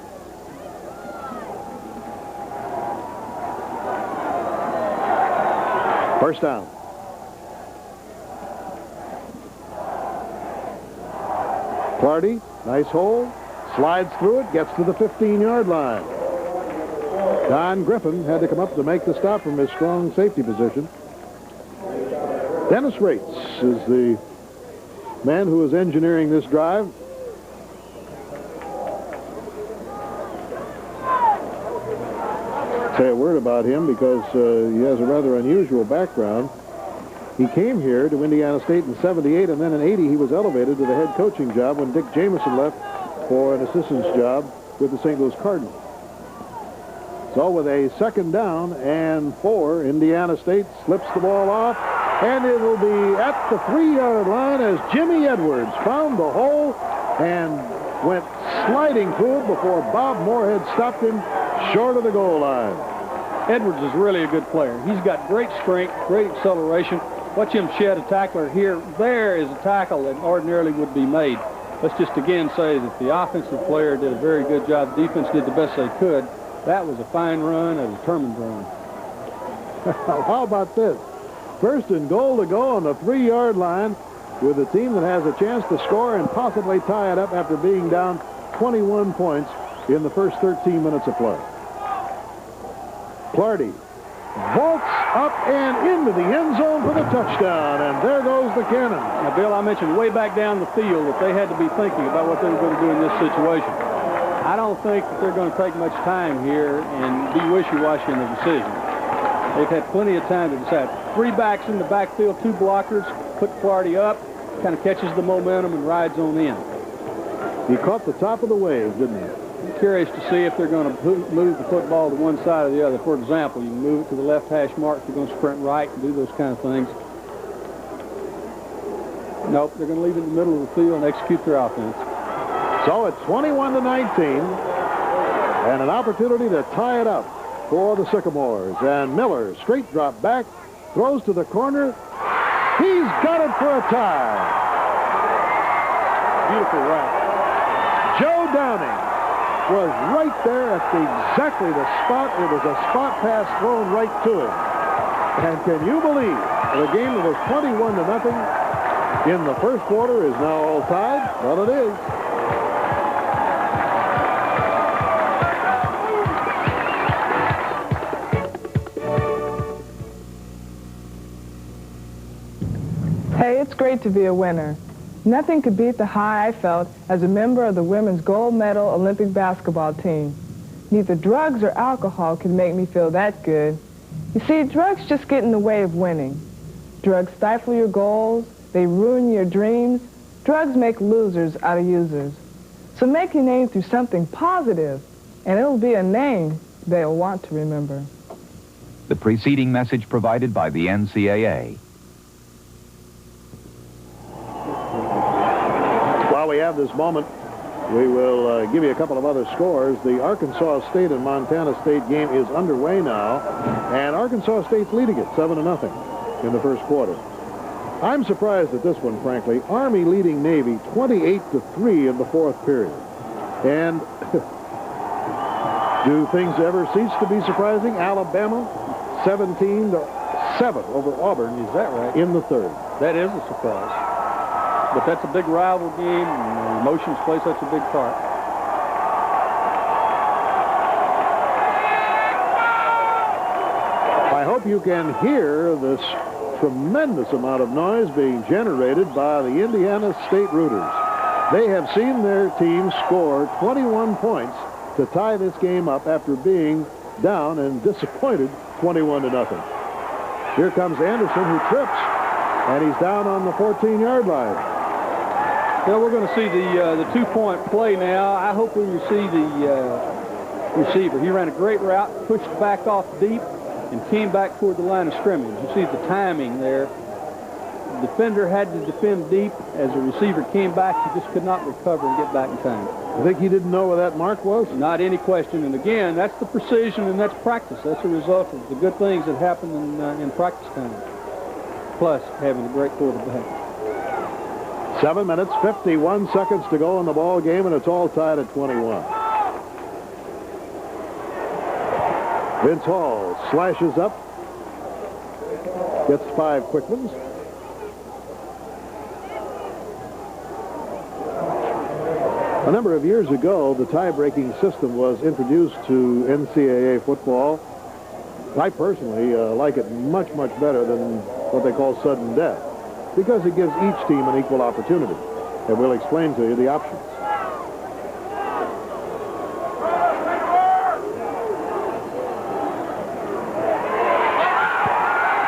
First down. Clardy, nice hole, slides through it, gets to the 15-yard line. Don Griffin had to come up to make the stop from his strong safety position. Dennis Rates is the man who is engineering this drive. Say a word about him because he has a rather unusual background. He came here to Indiana State in '78, and then in '80 he was elevated to the head coaching job when Dick Jameson left for an assistant's job with the St. Louis Cardinals. So with a second down and 4, Indiana State slips the ball off, and it'll be at the 3-yard line as Jimmy Edwards found the hole and went sliding through it before Bob Moorhead stopped him short of the goal line. Edwards is really a good player. He's got great strength, great acceleration. Watch him shed a tackler here. There is a tackle that ordinarily would be made. Let's just again say that the offensive player did a very good job. The defense did the best they could. That was a fine run, a determined run. How about this? First and goal to go on the 3-yard line with a team that has a chance to score and possibly tie it up after being down 21 points in the first 13 minutes of play. Clardy vaults up and into the end zone for the touchdown, and there goes the cannon. Now, Bill, I mentioned way back down the field that they had to be thinking about what they were going to do in this situation. I don't think that they're going to take much time here and be wishy-washy in the decision. They've had plenty of time to decide. 3 backs in the backfield, 2 blockers, put Clardy up, kind of catches the momentum and rides on in. He caught the top of the wave, didn't he? I'm curious to see if they're going to move the football to one side or the other. For example, you can move it to the left hash mark if you're going to sprint right and do those kind of things. Nope, they're going to leave it in the middle of the field and execute their offense. So it's 21-19, and an opportunity to tie it up for the Sycamores. And Miller, straight drop back, throws to the corner. He's got it for a tie. Beautiful route. Joe Downing was right there at exactly the spot. It was a spot pass thrown right to him. And can you believe the game that was 21-0 in the first quarter is now all tied? Well, it is. Hey, it's great to be a winner. Nothing could beat the high I felt as a member of the women's gold medal Olympic basketball team. Neither drugs or alcohol can make me feel that good. You see, drugs just get in the way of winning. Drugs stifle your goals, they ruin your dreams. Drugs make losers out of users. So make your name through something positive, and it'll be a name they'll want to remember. The preceding message provided by the NCAA. While we have this moment, we will give you a couple of other scores. The Arkansas State and Montana State game is underway now, and Arkansas State's leading it 7-0 in the first quarter. I'm surprised at this one, frankly. Army leading Navy 28-3 in the fourth period. And do things ever cease to be surprising? Alabama 17-7 over Auburn. Is that right? In the third. That is a surprise. But that's a big rival game, and emotions play such a big part. I hope you can hear this tremendous amount of noise being generated by the Indiana State Rooters. They have seen their team score 21 points to tie this game up after being down and disappointed 21-0. Here comes Anderson, who trips, and he's down on the 14-yard line. Well, we're going to see the 2-point play now. I hope we see the receiver. He ran a great route, pushed back off deep, and came back toward the line of scrimmage. You see the timing there. The defender had to defend deep. As the receiver came back, he just could not recover and get back in time. I think he didn't know where that mark was? Not any question. And again, that's the precision and that's practice. That's a result of the good things that happen in practice time. Plus, having a great quarterback. 7 minutes, 51 seconds to go in the ball game, and it's all tied at 21. Vince Hall slashes up, gets 5 quick ones. A number of years ago, the tie-breaking system was introduced to NCAA football. I personally like it much, much better than what they call sudden death, because it gives each team an equal opportunity. And we'll explain to you the options.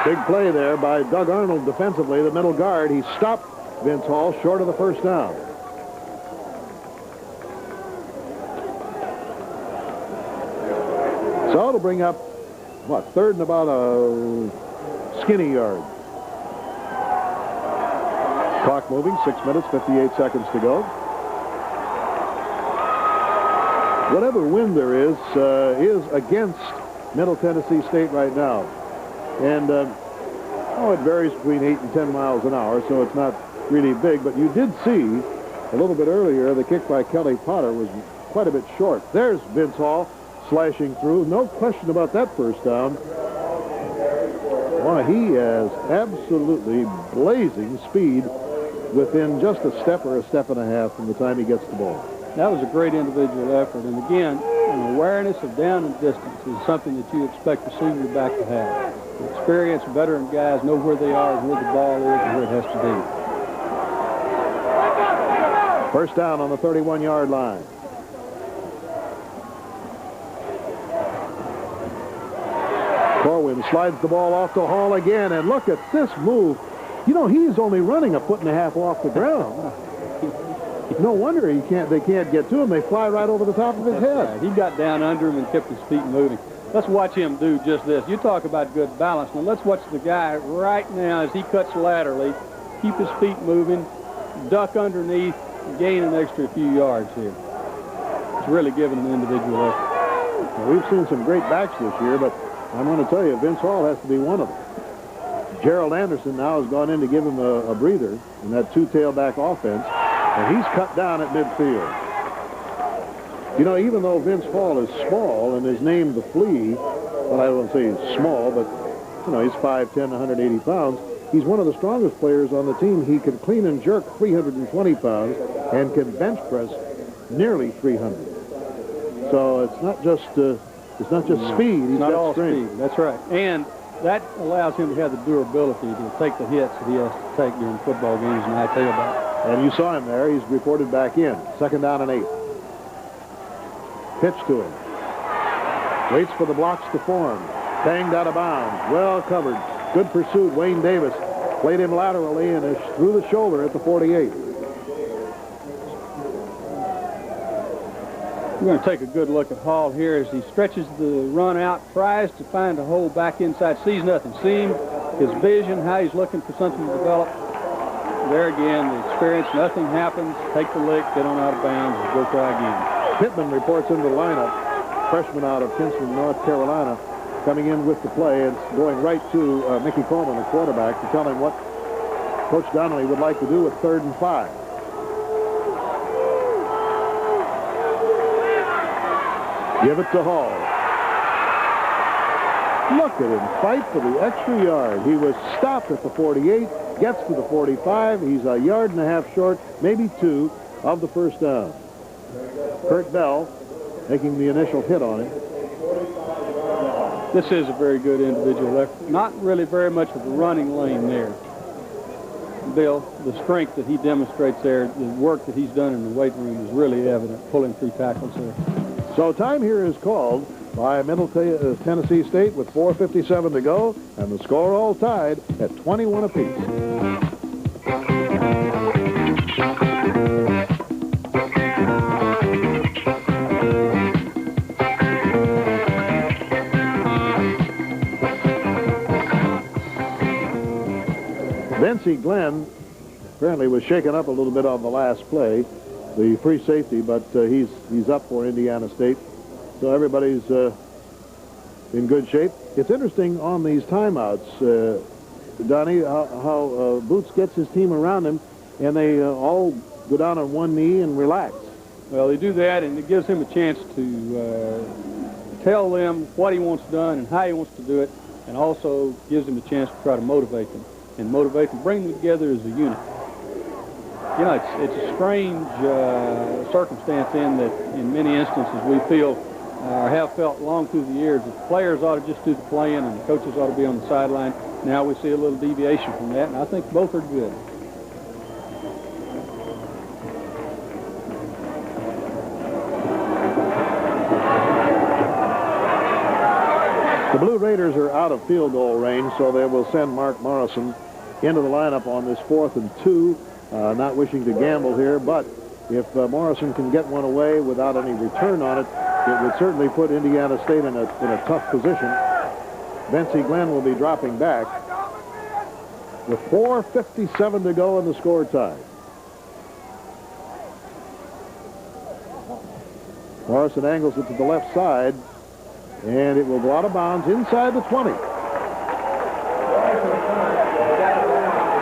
Big play there by Doug Arnold defensively, the middle guard. He stopped Vince Hall short of the first down. So it'll bring up, what, third and about a skinny yard. Clock moving, 6 minutes, 58 seconds to go. Whatever wind there is against Middle Tennessee State right now. And, it varies between 8 and 10 miles an hour, so it's not really big. But you did see a little bit earlier the kick by Kelly Potter was quite a bit short. There's Vince Hall slashing through. No question about that first down. Boy, he has absolutely blazing speed within just a step or a step and a half from the time he gets the ball. That was a great individual effort. And again, an awareness of down and distance is something that you expect a senior back to have. The experienced veteran guys know where they are, where the ball is, and where it has to be. First down on the 31-yard line. Corwin slides the ball off to Hall again, and look at this move. You know, he's only running a foot and a half off the ground. No wonder they can't get to him. They fly right over the top of his head. Right. He got down under him and kept his feet moving. Let's watch him do just this. You talk about good balance. Now let's watch the guy right now as he cuts laterally, keep his feet moving, duck underneath, gain an extra few yards here. It's really giving an individual effort. Well, we've seen some great backs this year, but I'm going to tell you, Vince Hall has to be one of them. Gerald Anderson now has gone in to give him a breather in that two-tailback offense, and he's cut down at midfield. You know, even though Vince Hall is small and is named the Flea, well, I don't say he's small, but, you know, he's 5'10", 180 pounds. He's one of the strongest players on the team. He can clean and jerk 320 pounds and can bench press nearly 300. So it's not just speed. He's not got all strength. speed. That's right. And that allows him to have the durability to take the hits that he has to take during football games and high tailback. And you saw him there. He's reported back in. 2nd down and 8. Pitch to him. Waits for the blocks to form. Banged out of bounds. Well covered. Good pursuit. Wayne Davis played him laterally and is through the shoulder at the 48. We're going to take a good look at Hall here as he stretches the run out, tries to find a hole back inside, sees nothing. See his vision, how he's looking for something to develop. There again, the experience, nothing happens. Take the lick, get on out of bounds, and go try again. Pittman reports into the lineup. Freshman out of Kinston, North Carolina, coming in with the play and going right to Mickey Coleman, the quarterback, to tell him what Coach Donnelly would like to do with 3rd and 5. Give it to Hall. Look at him fight for the extra yard. He was stopped at the 48, gets to the 45. He's a yard and a half short, maybe 2, of the first down. Kurt Bell making the initial hit on him. This is a very good individual effort. Not really very much of a running lane there. Bill, the strength that he demonstrates there, the work that he's done in the weight room is really evident, pulling 3 tackles there. So time here is called by Middle Tennessee State with 4:57 to go, and the score all tied at 21 apiece. Vincie Glenn apparently was shaken up a little bit on the last play, the free safety, but he's up for Indiana State. So everybody's in good shape. It's interesting on these timeouts, Donnie, how Boots gets his team around him, and they all go down on one knee and relax. Well, they do that, and it gives him a chance to tell them what he wants done and how he wants to do it, and also gives them a chance to try to motivate them and bring them together as a unit. You know, it's a strange circumstance in that in many instances we feel or have felt long through the years that the players ought to just do the playing and the coaches ought to be on the sideline. Now we see a little deviation from that, and I think both are good. The Blue Raiders are out of field goal range, so they will send Mark Morrison into the lineup on this 4th and 2. Not wishing to gamble here, but if Morrison can get one away without any return on it, it would certainly put Indiana State in a tough position. Vincie Glenn will be dropping back with 4:57 to go in the score tie. Morrison angles it to the left side, and it will go out of bounds inside the 20.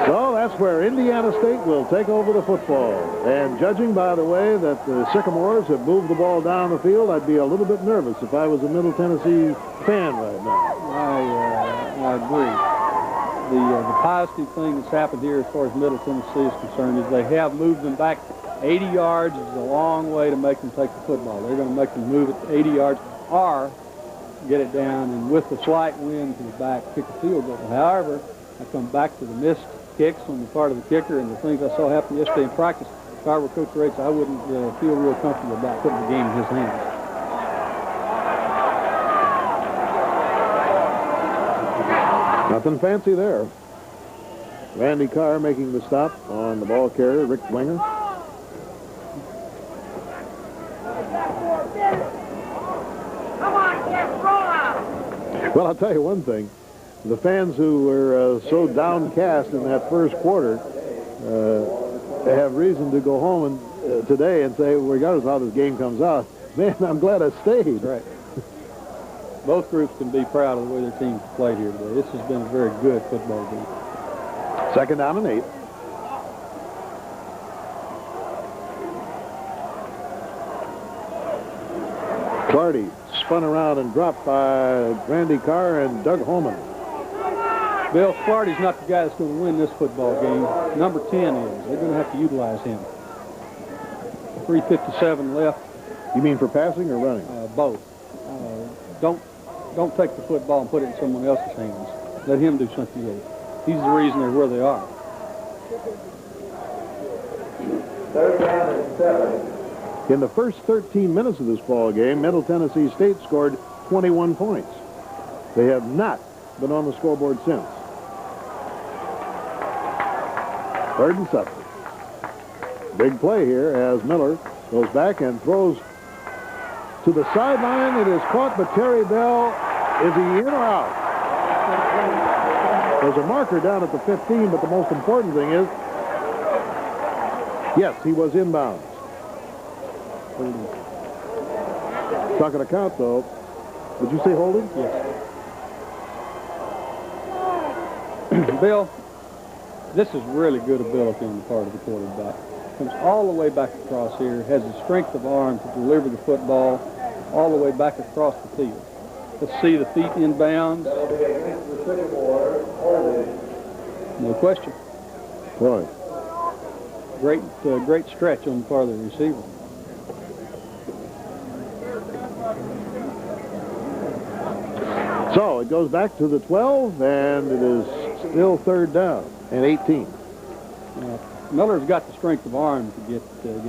So that's where Indiana State will take over the football. And judging by the way that the Sycamores have moved the ball down the field, I'd be a little bit nervous if I was a Middle Tennessee fan right now. I agree. The positive thing that's happened here as far as Middle Tennessee is concerned is they have moved them back 80 yards. Is a long way to make them take the football. They're going to make them move it 80 yards or get it down, and with the slight wind to the back, kick a field goal. However, I come back to the missed kicks on the part of the kicker and the things I saw happen yesterday in practice. If I were Coach Rates, I wouldn't feel real comfortable about putting the game in his hands. Nothing fancy there. Randy Carr making the stop on the ball carrier, Rick Winger. Well, I'll tell you one thing. The fans who were so downcast in that first quarter have reason to go home today and say, regardless of how this game comes out, man, I'm glad I stayed. Right. Both groups can be proud of the way their teams played here today. This has been a very good football game. 2nd down and 8. Clardy spun around and dropped by Randy Carr and Doug Holman. Bill, Clardy's not the guy that's going to win this football game. Number 10 is. They're going to have to utilize him. 3:57 left. You mean for passing or running? Both. Don't take the football and put it in someone else's hands. Let him do something with it. He's the reason they're where they are. 3rd down and 7. In the first 13 minutes of this ball game, Middle Tennessee State scored 21 points. They have not been on the scoreboard since. 3rd and 7. Big play here as Miller goes back and throws to the sideline. It is caught, but Terry Bell, is he in or out? There's a marker down at the 15, but the most important thing is, yes, he was inbounds. It's not going to count, though. Did you say holding? Yes. Bill, this is really good ability on the part of the quarterback. Comes all the way back across here, has the strength of arm to deliver the football all the way back across the field. Let's see the feet inbounds. No question. Right. Great stretch on the part of the receiver. So it goes back to the 12, and it is still 3rd down and 18. Miller's got the strength of arm to get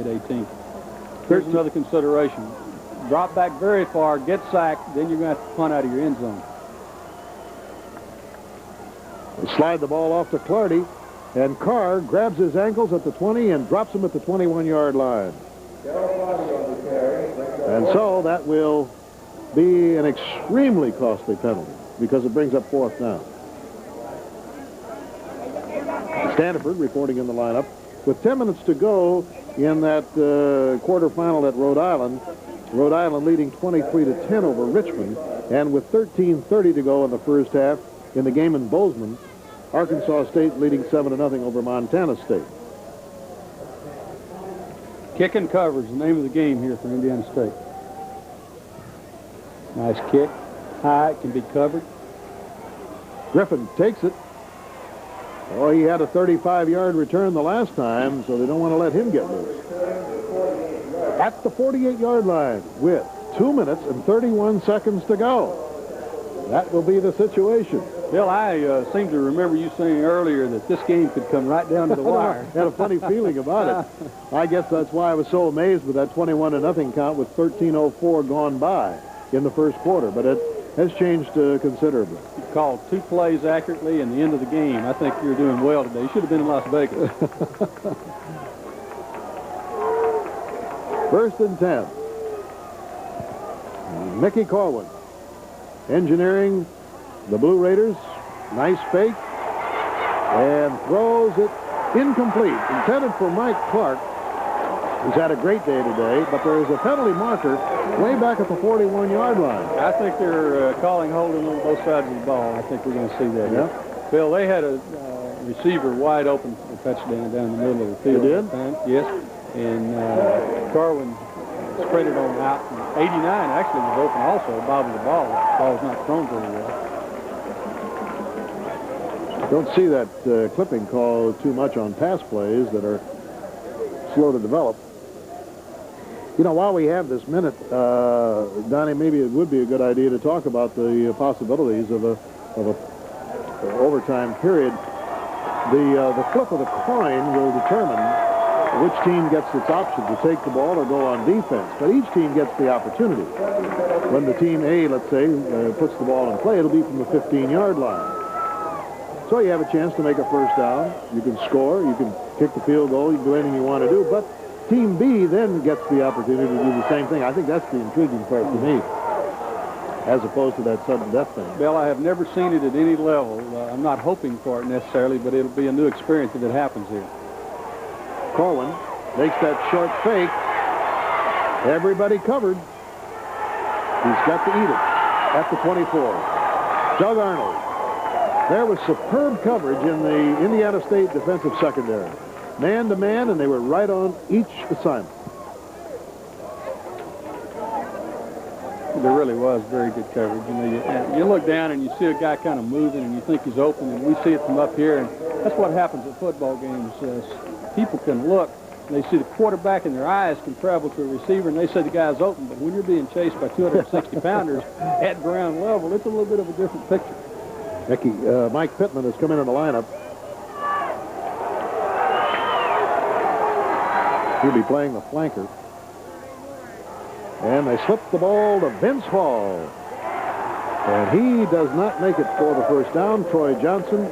18. Here's another consideration. Drop back very far, get sacked, then you're going to have to punt out of your end zone. Slide the ball off to Clardy, and Carr grabs his ankles at the 20 and drops him at the 21-yard line. And so that will be an extremely costly penalty because it brings up 4th down. Stanford reporting in the lineup. With 10 minutes to go in that quarterfinal at Rhode Island leading 23-10 over Richmond, and with 13:30 to go in the first half in the game in Bozeman, Arkansas State leading 7-0 over Montana State. Kick and cover is the name of the game here for Indiana State. Nice kick. High, it can be covered. Griffin takes it. Oh, he had a 35-yard return the last time, so they don't want to let him get loose. At the 48-yard line with 2 minutes and 31 seconds to go. That will be the situation. Bill, I seem to remember you saying earlier that this game could come right down to the wire. Had a funny feeling about it. I guess that's why I was so amazed with that 21-0 count with 13:04 gone by in the first quarter, but it has changed considerably. You called 2 plays accurately and the end of the game. I think you're doing well today. You should have been in Las Vegas. First and 10. Mickey Corwin engineering the Blue Raiders. Nice fake. And throws it incomplete. Intended for Mike Clark, who's had a great day today, but there is a penalty marker way back at the 41-yard line. I think they're calling holding on both sides of the ball. I think we're going to see that. Yeah. Bill, they had a receiver wide open for a touchdown down the middle of the field. They did? That time. Yes. And Carwin spread it on out. And 89 actually was open also, bobbled the ball. The ball was not thrown very well. Don't see that clipping call too much on pass plays that are slow to develop. You know, while we have this minute, Donnie, maybe it would be a good idea to talk about the possibilities of a overtime period. The flip of the coin will determine which team gets its option to take the ball or go on defense. But each team gets the opportunity. When the team A, let's say, puts the ball in play, it'll be from the 15-yard line. So you have a chance to make a first down. You can score. You can kick the field goal. You can do anything you want to do. But Team B then gets the opportunity to do the same thing. I think that's the intriguing part to me, as opposed to that sudden death thing. Bill, I have never seen it at any level. I'm not hoping for it necessarily, but it'll be a new experience if it happens here. Corwin makes that short fake. Everybody covered. He's got to eat it at the 24. Doug Arnold. There was superb coverage in the Indiana State defensive secondary. Man-to-man, and they were right on each assignment. There really was very good coverage. You look down and you see a guy kind of moving and you think he's open, and we see it from up here, and that's what happens at football games. People can look, and they see the quarterback, and their eyes can travel to a receiver, and they say the guy's open, but when you're being chased by 260-pounders at ground level, it's a little bit of a different picture. Mike Pittman has come in the lineup. He'll be playing the flanker. And they slip the ball to Vince Hall. And he does not make it for the first down. Troy Johnson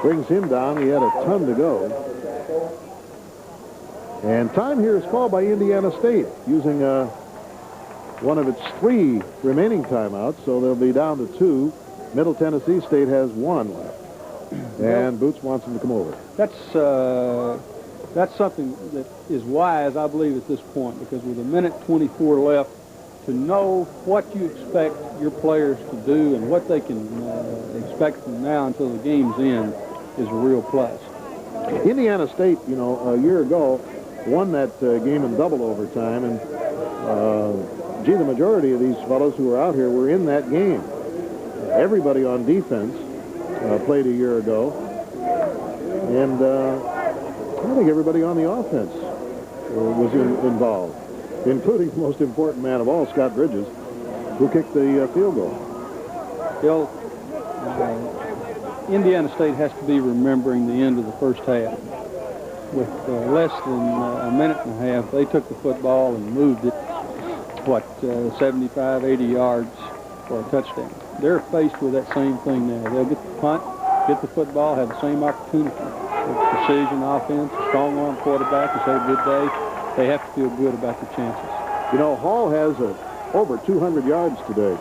brings him down. He had a ton to go. And time here is called by Indiana State, using one of its 3 remaining timeouts, so they'll be down to 2. Middle Tennessee State has 1 left. And Boots wants him to come over. That's something that is wise, I believe, at this point, because with 1:24 left, to know what you expect your players to do and what they can expect from now until the game's end is a real plus. Indiana State, you know, a year ago, won that game in double overtime, and gee, the majority of these fellows who were out here were in that game. Everybody on defense played a year ago, and I think everybody on the offense was involved, including the most important man of all, Scott Bridges, who kicked the field goal. Bill, Indiana State has to be remembering the end of the first half. With less than a minute and a half, they took the football and moved it, 75, 80 yards for a touchdown. They're faced with that same thing now. They'll get the punt, get the football, have the same opportunity. With precision offense, strong arm quarterback, has had a good day. They have to feel good about their chances. You know, Hall has over 200 yards today.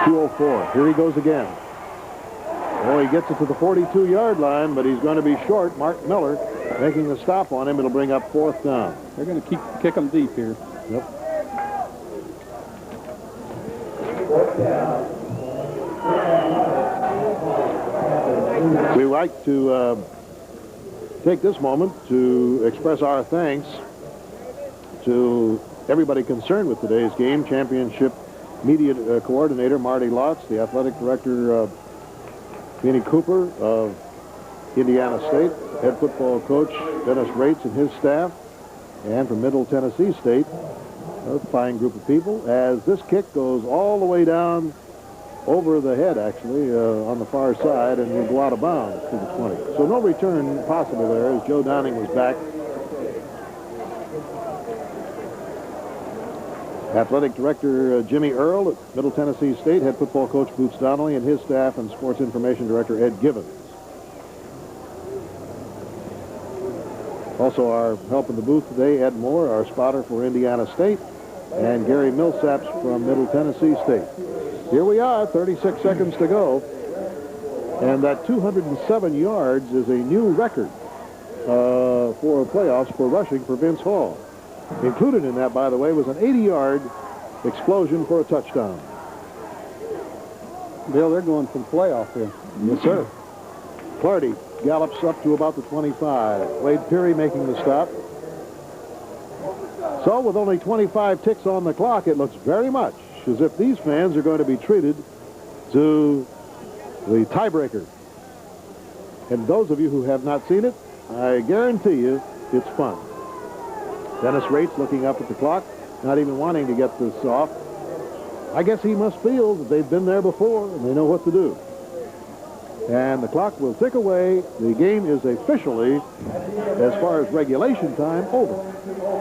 2:04. Here he goes again. Oh, he gets it to the 42-yard line, but he's going to be short. Mark Miller making the stop on him. It'll bring up 4th down. They're going to kick them deep here. Yep. We like to take this moment to express our thanks to everybody concerned with today's game. Championship media coordinator Marty Lotz, the athletic director Vinnie Cooper of Indiana State, head football coach Dennis Rates and his staff, and from Middle Tennessee State, a fine group of people, as this kick goes all the way down over the head, actually, on the far side, and will go out of bounds to the 20. So no return possible there, as Joe Downing was back. Athletic Director Jimmy Earle at Middle Tennessee State, head football coach Boots Donnelly and his staff, and Sports Information Director Ed Givens. Also our help in the booth today, Ed Moore, our spotter for Indiana State, and Gary Millsaps from Middle Tennessee State. Here we are, 36 seconds to go, and that 207 yards is a new record for playoffs for rushing for Vince Hall. Included in that, by the way, was an 80-yard explosion for a touchdown. Bill, they're going for the playoff here. Yes, sir. Clardy gallops up to about the 25. Wade Peary making the stop. So with only 25 ticks on the clock, it looks very much as if these fans are going to be treated to the tiebreaker. And those of you who have not seen it, I guarantee you it's fun. Dennis Rates looking up at the clock, not even wanting to get this off. I guess he must feel that they've been there before and they know what to do. And the clock will tick away. The game is officially, as far as regulation time, over.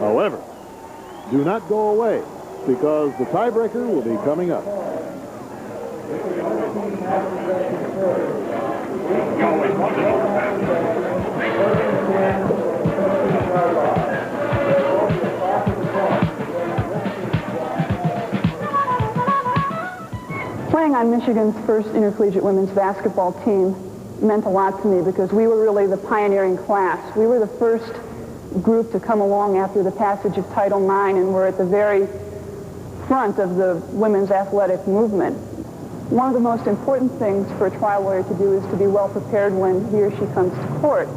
However, do not go away, because the tiebreaker will be coming up. Playing on Michigan's first intercollegiate women's basketball team meant a lot to me because we were really the pioneering class. We were the first group to come along after the passage of Title IX, and we're at the very front of the women's athletic movement. One of the most important things for a trial lawyer to do is to be well prepared when he or she comes to court.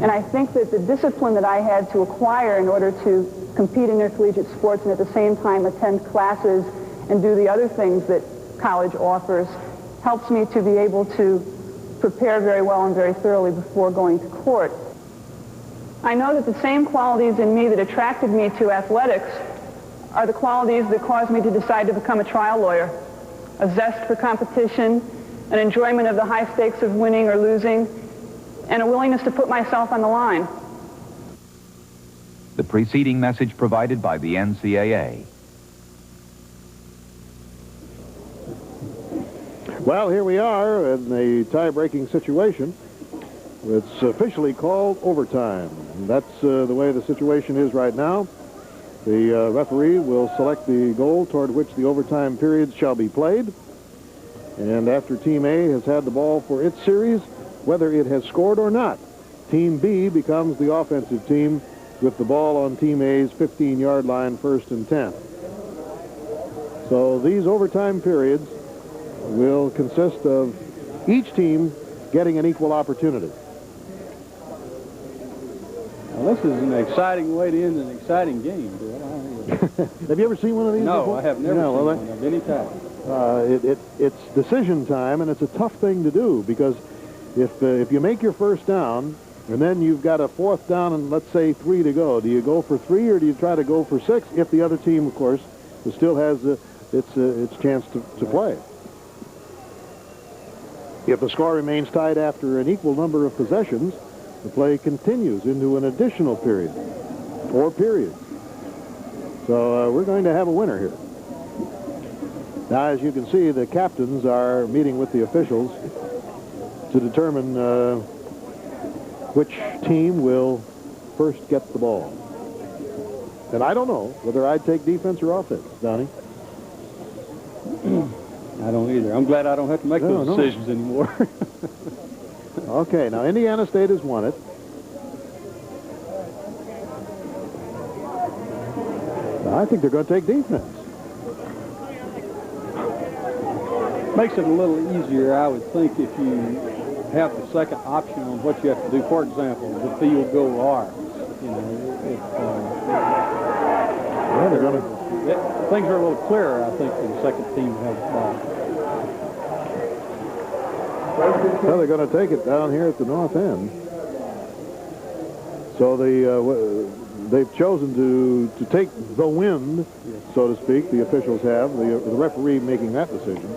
And I think that the discipline that I had to acquire in order to compete in intercollegiate sports and at the same time attend classes and do the other things that college offers helps me to be able to prepare very well and very thoroughly before going to court. I know that the same qualities in me that attracted me to athletics are the qualities that caused me to decide to become a trial lawyer. A zest for competition, an enjoyment of the high stakes of winning or losing, and a willingness to put myself on the line. The preceding message provided by the NCAA. Well, here we are in the tie-breaking situation. It's officially called overtime. And that's the way the situation is right now. The referee will select the goal toward which the overtime periods shall be played. And after Team A has had the ball for its series, whether it has scored or not, Team B becomes the offensive team with the ball on Team A's 15-yard line, 1st and 10. So these overtime periods will consist of each team getting an equal opportunity. Well, this is an exciting way to end an exciting game, Bill. Have you ever seen one of these before? No, I have never seen one of any type. It's decision time, and it's a tough thing to do because if you make your first down and then you've got a 4th down and let's say 3 to go, do you go for 3 or do you try to go for 6 if the other team, of course, still has its chance to play? If the score remains tied after an equal number of possessions, the play continues into an additional period or periods. So we're going to have a winner here. Now, as you can see, the captains are meeting with the officials to determine which team will first get the ball. And I don't know whether I'd take defense or offense, Donnie. I don't either. I'm glad I don't have to make those decisions anymore. Okay, now Indiana State has won it. Now, I think they're going to take defense. Makes it a little easier, I would think, if you have the second option on what you have to do. For example, the field goal R. You know, well, they're going to. Things are a little clearer, I think, when the second team has the ball. Well, they're going to take it down here at the north end. So they've chosen to take the wind, so to speak. The officials have, the referee making that decision.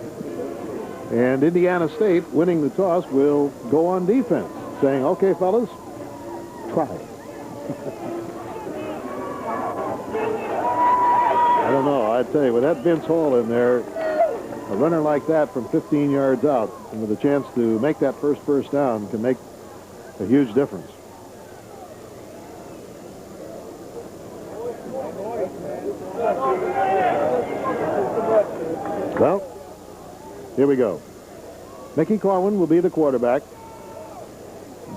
And Indiana State, winning the toss, will go on defense, saying, okay, fellas, try it. I don't know. I tell you, with that Vince Hall in there, a runner like that from 15 yards out, and with a chance to make that first down, can make a huge difference. Well, here we go. Mickey Corwin will be the quarterback.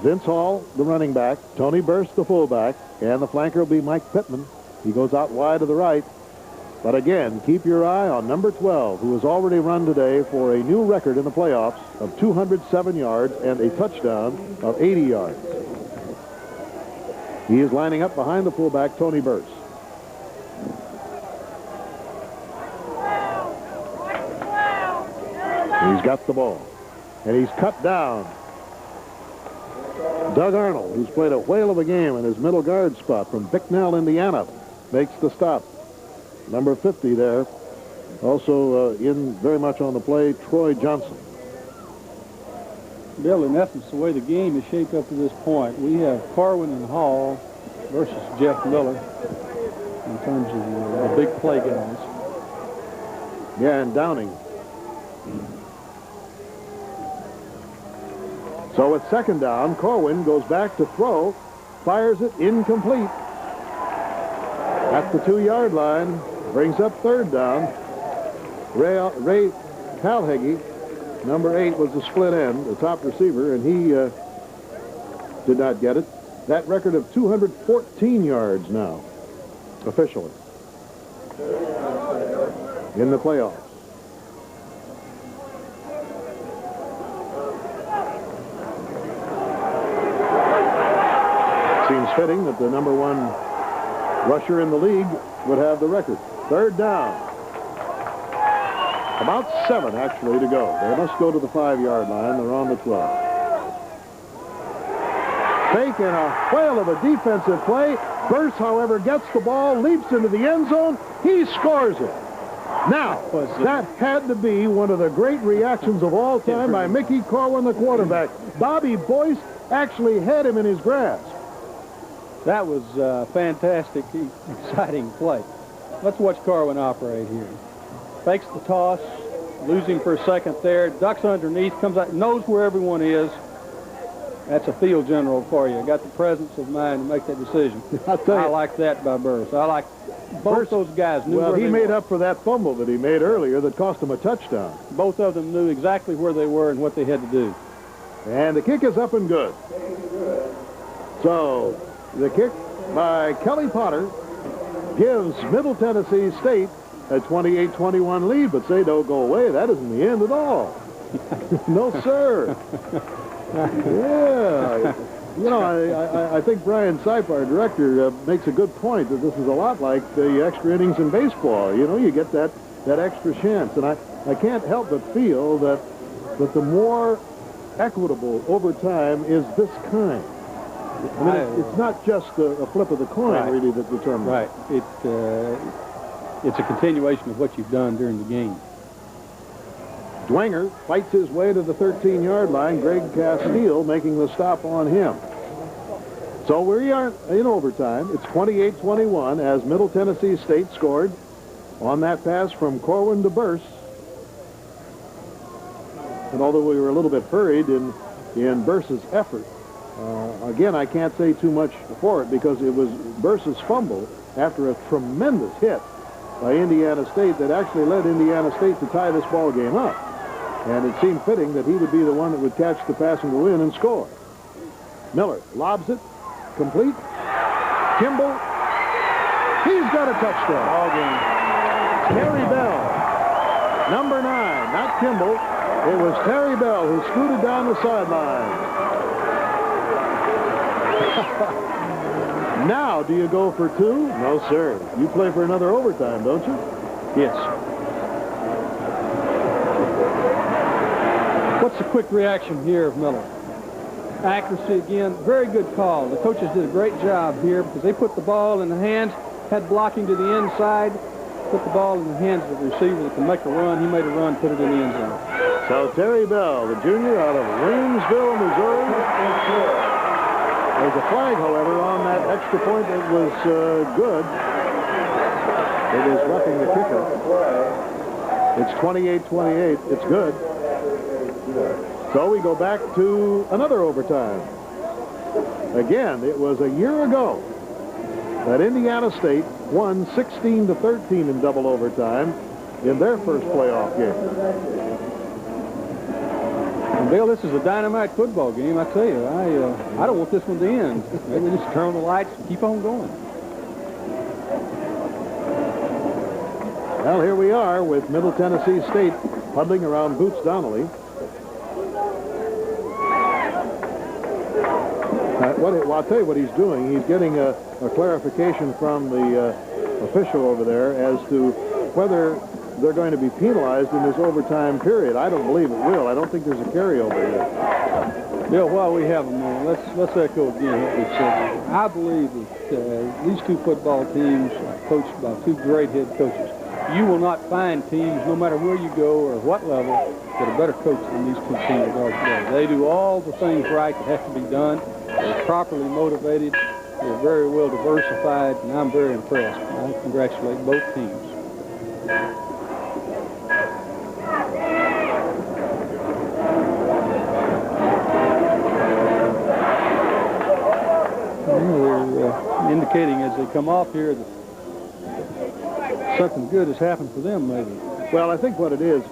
Vince Hall, the running back. Tony Burst, the fullback. And the flanker will be Mike Pittman. He goes out wide to the right. But again, keep your eye on number 12, who has already run today for a new record in the playoffs of 207 yards and a touchdown of 80 yards. He is lining up behind the fullback, Tony Burst. He's got the ball. And he's cut down. Doug Arnold, who's played a whale of a game in his middle guard spot from Bicknell, Indiana, makes the stop. Number 50 there. Also in very much on the play, Troy Johnson. Bill, in essence, the way the game is shaped up to this point, we have Corwin and Hall versus Jeff Miller in terms of the big play guys. Yeah, and Downing. So it's second down. Corwin goes back to throw, fires it incomplete. At the 2-yard line, brings up third down. Ray Calheggie, number 8, was the split end, the top receiver, and he did not get it. That record of 214 yards now, officially, in the playoffs. Seems fitting that the number 1 rusher in the league would have the record. Third down. About 7, actually, to go. They must go to the 5-yard line. They're on the 12. Fake and a whale of a defensive play. Burst, however, gets the ball, leaps into the end zone. He scores it. Now, that had to be one of the great reactions of all time by Mickey Corwin, the quarterback. Bobby Boyce actually had him in his grasp. That was a fantastic, exciting play. Let's watch Corwin operate here. Fakes the toss, losing for a second there, ducks underneath, comes out, knows where everyone is. That's a field general for you. Got the presence of mind to make that decision. I like that by Burris. I like both those guys knew where they were. Well, he made up for that fumble that he made earlier that cost him a touchdown. Both of them knew exactly where they were and what they had to do. And the kick is up and good. So, the kick by Kelly Potter gives Middle Tennessee State a 28-21 lead, but say don't go away. That isn't the end at all. No, sir. Yeah. You know, I think Brian Sipe, our director, makes a good point that this is a lot like the extra innings in baseball. You know, you get that extra chance. And I can't help but feel that the more equitable overtime is this kind. I mean, it's not just a flip of the coin, really, that determines. Right. It's a continuation of what you've done during the game. Dwenger fights his way to the 13-yard line. Greg Castile making the stop on him. So we are in overtime. It's 28-21 as Middle Tennessee State scored on that pass from Corwin to Burse. And although we were a little bit hurried in Burse's effort, again, I can't say too much for it because it was Burse's fumble after a tremendous hit by Indiana State that actually led Indiana State to tie this ball game up. And it seemed fitting that he would be the one that would catch the pass and go in and score. Miller lobs it, complete. Kimball, he's got a touchdown. Ball game. Terry Bell, number 9, not Kimball. It was Terry Bell who scooted down the sideline. Now, do you go for 2? No, sir. You play for another overtime, don't you? Yes. What's the quick reaction here of Miller? Accuracy again, very good call. The coaches did a great job here because they put the ball in the hands, had blocking to the inside, put the ball in the hands of the receiver that can make a run. He made a run, put it in the end zone. So Terry Bell, the junior out of Williamsville, Missouri. There's a flag, however, on that extra point that was good. It is roughing the kicker. It's 28-28. It's good. So we go back to another overtime. Again, it was a year ago that Indiana State won 16-13 in double overtime in their first playoff game. And Bill, this is a dynamite football game, I tell you. I don't want this one to end. Maybe just turn on the lights and keep on going. Well, here we are with Middle Tennessee State huddling around Boots Donnelly. Well, I'll tell you what he's doing. He's getting a clarification from the official over there as to whether they're going to be penalized in this overtime period. I don't believe it will. I don't think there's a carryover here. Bill, while we have a moment, let's echo again what we said. I believe that these two football teams are coached by two great head coaches. You will not find teams, no matter where you go or what level, that are better coached than these two teams are today. They do all the things right that have to be done. They're properly motivated. They're very well diversified, and I'm very impressed. I congratulate both teams. They're indicating as they come off here that something good has happened for them, maybe. Well, I think what it is,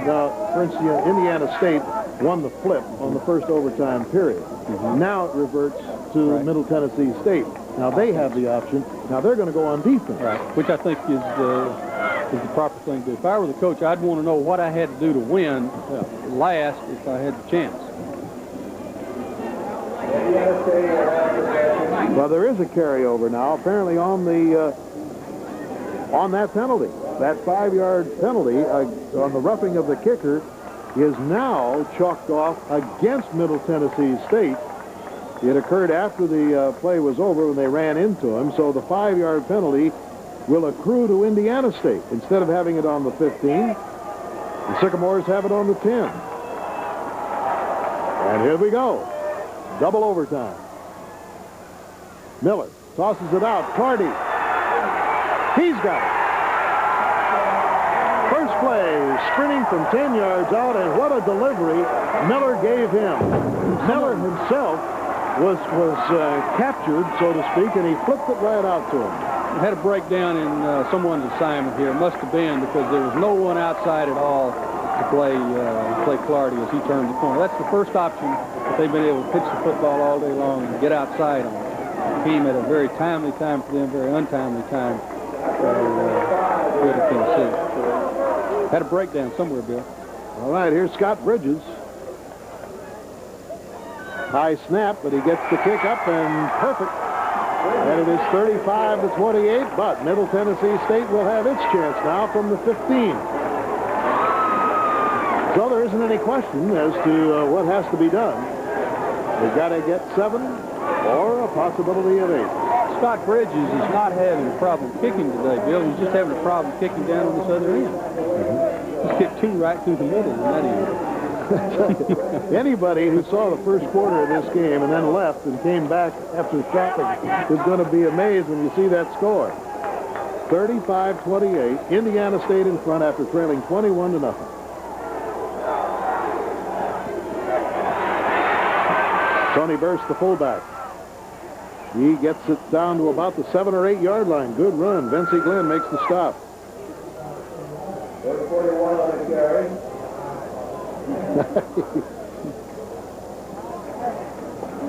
now, for instance, Indiana State won the flip on the first overtime period. Now it reverts to Middle Tennessee State. Now they have the option. Now they're going to go on defense. Right, which I think is the proper thing to do. If I were the coach, I'd want to know what I had to do to win last if I had the chance. Well, there is a carryover now, apparently on that penalty. That 5-yard penalty on the roughing of the kicker is now chalked off against Middle Tennessee State. It occurred after the play was over when they ran into him, so the 5-yard penalty will accrue to Indiana State. Instead of having it on the 15, the Sycamores have it on the 10. And here we go. Double overtime. Miller tosses it out. Clardy. He's got it. First play, sprinting from 10 yards out, and what a delivery Miller gave him. Miller himself was captured, so to speak, and he flipped it right out to him. It had a breakdown in someone's assignment here. It must have been because there was no one outside at all to play Clardy as he turned the corner. That's the first option that they've been able to pitch the football all day long and get outside on. Came at a very timely time for them, very untimely time for Tennessee. Had a breakdown somewhere, Bill. All right, here's Scott Bridges. High snap, but he gets the kick up and perfect. And it is 35-28, but Middle Tennessee State will have its chance now from the 15. So there isn't any question as to what has to be done. They've got to get 7 or a possibility of 8. Scott Bridges is not having a problem kicking today, Bill. He's just having a problem kicking down on this other end. He's kicked 2 right through the middle in that end. Anybody who saw the first quarter of this game and then left and came back after stopping is going to be amazed when you see that score. 35-28, Indiana State in front after trailing 21-0. Tony Burst, the fullback. He gets it down to about the 7 or 8 yard line. Good run. Vincey Glenn makes the stop.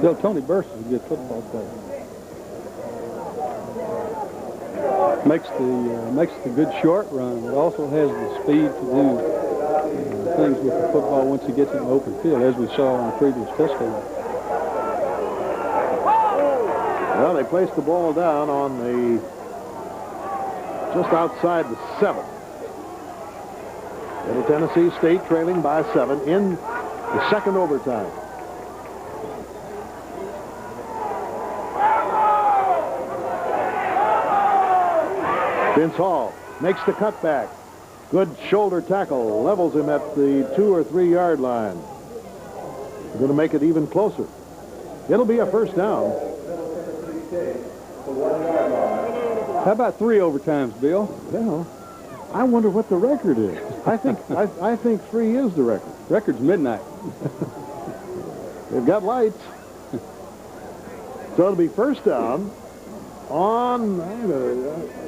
Bill, Tony Burse is a good football player. Makes the good short run, but also has the speed to do things with the football once he gets in the open field, as we saw on the previous pistol. Well, they placed the ball down on the just outside the 7. Middle Tennessee State trailing by 7 in the second overtime. Vince Hall makes the cutback. Good shoulder tackle. Levels him at the 2 or 3 yard line. They're going to make it even closer. It'll be a first down. How about 3 overtimes, Bill? Well, I wonder what the record is. I think 3 is the record. Record's midnight. They've got lights. So it'll be first down on,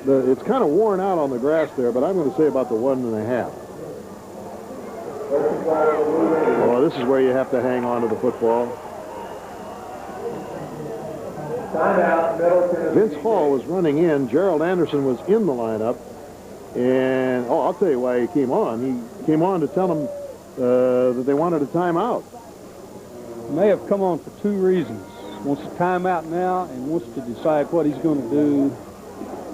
it's kind of worn out on the grass there, but I'm going to say about the 1.5. Oh, this is where you have to hang on to the football. Vince Hall was running in. Gerald Anderson was in the lineup. And, I'll tell you why he came on. He came on to tell them that they wanted a timeout. May have come on for 2 reasons. Wants a timeout now and wants to decide what he's going to do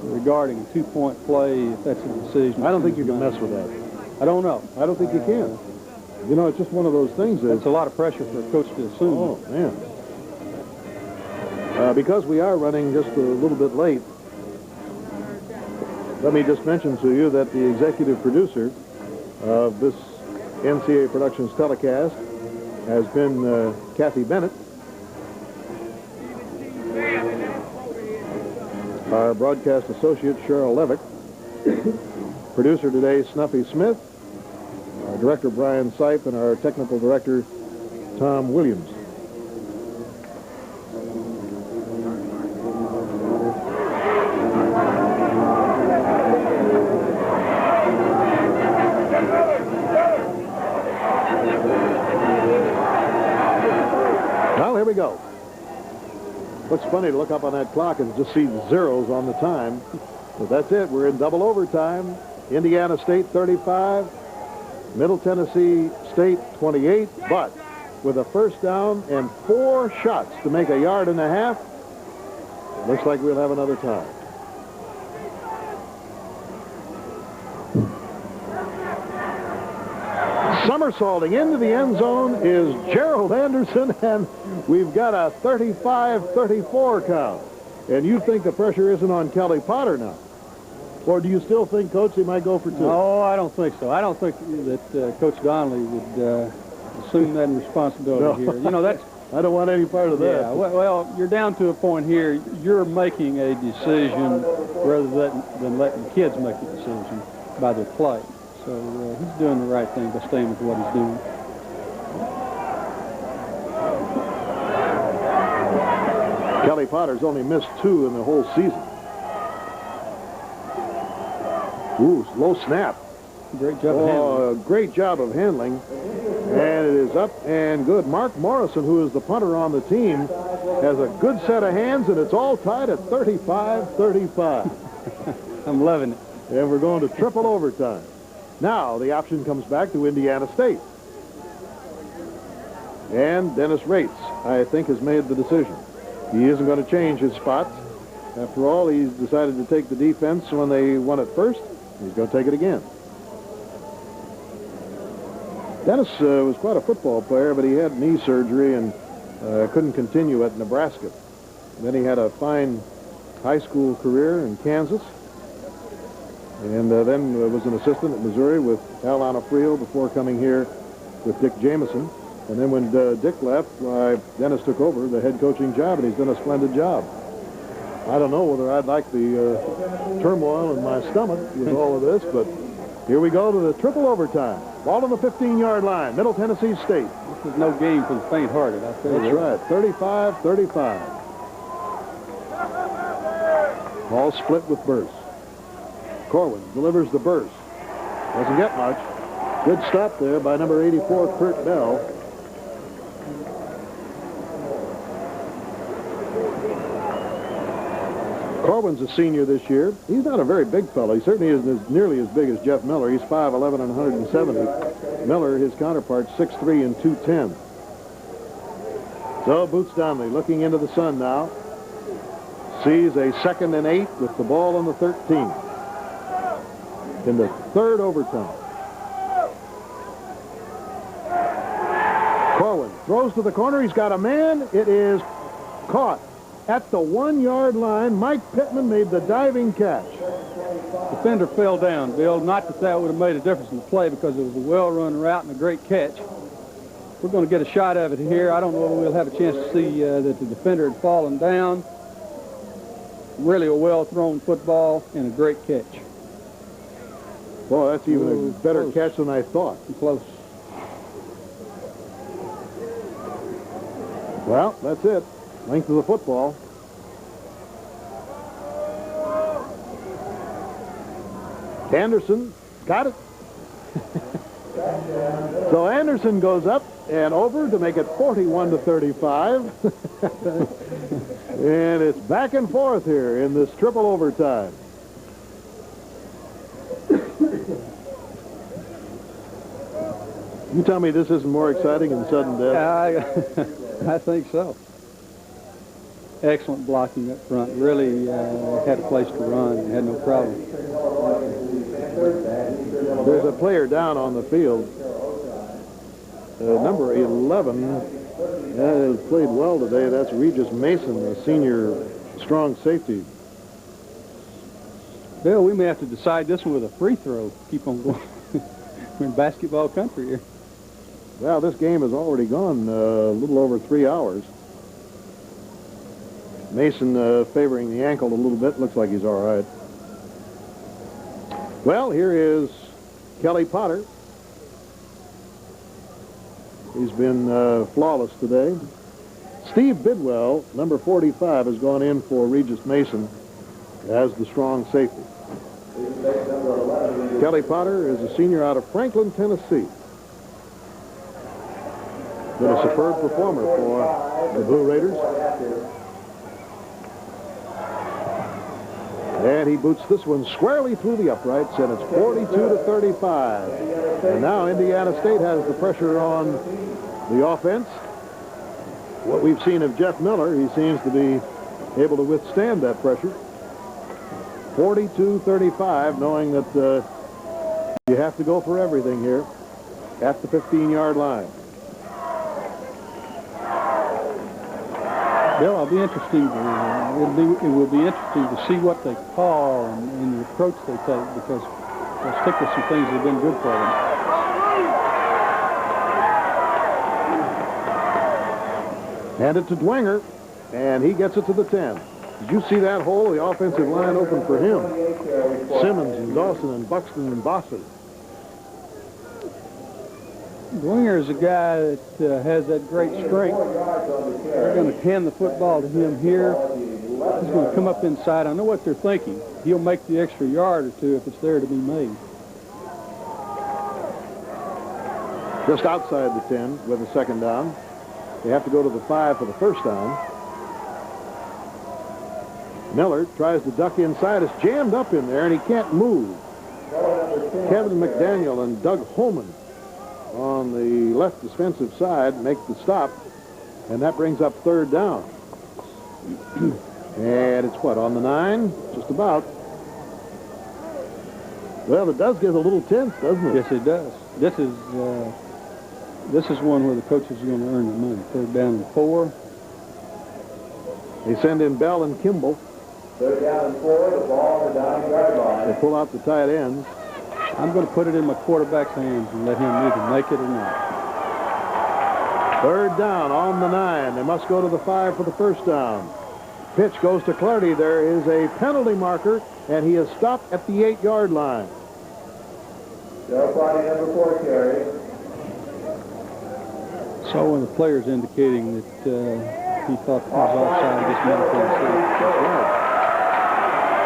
regarding a 2-point play, if that's a decision. I don't think you can mess with that. I don't know. I don't think you can. You know, it's just one of those things. That's a lot of pressure for a coach to assume. Oh, man. Because we are running just a little bit late, let me just mention to you that the executive producer of this NCAA Productions telecast has been Kathy Bennett. Our broadcast associate, Cheryl Levick. Producer today, Snuffy Smith. Our director, Brian Sipe, and our technical director, Tom Williams. Well, here we go. Looks funny to look up on that clock and just see zeros on the time. But that's it. We're in double overtime. Indiana State 35, Middle Tennessee State 28. But with a first down and 4 shots to make a 1.5 yards, looks like we'll have another tie. Somersaulting into the end zone is Gerald Anderson, and we've got a 35-34 count. And you think the pressure isn't on Kelly Potter now? Or do you still think, Coach, he might go for 2? No, I don't think so. I don't think that Coach Donnelly would assume that responsibility here. You know, that's... I don't want any part of that. Yeah, well, you're down to a point here. You're making a decision rather than letting kids make the decision by their play. So he's doing the right thing by staying with what he's doing. Kelly Potter's only missed 2 in the whole season. Ooh, low snap. Great job of handling. Great job of handling. And it is up and good. Mark Morrison, who is the punter on the team, has a good set of hands, and it's all tied at 35-35. I'm loving it. And we're going to triple overtime. Now the option comes back to Indiana State. And Dennis Rates, I think, has made the decision. He isn't going to change his spots. After all, he's decided to take the defense when they won it first. He's going to take it again. Dennis was quite a football player, but he had knee surgery and couldn't continue at Nebraska. Then he had a fine high school career in Kansas. And then was an assistant at Missouri with Al Anafrio before coming here with Dick Jameson. And then when Dick left, Dennis took over the head coaching job, and he's done a splendid job. I don't know whether I'd like the turmoil in my stomach with all of this, but here we go to the triple overtime. Ball on the 15-yard line, Middle Tennessee State. This is no game for the faint-hearted, I'll tell you. That's right, 35-35. Ball split with Burse. Corwin delivers the burst. Doesn't get much. Good stop there by number 84, Kurt Bell. Corwin's a senior this year. He's not a very big fellow. He certainly isn't nearly as big as Jeff Miller. He's 5'11" and 170. Miller, his counterpart, 6'3" and 210. So Boots Donnelly looking into the sun now. Sees a 2nd and 8 with the ball on the 13. In the third overtime. Corwin throws to the corner. He's got a man. It is caught at the 1-yard line. Mike Pittman made the diving catch. Defender fell down, Bill. Not that that would have made a difference in the play because it was a well-run route and a great catch. We're going to get a shot of it here. I don't know if we'll have a chance to see that the defender had fallen down. Really a well-thrown football and a great catch. Boy, that's even a better catch than I thought. Close. Well, that's it. Length of the football. Anderson got it. So Anderson goes up and over to make it 41-35. And it's back and forth here in this triple overtime. You tell me this isn't more exciting than sudden death? I think so. Excellent blocking up front. Really had a place to run and had no problem. There's a player down on the field. Number 11 has played well today. That's Regis Mason, a senior strong safety. Bill, we may have to decide this one with a free throw. Keep on going. We're in basketball country here. Well, this game has already gone a little over 3 hours. Mason favoring the ankle a little bit. Looks like he's all right. Well, here is Kelly Potter. He's been flawless today. Steve Bidwell, number 45, has gone in for Regis Mason as the strong safety. Kelly Potter is a senior out of Franklin, Tennessee. Been a superb performer for the Blue Raiders. And he boots this one squarely through the uprights, and it's 42-35. And now Indiana State has the pressure on the offense. What we've seen of Jeff Miller, he seems to be able to withstand that pressure. 42-35, knowing that you have to go for everything here at the 15-yard line. Bill, it'll be interesting. It will be interesting to see what they call and the approach they take, because they'll stick with some things that have been good for them. Hand it to Dwenger, and he gets it to the 10. Did you see that hole? The offensive line open for him. Simmons and Dawson and Buxton and Bossett. Dwenger is a guy that has that great strength. They're going to hand the football to him here. He's going to come up inside. I know what they're thinking. He'll make the extra yard or two if it's there to be made. Just outside the 10 with a second down. They have to go to the 5 for the first down. Miller tries to duck inside. It's jammed up in there, and he can't move. Kevin McDaniel and Doug Holman on the left defensive side make the stop, and that brings up third down. And it's what, on the 9? Just about. Well, it does get a little tense, doesn't it? Yes, it does. This is one where the coaches are going to earn their money. Third down and 4. They send in Bell and Kimball. Third down and 4, the ball on the 9-yard line. They pull out the tight ends. I'm going to put it in my quarterback's hands and let him either make it or not. Third down on the 9. They must go to the 5 for the first down. Pitch goes to Clardy. There is a penalty marker, and he is stopped at the 8-yard line. Joe Clardy, number 4 carry. So when the player's indicating that he thought it was offside against Middle Tennessee.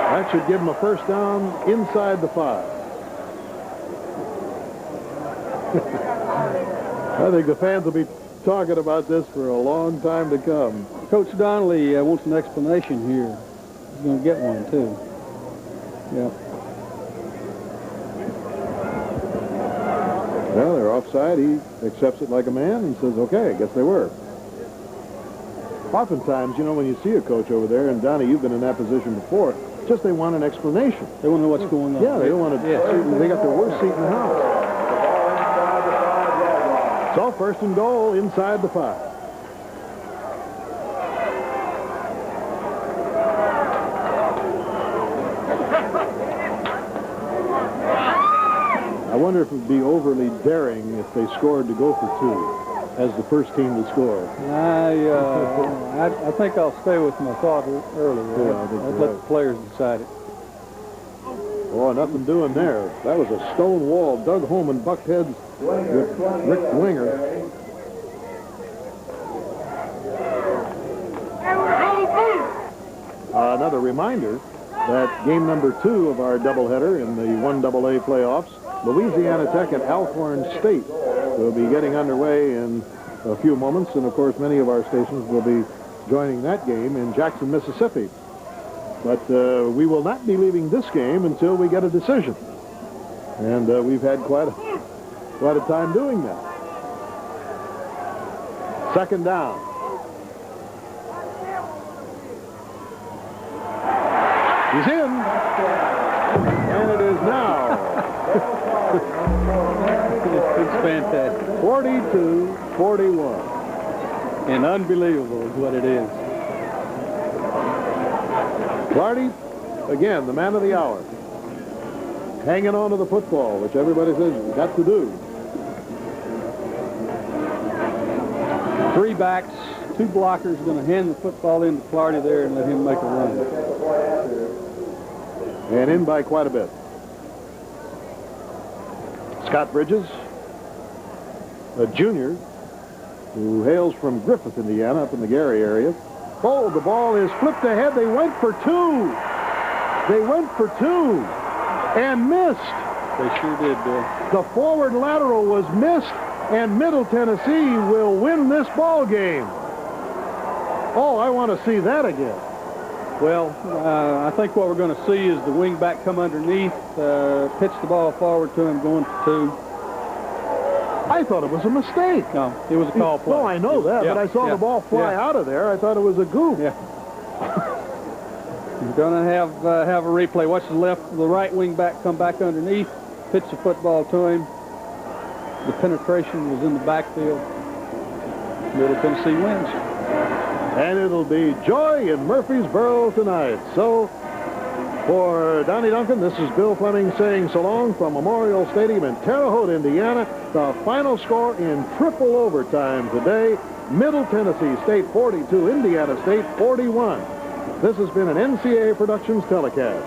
That should give him a first down inside the 5. I think the fans will be talking about this for a long time to come. Coach Donnelly wants an explanation here. He's going to get one, too. Yeah. Well, they're offside. He accepts it like a man and says, okay, I guess they were. Oftentimes, you know, when you see a coach over there, and Donnie, you've been in that position before, just they want an explanation. They want to know what's going on. Yeah, they don't want to. Yeah. They got the worst seat in the house. So first and goal inside the 5. I wonder if it would be overly daring if they scored to go for 2 as the first team to score. I think I'll stay with my thought earlier. Yeah, I think I'd let the players decide it. Oh, nothing doing there. That was a stone wall dug home and bucked heads with Rick Winger. Another reminder that game number 2 of our doubleheader in the 1AA playoffs, Louisiana Tech and Alcorn State, will be getting underway in a few moments, and of course many of our stations will be joining that game in Jackson, Mississippi. But we will not be leaving this game until we get a decision, and we've had quite a time doing that. Second down. He's in, and it is now. It's fantastic. 42-41. And unbelievable is what it is. Clardy, again, the man of the hour. Hanging on to the football, which everybody says you've got to do. 3 backs, 2 blockers, going to hand the football into Clardy there and let him make a run. And in by quite a bit. Scott Bridges, a junior who hails from Griffith, Indiana, up in the Gary area. Oh, the ball is flipped ahead. They went for 2. They went for 2 and missed. They sure did, Bill. The forward lateral was missed, and Middle Tennessee will win this ball game. Oh, I want to see that again. Well, I think what we're going to see is the wingback come underneath, pitch the ball forward to him, going for 2. I thought it was a mistake. No, it was a call play. No, I know that, but I saw the ball fly out of there. I thought it was a goof. Yeah. You're going to have a replay. Watch the right wingback come back underneath, pitch the football to him. The penetration was in the backfield. Middle Tennessee wins. And it'll be joy in Murfreesboro tonight. So, for Donnie Duncan, this is Bill Fleming saying so long from Memorial Stadium in Terre Haute, Indiana. The final score in triple overtime today, Middle Tennessee State 42, Indiana State 41. This has been an NCAA Productions telecast.